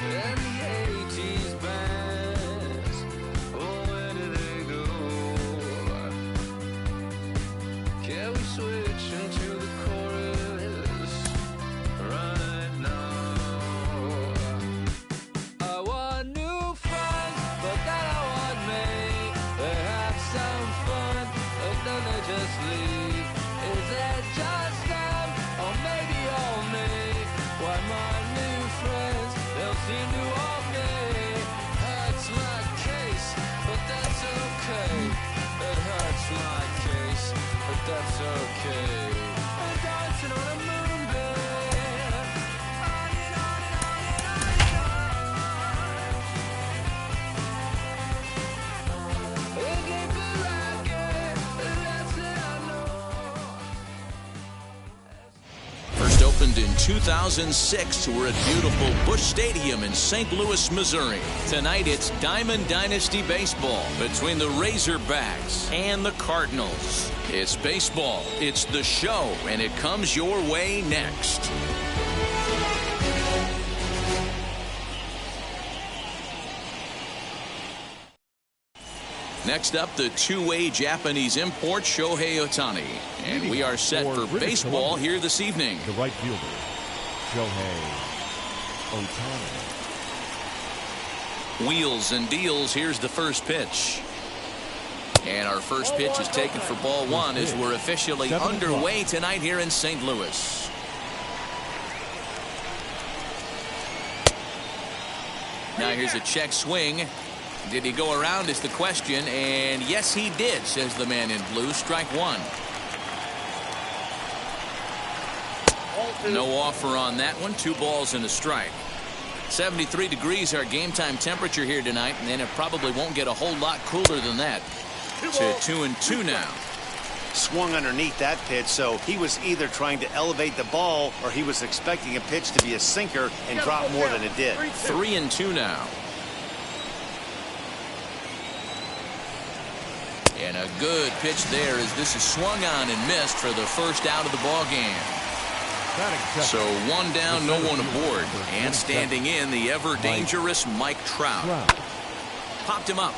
And the 80s bands, oh, where did they go? Can we switch into the chorus right now? I want new friends, but then I want me. They have some fun, but then they just leave. Is it just them, or maybe all me? Why my new friends, they'll seem to all me. Hurts my case, but that's okay. It hurts my case, but that's okay. I'm dancing on a moonbeam. On and on and on and on and on. Looking for racket, that's it I know. First opened in 2006. We're at beautiful Busch Stadium in St. Louis, Missouri. Tonight it's Diamond Dynasty Baseball between the Razorbacks and the Cardinals. It's baseball, it's the show, and it comes your way next. Next up, the two-way Japanese import Shohei Ohtani. And we are set for baseball here this evening. The right fielder, Shohei Ohtani. Wheels and deals. Here's the first pitch. And our first pitch is taken for ball one as we're officially underway tonight here in St. Louis. Now here's a check swing. Did he go around is the question, and yes he did, says the man in blue. Strike one. No offer on that one. 2 balls and a strike. 73 degrees our game time temperature here tonight, and it probably won't get a whole lot cooler than that. To 2-2 now. Swung underneath that pitch, so he was either trying to elevate the ball or he was expecting a pitch to be a sinker and drop more than it did. 3-2 now. And a good pitch there as this is swung on and missed for the first out of the ball game. So 1 down, no one aboard. And standing in, the ever-dangerous Mike Trout. Popped him up.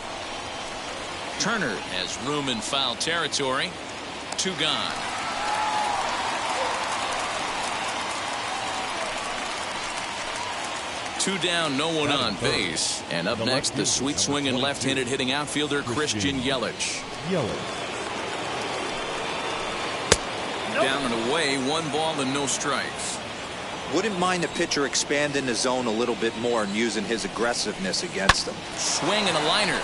Turner has room in foul territory. 2 gone. 2 down, no one on base. And up next, the sweet swinging left-handed hitting outfielder Christian Yelich. Down and away, 1 ball and no strikes. Wouldn't mind the pitcher expanding the zone a little bit more and using his aggressiveness against them. Swing and a liner.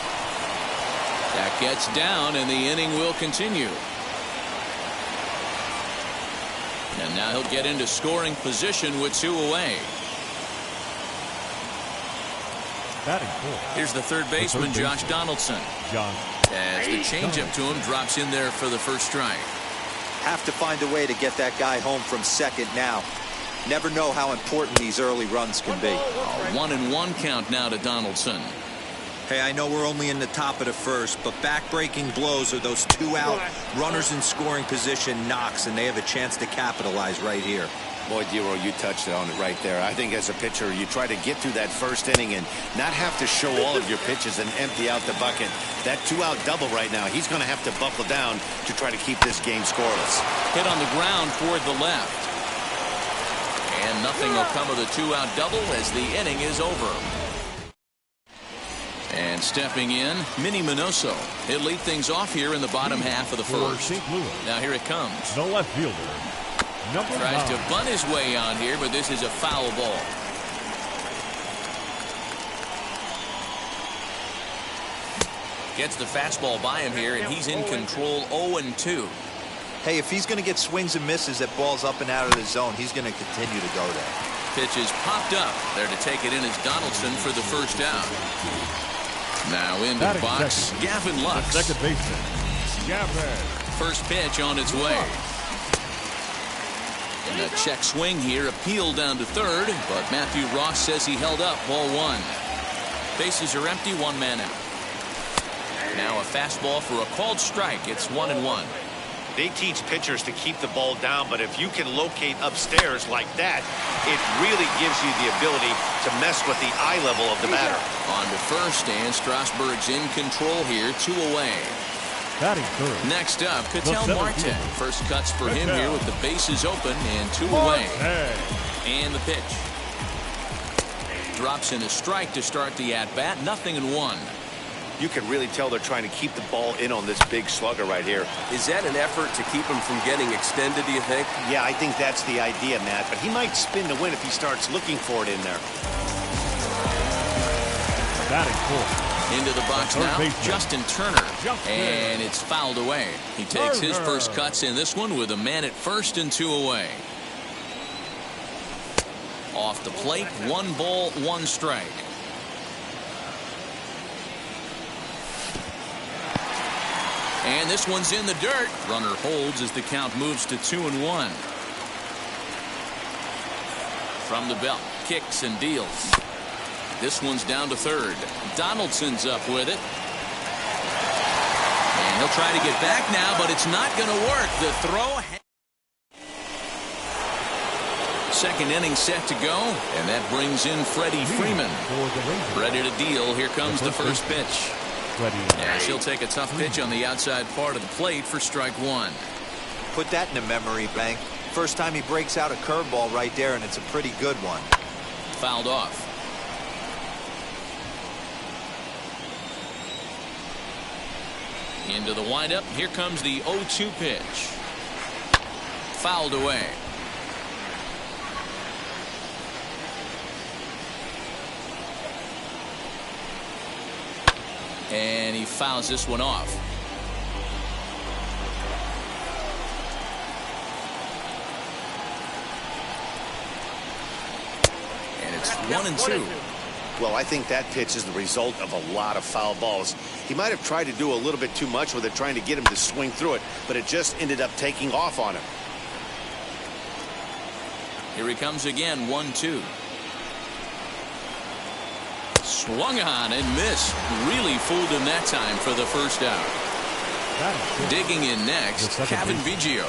That gets down, and the inning will continue. And now he'll get into scoring position with 2 away. Here's the third baseman, Josh Donaldson. As the changeup to him drops in there for the first strike. Have to find a way to get that guy home from second now. Never know how important these early runs can be. A 1-1 count now to Donaldson. Hey, I know we're only in the top of the first, but back-breaking blows are those 2 out runners in scoring position knocks, and they have a chance to capitalize right here. Boy, Dero, you touched on it right there. I think as a pitcher, you try to get through that first inning and not have to show all of your pitches and empty out the bucket. That 2-out double right now, he's going to have to buckle down to try to keep this game scoreless. Hit on the ground toward the left. And nothing will come of the 2-out double as the inning is over. And stepping in, Minnie Minoso. He'll lead things off here in the bottom half of the first. Now here it comes. The left fielder. Tries to bunt his way on here, but this is a foul ball. Gets the fastball by him here, and he's in control 0-2. Hey, if he's going to get swings and misses at balls up and out of the zone, he's going to continue to go there. Pitch is popped up. There to take it in is Donaldson for the first out. Now into the box, Gavin Lux. Second baseman, Gavin. First pitch on its way. And a check swing here, appeal down to third, but Matthew Ross says he held up, ball 1. Bases are empty, 1 man out. Now a fastball for a called strike. It's 1-1. They teach pitchers to keep the ball down, but if you can locate upstairs like that, it really gives you the ability to mess with the eye level of the batter. On to first, and Strasburg's in control here, 2 away. Next up, Ketel Marte. First cuts for him here with the bases open and 2 away. And the pitch. Drops in a strike to start the at-bat, 0-1. You can really tell they're trying to keep the ball in on this big slugger right here. Is that an effort to keep him from getting extended, do you think? Yeah, I think that's the idea, Matt. But he might spin to win if he starts looking for it in there. Into the box now, Justin Turner. And it's fouled away. He takes his first cuts in this one with a man at first and 2 away. Off the plate, 1 ball, 1 strike. And this one's in the dirt. Runner holds as the count moves to 2-1. From the belt, kicks and deals. This one's down to third. Donaldson's up with it. And he'll try to get back now, but it's not going to work. The throw. Second inning set to go, and that brings in Freddie Freeman. Ready to deal. Here comes the first pitch. Yeah, she'll take a tough pitch on the outside part of the plate for strike 1. Put that in a memory bank. First time he breaks out a curveball right there, and it's a pretty good one. Fouled off. Into the windup. Here comes the 0-2 pitch. Fouled away. And he fouls this one off. And it's 1-2. Well, I think that pitch is the result of a lot of foul balls. He might have tried to do a little bit too much with it, trying to get him to swing through it, but it just ended up taking off on him. Here he comes again, 1-2. Swung on and missed. Really fooled him that time for the first out. Digging in next, Kevin Biggio.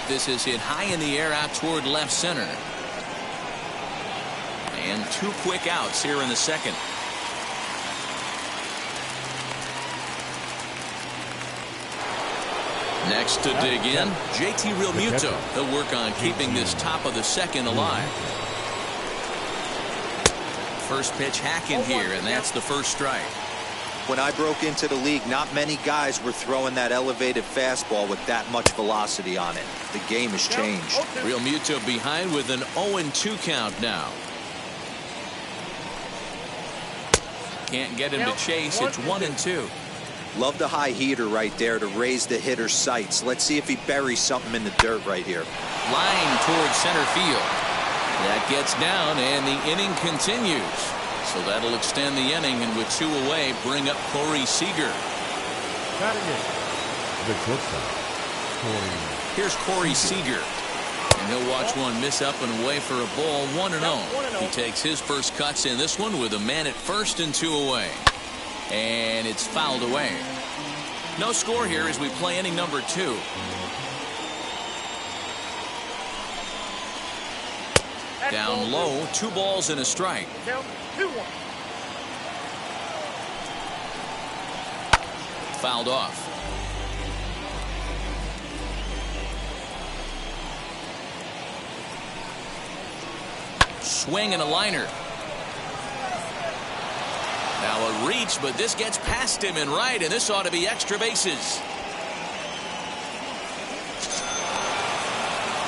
This is hit high in the air out toward left center. And 2 quick outs here in the second. Next to dig in, JT Realmuto. He'll work on keeping this top of the second alive. First pitch hacking here, and that's the first strike. When I broke into the league, not many guys were throwing that elevated fastball with that much velocity on it. The game has changed. Real Muto behind with an 0-2 count now. Can't get him to chase. It's 1-2. Love the high heater right there to raise the hitter's sights. Let's see if he buries something in the dirt right here. Line towards center field. That gets down, and the inning continues. So that'll extend the inning, and with 2 away, bring up Corey Seager. The shortstop, Corey. Here's Corey Seager. And he'll watch one miss up and away for a ball, 1-0. He takes his first cuts in this one with a man at first and 2 away. And it's fouled away. No score here as we play inning number 2. Down low, 2 balls and a strike. 2-1. Fouled off. Swing and a liner. Now a reach, but this gets past him and right, and this ought to be extra bases.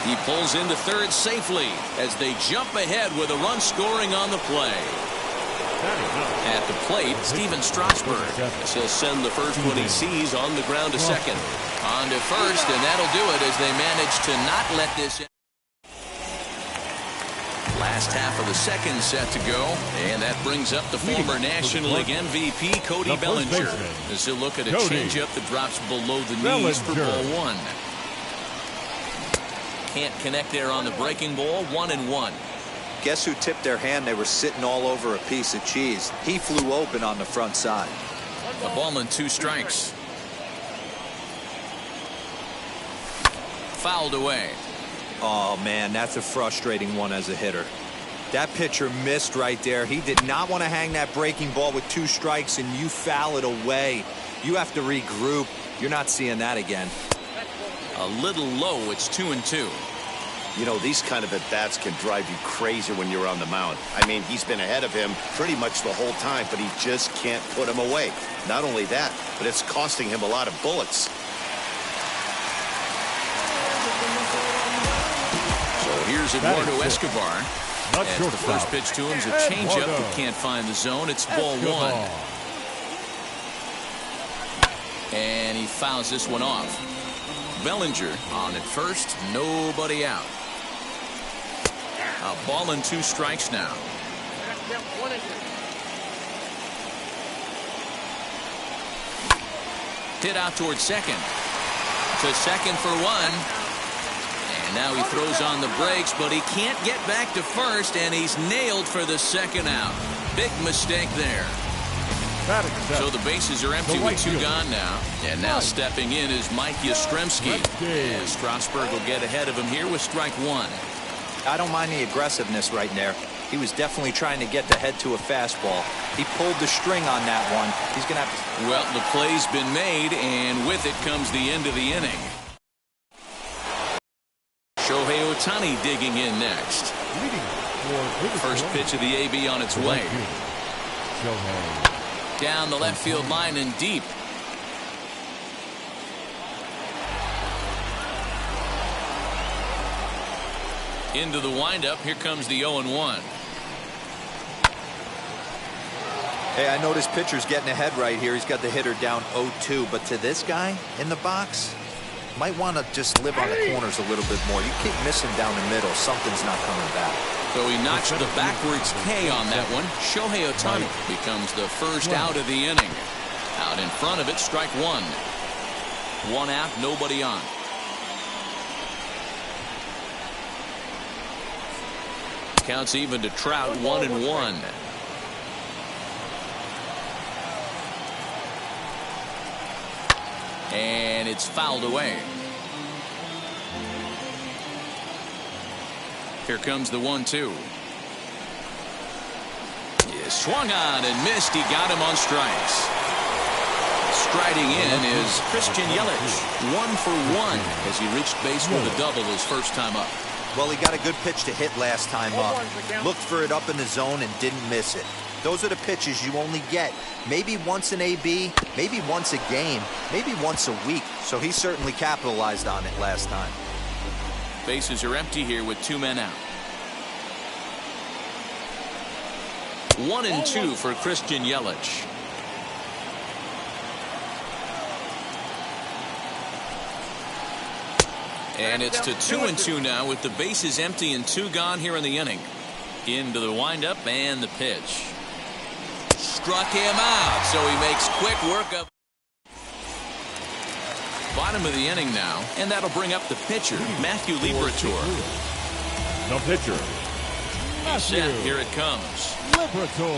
He pulls into third safely as they jump ahead with a run scoring on the play. At the plate, Steven Strasburg. He'll send the first one he sees on the ground to second. On to first, and that'll do it as they manage to not let this in. Last half of the second set to go, and that brings up the former National League MVP Cody Bellinger as he'll look at a changeup that drops below the knees for ball 1. Can't connect there on the breaking ball. 1-1. Guess who tipped their hand? They were sitting all over a piece of cheese. He flew open on the front side. A ball and 2 strikes. Fouled away. Oh, man, that's a frustrating one as a hitter. That pitcher missed right there. He did not want to hang that breaking ball with 2 strikes, and you foul it away. You have to regroup. You're not seeing that again. A little low. It's 2-2. You know, these kind of at-bats can drive you crazy when you're on the mound. I mean, he's been ahead of him pretty much the whole time, but he just can't put him away. Not only that, but it's costing him a lot of bullets. Here's Eduardo Escobar. As the first pitch to him is a changeup that can't find the zone. It's ball 1. And he fouls this one off. Bellinger on at first. Nobody out. A ball and 2 strikes now. Hit out towards second. To second for 1. And now he throws on the brakes, but he can't get back to first, and he's nailed for the second out. Big mistake there. So the bases are empty with 2 gone now. And now stepping in is Mike Yastrzemski. And Strasburg will get ahead of him here with strike 1. I don't mind the aggressiveness right there. He was definitely trying to get the head to a fastball. He pulled the string on that one. He's going to have to... Well, the play's been made, and with it comes the end of the inning. Shohei Ohtani digging in next. First pitch of the AB on its way. Down the left field line and deep. Into the windup. Here comes the 0-1. Hey, I noticed pitcher's getting ahead right here. He's got the hitter down 0-2. But to this guy in the box, might want to just live on the corners a little bit more. You keep missing down the middle. Something's not coming back. So he notched the backwards K on that one. Shohei Ohtani becomes the first out of the inning. Out in front of it, strike 1. 1 out, nobody on. Counts even to Trout, 1-1. And it's fouled away. Here comes the 1-2. He swung on and missed. He got him on strikes. Striding in is Christian Yelich. 1 for 1 as he reached base with a double his first time up. Well, he got a good pitch to hit last time up. Looked for it up in the zone and didn't miss it. Those are the pitches you only get maybe once in AB, maybe once a game, maybe once a week. So he certainly capitalized on it last time. Bases are empty here with 2 men out. 1-2 for Christian Yelich. And it's to 2-2 now with the bases empty and 2 gone here in the inning. Into the windup and the pitch. Struck him out, so he makes quick work of. Bottom of the inning now, and that'll bring up the pitcher, Matthew Liberatore. The pitcher, Set, here it comes.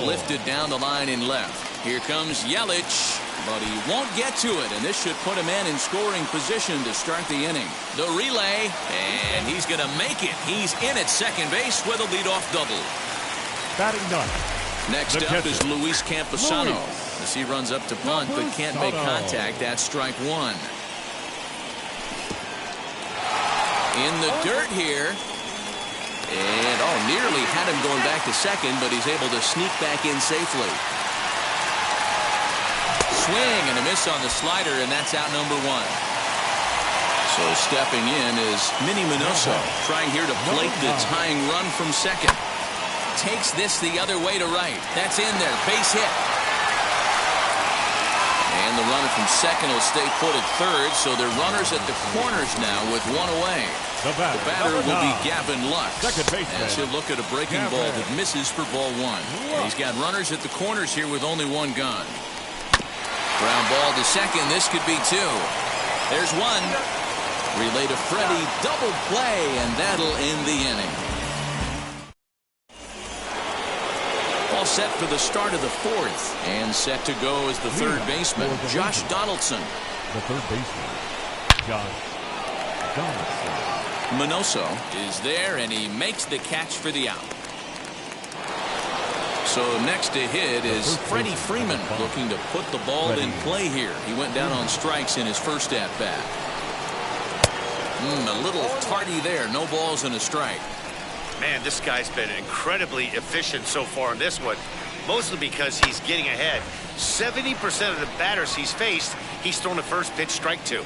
Lifted down the line in left. Here comes Yelich, but he won't get to it, and this should put him in scoring position to start the inning. The relay, and he's going to make it. He's in at second base with a leadoff double. Batting ninth. Next up is Luis Camposano. As he runs up to punt, but can't make contact. That's strike 1. In the dirt here. And, nearly had him going back to second, but he's able to sneak back in safely. Swing and a miss on the slider, and that's out number 1. So stepping in is Minnie Minoso, trying here to plate the tying run from second. Takes this the other way to right. That's in there. Base hit. And the runner from second will stay put at third, so they're runners at the corners now with 1 away. The batter will be Gavin Lux. Second baseman. As he'll look at a breaking ball that misses for ball 1. And he's got runners at the corners here with only 1 gone. Ground ball to second. This could be 2. There's 1. Relay to Freddie. Double play, and that'll end the inning. All set for the start of the 4th. And set to go is the third baseman, Josh Donaldson. The third baseman, Josh Donaldson. Minoso is there, and he makes the catch for the out. So next to hit is Freddie Freeman, looking to put the ball in play here. He went down on strikes in his first at-bat. A little tardy there. No balls and a strike. Man, this guy's been incredibly efficient so far in this one, mostly because he's getting ahead. 70% of the batters he's faced, he's thrown the first pitch, strike 2.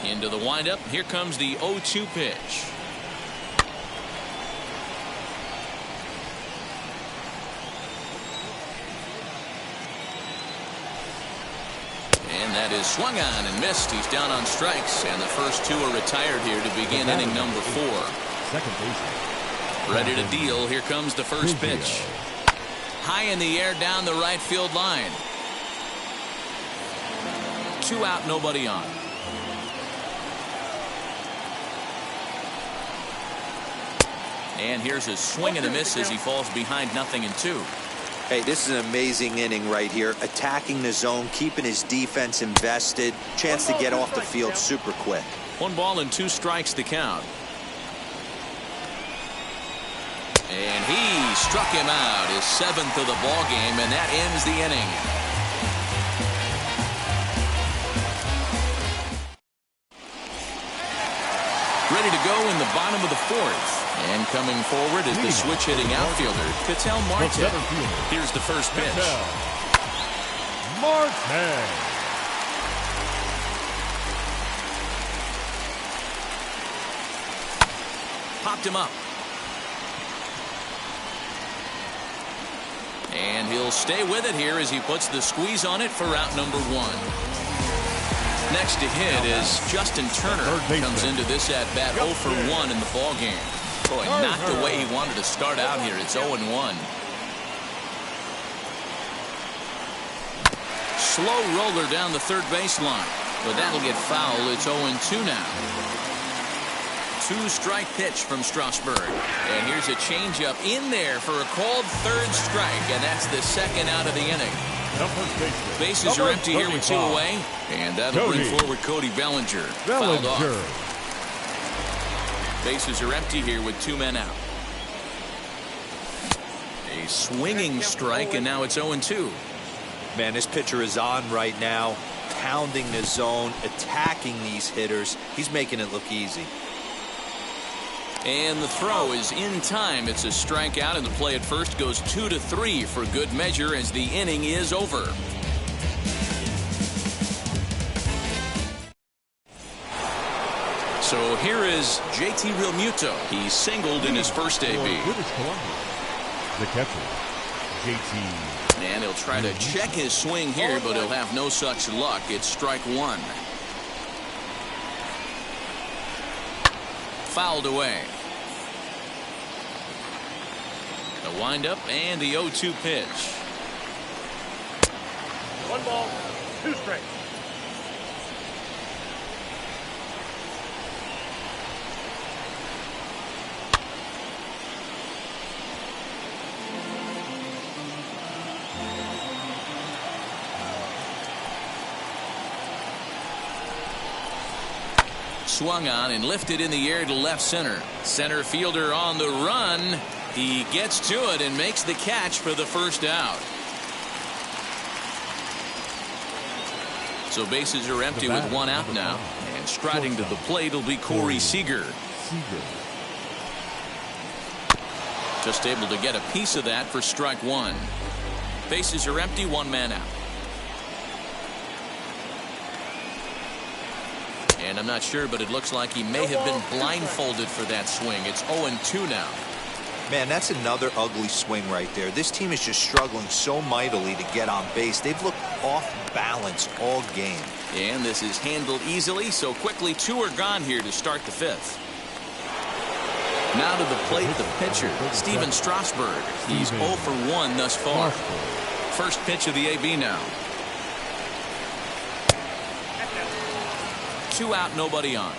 Into the windup. Here comes the 0-2 pitch. And that is swung on and missed. He's down on strikes, and the first 2 are retired here to begin inning number 4. Second baseman. Ready to deal. Here comes the first pitch. High in the air down the right field line. 2 out, nobody on. And here's a swing and a miss as he falls behind 0-2. Hey, this is an amazing inning right here. Attacking the zone, keeping his defense invested. Chance to get off the field super quick. 1 ball and 2 strikes to count. And he struck him out, his 7th of the ball game, and that ends the inning. Ready to go in the bottom of the 4th. And coming forward is the switch-hitting outfielder, Ketel Marte. Here's the first pitch. Marte. Popped him up. And he'll stay with it here as he puts the squeeze on it for out number 1. Next to hit is Justin Turner. Comes into this at-bat 0 for 1 in the ball game. Boy, not the way he wanted to start out here. It's 0-1. Slow roller down the third baseline, but that'll get foul. It's 0-2 now. 2-strike pitch from Strasburg. And here's a changeup in there for a called third strike, and that's the second out of the inning. Bases are empty here with 2 away, and that'll bring forward Cody Bellinger. Fouled off. Bases are empty here with 2 men out. A swinging strike, and now it's 0-2. Man, this pitcher is on right now, pounding the zone, attacking these hitters. He's making it look easy. And the throw is in time. It's a strikeout, and the play at first goes 2-3 for good measure as the inning is over. So here is JT Realmuto. He singled in his first AB. British Columbia. The catcher, JT. And he'll try to check his swing here, but he'll have no such luck. It's strike one. Fouled away. The windup and the 0-2 pitch. 1 ball, 2 strikes. Swung on and lifted in the air to left center. Center fielder on the run. He gets to it and makes the catch for the first out. So bases are empty with 1 out now. And striding to the plate will be Corey Seager. Just able to get a piece of that for strike one. Bases are empty, 1 man out. And I'm not sure, but it looks like he may have been blindfolded for that swing. It's 0-2 now. Man, that's another ugly swing right there. This team is just struggling so mightily to get on base. They've looked off balance all game. And this is handled easily, so quickly 2 are gone here to start the 5th. Now to the plate, the pitcher, Steven Strasburg. He's 0 for 1 thus far. First pitch of the AB now. 2 out, nobody on.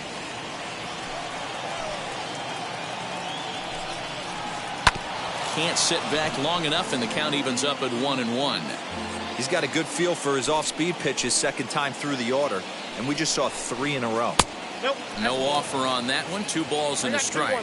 Can't sit back long enough, and the count evens up at 1-1. He's got a good feel for his off-speed pitches second time through the order, and we just saw 3 in a row. Nope. No offer on that one. 2 balls and a strike.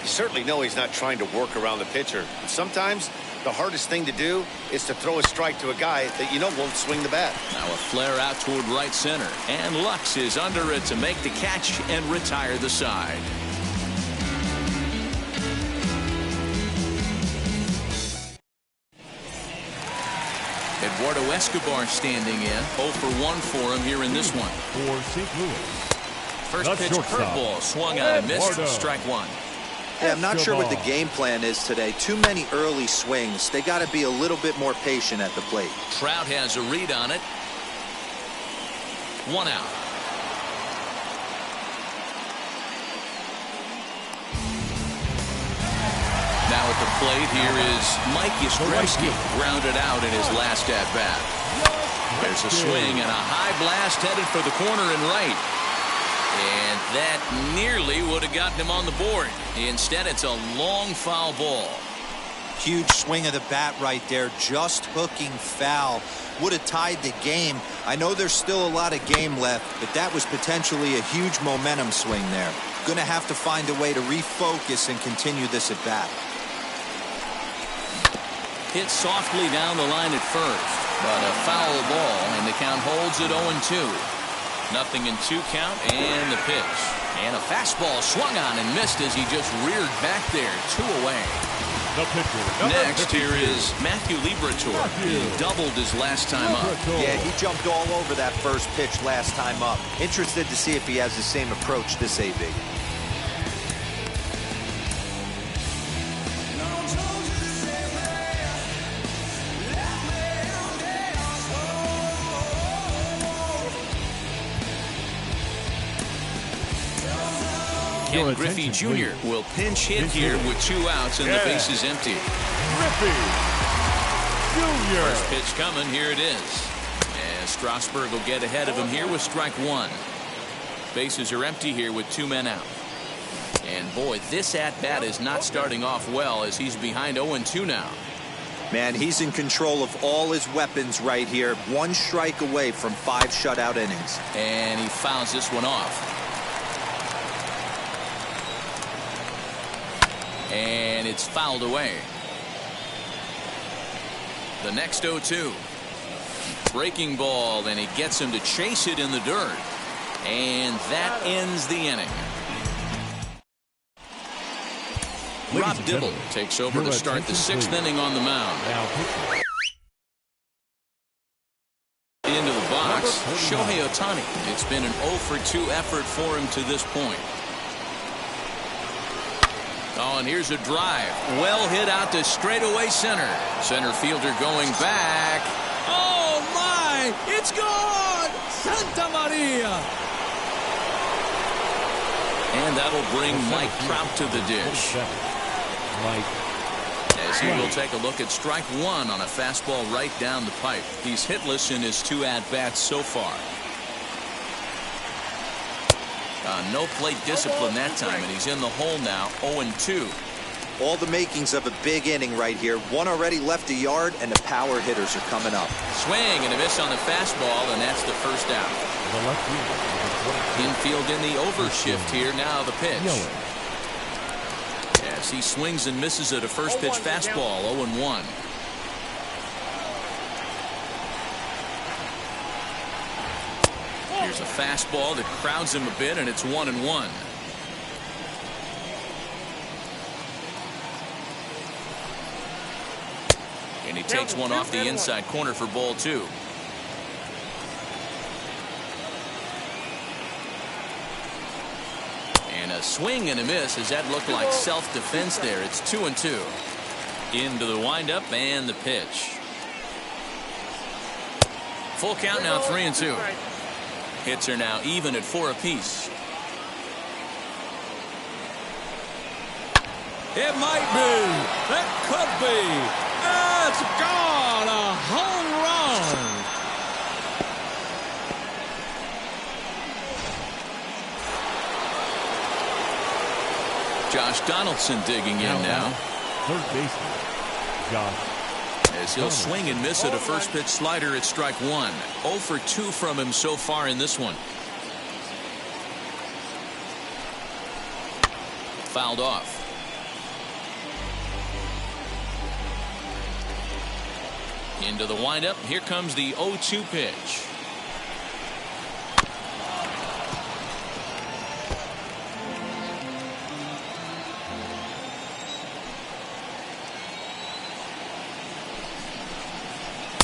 You certainly know he's not trying to work around the pitcher. Sometimes the hardest thing to do is to throw a strike to a guy that you know won't swing the bat. Now a flare out toward right center, and Lux is under it to make the catch and retire the side. Eduardo Escobar standing in. 0 for 1 for him here in this one. For St. Louis. First pitch curveball swung on and missed. Strike one. Yeah, I'm not sure what the game plan is today. Too many early swings. They got to be a little bit more patient at the plate. Trout has a read on it. 1 out. Now at the plate, here is Mike Yastrzemski, grounded out in his last at-bat. There's a swing and a high blast headed for the corner and right. And that nearly would have gotten him on the board. Instead, it's a long foul ball. Huge swing of the bat right there, just hooking foul. Would have tied the game. I know there's still a lot of game left, but that was potentially a huge momentum swing there. Gonna have to find a way to refocus and continue this at bat. Hit softly down the line at first, but a foul ball, and the count holds at 0-2. Nothing in 2 count, and the pitch. And a fastball swung on and missed as he just reared back there. 2 away. The pitcher. Next here is Matthew Liberatore. He doubled his last time up. Yeah, he jumped all over that first pitch last time up. Interested to see if he has the same approach this AB. Ken Griffey Jr. will pinch hit here with 2 outs and the base is empty. Griffey Jr. First pitch coming. Here it is. And Strasburg will get ahead of him here with strike 1. Bases are empty here with 2 men out. And boy, this at-bat is not starting off well as he's behind 0-2 now. Man, he's in control of all his weapons right here. 1 strike away from 5 shutout innings. And he fouls this one off. And it's fouled away. The next 0-2. Breaking ball, and he gets him to chase it in the dirt. And that ends the inning. Rob Dibble takes over to start the 6th inning on the mound. Into the box, Shohei Ohtani. It's been an 0 for 2 effort for him to this point. Oh, and here's a drive. Well hit out to straightaway center. Center fielder going back. Oh, my! It's gone! Santa Maria! And that'll bring Mike Trout to the dish. As he will take a look at strike 1 on a fastball right down the pipe. He's hitless in his 2 at-bats so far. No plate discipline that time, and he's in the hole now, 0-2. All the makings of a big inning right here. One already left the yard, and the power hitters are coming up. Swing and a miss on the fastball, and that's the first out. Infield in the overshift here. Now the pitch. As he swings and misses at a first pitch fastball, 0-1. Here's a fastball that crowds him a bit, and it's 1-1. And he takes one off the inside corner for ball 2. And a swing and a miss. As that looked like self-defense there. It's 2-2. Into the windup and the pitch. Full count now, 3-2. Hits are now even at 4 apiece. It might be. It could be. It's gone. A home run. Josh Donaldson digging in now. Third baseman, Josh. As he'll swing and miss at a first pitch slider at strike 1. 0 for 2 from him so far in this one. Fouled off. Into the windup. Here comes the 0-2 pitch.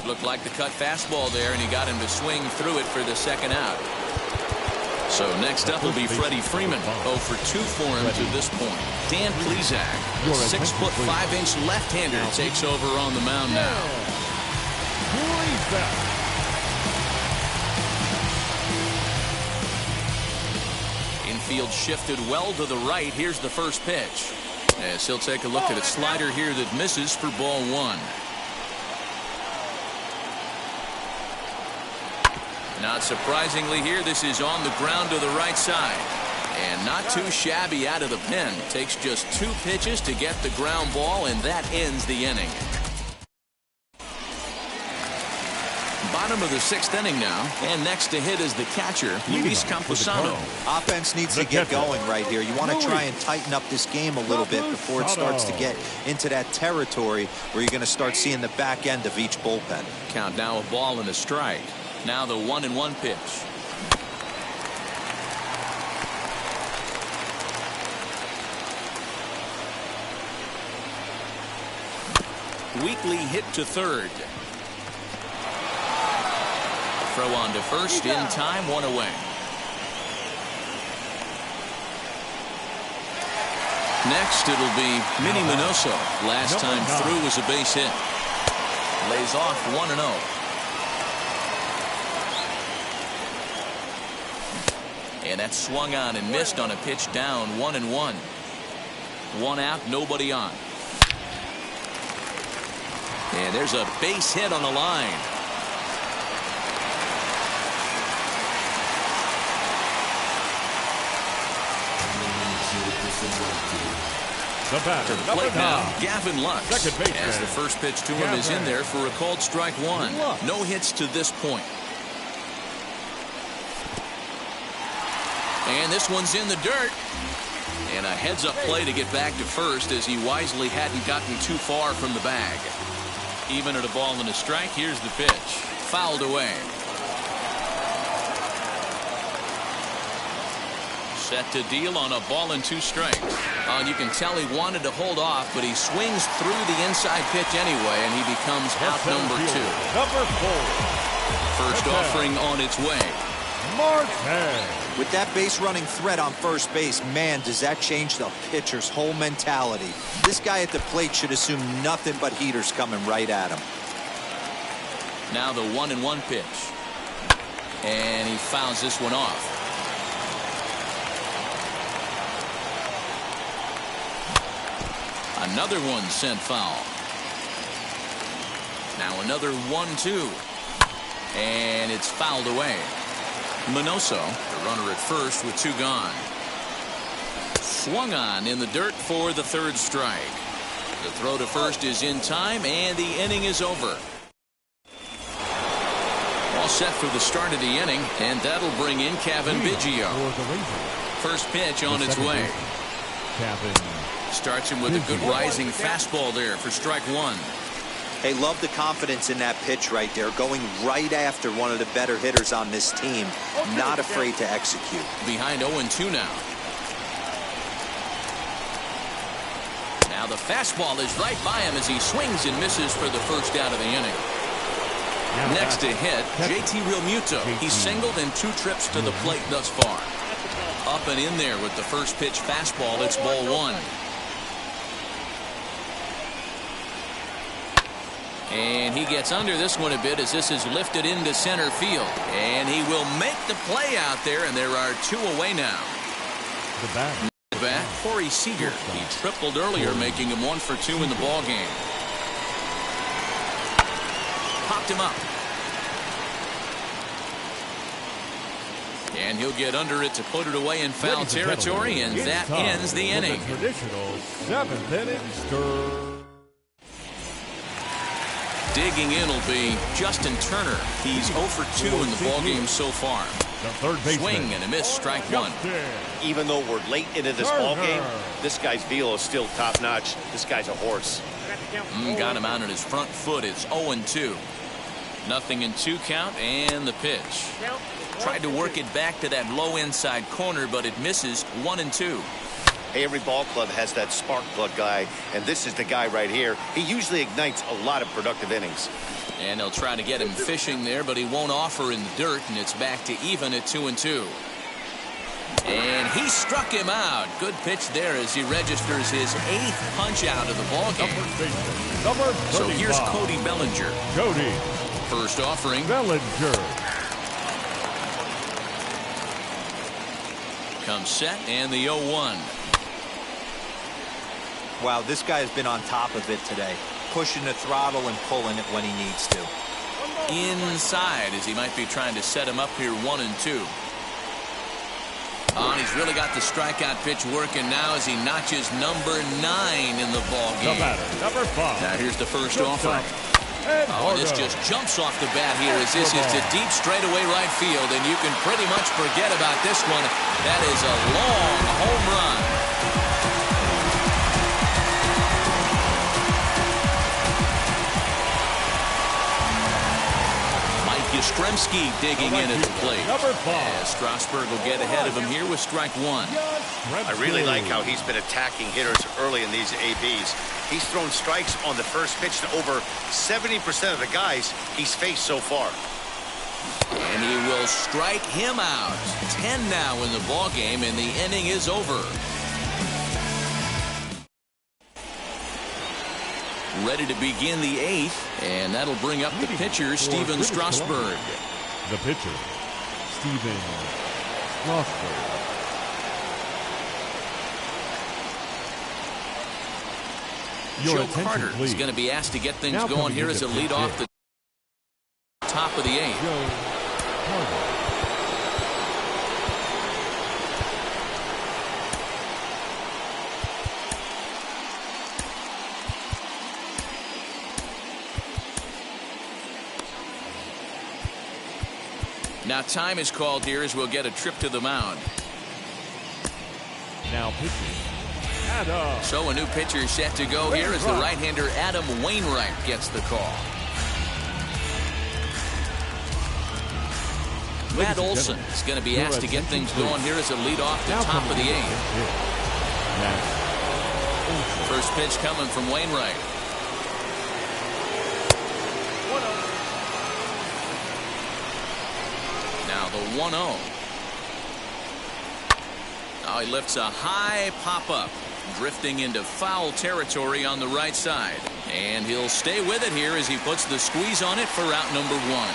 Looked like the cut fastball there, and he got him to swing through it for the second out. So next up will be Freddie Freeman. 0 for 2 for him to this point. Dan Plesac, 6'5" left-hander, takes over on the mound now. Infield shifted well to the right. Here's the first pitch. As he'll take a look at a slider here that misses for ball 1. Not surprisingly here, this is on the ground to the right side. And not too shabby out of the pen. Takes just 2 pitches to get the ground ball, and that ends the inning. Bottom of the 6th inning now, and next to hit is the catcher, Luis Camposano. Offense needs to get going right here. You want to try and tighten up this game a little bit before it starts to get into that territory where you're going to start seeing the back end of each bullpen. Count now, a ball and a strike. Now the 1-1 pitch. Weekly hit to third. Throw on to first in time, 1 away. Next it'll be Minnie Minoso. Last time through was a base hit. Lays off 1-0. And that's swung on and missed on a pitch down, 1-1. 1 out, nobody on. And there's a base hit on the line. The batter, to the plate now, Gavin Lux. As the first pitch to him is in there for a called strike 1. No hits to this point. And this one's in the dirt. And a heads-up play to get back to first as he wisely hadn't gotten too far from the bag. Even at a ball and a strike, here's the pitch. Fouled away. Set to deal on a ball and 2 strikes. And you can tell he wanted to hold off, but he swings through the inside pitch anyway, and he becomes out number 2. Number 4. First offering on its way. Martin. With that base running threat on first base, man, does that change the pitcher's whole mentality. This guy at the plate should assume nothing but heaters coming right at him. Now the 1-1 pitch. And he fouls this one off. Another one sent foul. Now another 1-2. And it's fouled away. Minoso, the runner at first with 2 gone. Swung on in the dirt for the 3rd strike. The throw to first is in time, and the inning is over. All set for the start of the inning, and that'll bring in Kevin Biggio. First pitch on its way. Starts him with a good rising fastball there for strike 1. Hey, love the confidence in that pitch right there, going right after one of the better hitters on this team, not afraid to execute. Behind 0-2 now. Now the fastball is right by him as he swings and misses for the first out of the inning. Next to hit, JT Realmuto. He's singled in 2 trips to the plate thus far. Up and in there with the first pitch fastball. It's ball 1. And he gets under this one a bit as this is lifted into center field. And he will make the play out there, and there are 2 away now. The bat, Corey Seager. He tripled earlier, making him 1 for 2 in the ball game. Popped him up. And he'll get under it to put it away in foul territory, and that ends the inning. Traditional 7th inning stir. Digging in will be Justin Turner. He's 0 for 2 in the ballgame so far. Swing and a miss, strike 1. Even though we're late into this ballgame, this guy's velo is still top-notch. This guy's a horse. Got him out on his front foot. It's 0-2. Nothing in 2 count, and the pitch. Tried to work it back to that low inside corner, but it misses. 1-2. Hey, every ball club has that spark plug guy, and this is the guy right here. He usually ignites a lot of productive innings. And they'll try to get him fishing there, but he won't offer in the dirt, and it's back to even at 2-2. And he struck him out. Good pitch there as he registers his 8th punch out of the ballgame. So here's Cody Bellinger. First offering. Bellinger. Comes set, and the 0-1. Wow, this guy has been on top of it today, pushing the throttle and pulling it when he needs to. Inside as he might be trying to set him up here 1-2. Oh, and he's really got the strikeout pitch working now as he notches number 9 in the ball game. Number 5. Now here's the first offer. Oh, and this just jumps off the bat here as this is to deep straightaway right field, and you can pretty much forget about this one. That is a long home run. Yastrzemski digging in at the plate. As Strasburg will get ahead of him here with strike 1. I really like how he's been attacking hitters early in these ABs. He's thrown strikes on the first pitch to over 70% of the guys he's faced so far. And he will strike him out. 10 now in the ball game, and the inning is over. Ready to begin the 8th, and that'll bring up the pitcher, Steven Strasburg. The pitcher, Steven Strasburg. Joe Carter is going to be asked to get things going here as a lead off the top of the 8th. Joe Carter. Now time is called here as we'll get a trip to the mound. Now pitching, Adam. So a new pitcher set to go here as the right-hander Adam Wainwright gets the call. Matt Olson is going to be asked to get things going here as a lead off the top of the 8th. First pitch coming from Wainwright. Now the 1-0. Now he lifts a high pop-up, drifting into foul territory on the right side. And he'll stay with it here as he puts the squeeze on it for out number 1.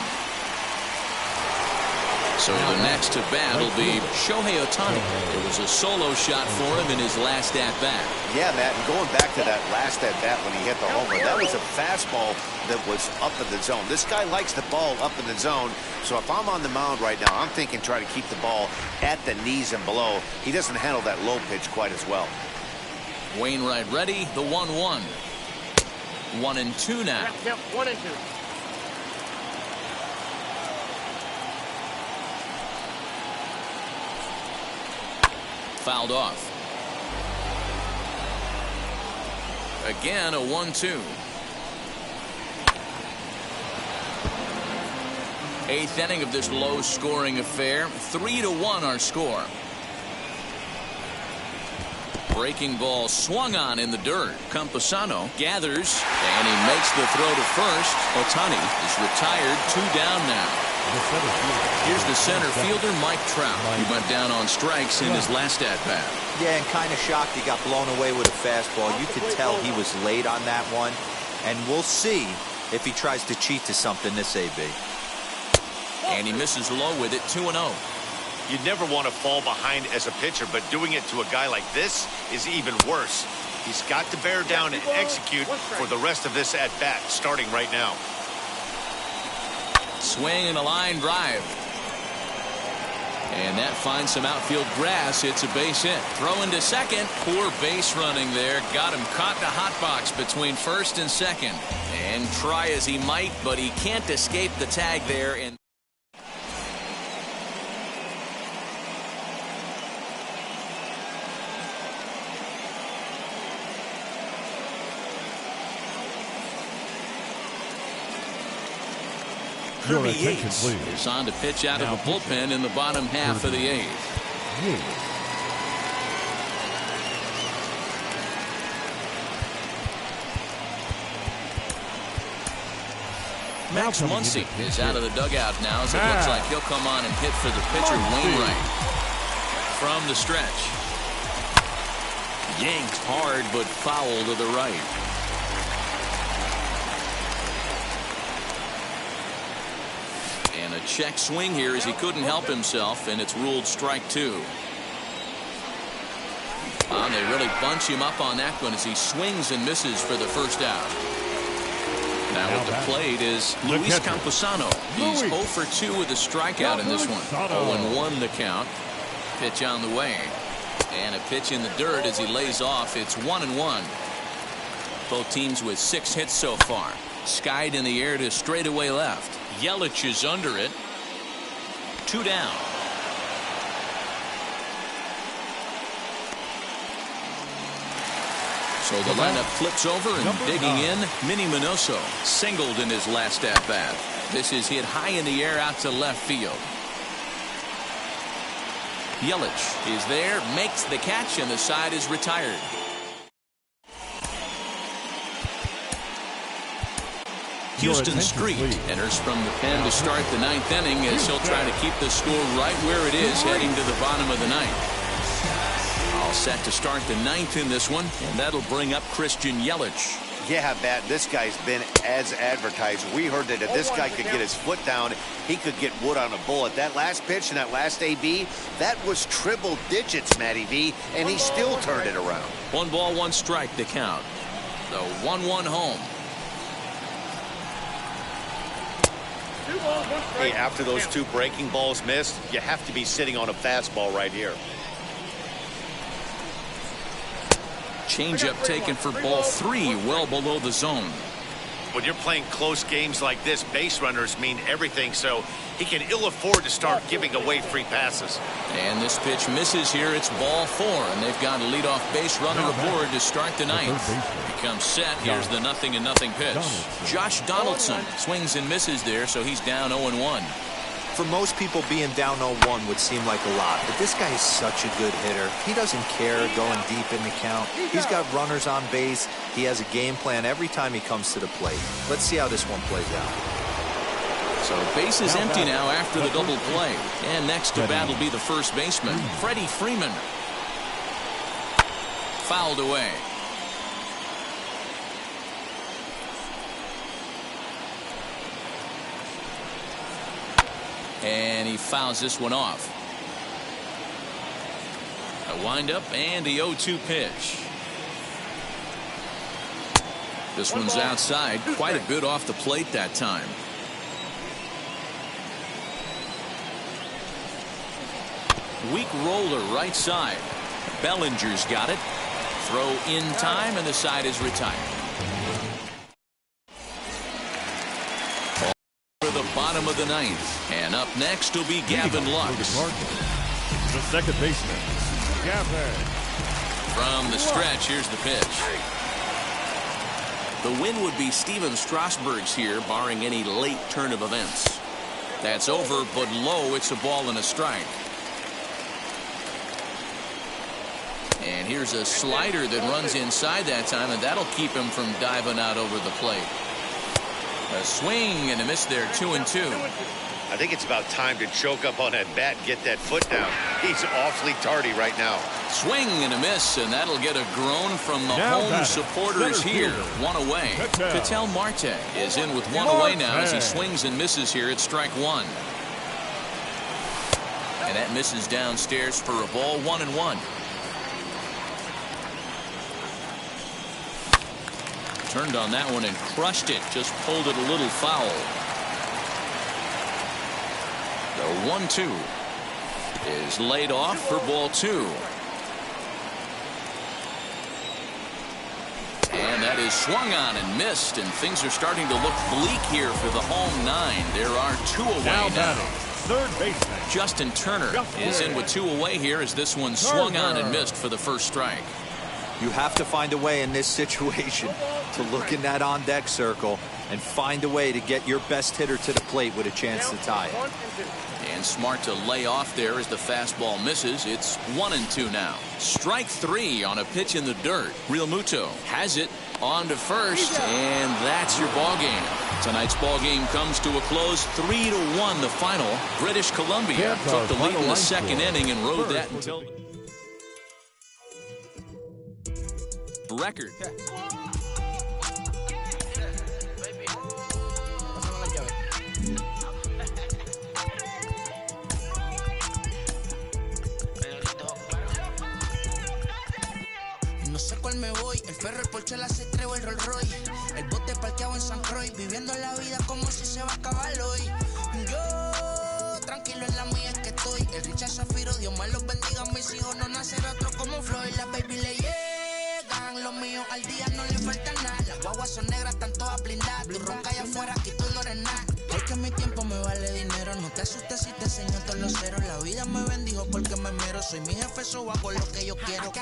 So the next to bat will be Shohei Ohtani. It was a solo shot for him in his last at-bat. Yeah, Matt, and going back to that last at-bat when he hit the homer, that was a fastball that was up in the zone. This guy likes the ball up in the zone, so if I'm on the mound right now, I'm thinking try to keep the ball at the knees and below. He doesn't handle that low pitch quite as well. Wainwright ready, the 1-1. 1-2 now. Yep, 1-2. Fouled off. Again, a 1-2. 8th inning of this low-scoring affair. 3-1 our score. Breaking ball swung on in the dirt. Campusano gathers, and he makes the throw to first. Ohtani is retired. 2 down now. Here's the center fielder, Mike Trout. He went down on strikes in his last at-bat. Yeah, and kind of shocked he got blown away with a fastball. You could tell he was late on that one. And we'll see if he tries to cheat to something this AB. And he misses low with it, 2-0. You'd never want to fall behind as a pitcher, but doing it to a guy like this is even worse. He's got to bear down and execute for the rest of this at-bat, starting right now. Swing and a line drive. And that finds some outfield grass. It's a base hit. Throw into second. Poor base running there. Got him caught in the hot box between first and second. And try as he might, but he can't escape the tag there. And Your attention, please. is on to pitch out of the bullpen in the bottom half of the 8th. Max Muncy is out of the dugout now as it looks like he'll come on and hit for the pitcher Wainwright. From the stretch. Yanked hard but foul to the right. And a check swing here as he couldn't help himself, and it's ruled strike 2. And they really bunch him up on that one as he swings and misses for the first out. Now at the plate is Luis Campusano. He's 0 for 2 with a strikeout in this one. 0-1 the count. Pitch on the way. And a pitch in the dirt as he lays off. It's 1-1. Both teams with 6 hits so far. Skied in the air to straightaway left. Yelich is under it. 2 down. So the lineup flips over and digging in. Minnie Minoso singled in his last at-bat. This is hit high in the air out to left field. Yelich is there, makes the catch, and the side is retired. Houston Street enters from the pen to start the 9th inning as he'll try to keep the score right where it is heading to the bottom of the 9th. All set to start the 9th in this one, and that'll bring up Christian Yelich. Yeah, Matt, this guy's been as advertised. We heard that if this guy could get his foot down, he could get wood on a bullet. That last pitch and that last AB, that was triple digits, Matty V, and he still turned it around. 1 ball, 1 strike to count. The 1-1 home. Hey, after those 2 breaking balls missed, you have to be sitting on a fastball right here. Changeup taken for ball 3, well below the zone. When you're playing close games like this, base runners mean everything, so he can ill afford to start giving away free passes. And this pitch misses here. It's ball 4, and they've got a leadoff base runner aboard to start the 9th. Becomes set. Here's the 0-0 pitch. Josh Donaldson swings and misses there, so he's down 0-1. For most people, being down 0-1 would seem like a lot, but this guy is such a good hitter. He doesn't care going deep in the count. He's got runners on base. He has a game plan every time he comes to the plate. Let's see how this one plays out. So base is empty now after the double play. And next to bat will be the first baseman, Freddie Freeman. Fouled away. And he fouls this one off. A windup and the 0-2 pitch. This one's outside, quite a bit off the plate that time. Weak roller right side. Bellinger's got it. Throw in time, and the side is retired. The bottom of the ninth, and up next will be Gavin Lux. The second baseman, Gavin. From the stretch, here's the pitch. The win would be Steven Strasburg's here, barring any late turn of events. That's over, but low. It's a ball and a strike. And here's a slider that runs inside that time, and that'll keep him from diving out over the plate. A swing and a miss there, 2-2. I think it's about time to choke up on that bat and get that foot down. He's awfully tardy right now. Swing and a miss, and that'll get a groan from the home supporters here. One away. Ketel Marte is in with one away now as he swings and misses here at strike one. And that misses downstairs for a ball, 1-1. Turned on that one and crushed it. Just pulled it a little foul. The 1-2 is laid off for ball two. And that is swung on and missed, and things are starting to look bleak here for the home nine. There are two away now. Third baseman Justin Turner is in with two away here as this one swung on and missed for the first strike. You have to find a way in this situation to look in that on-deck circle and find a way to get your best hitter to the plate with a chance to tie it. And smart to lay off there as the fastball misses. It's 1-2 now. Strike three on a pitch in the dirt. Real Muto has it on to first, and that's your ball game. Tonight's ball game comes to a close, 3-1 the final. British Columbia took the lead in the second inning and rode that until record. No sé cuál me voy, el ferro, el Porsche, la C3 o el Rolls Royce. El bote parqueado en San Croix, viviendo la vida como si se va a acabar hoy. Yo, tranquilo en la mía es que estoy. El Richard Zafiro, Dios más los bendiga, mis hijos no nacer otro como Floyd. La baby le llegan, los míos al día no le falta nada. Las guaguas son negras, están todas blindadas. Tú ronca allá afuera, aquí tú no eres nada. Porque mi tiempo me vale dinero, no te asustes si te enseño todos los ceros. La vida me bendijo porque me mero, soy mi jefe, so hago lo que yo quiero.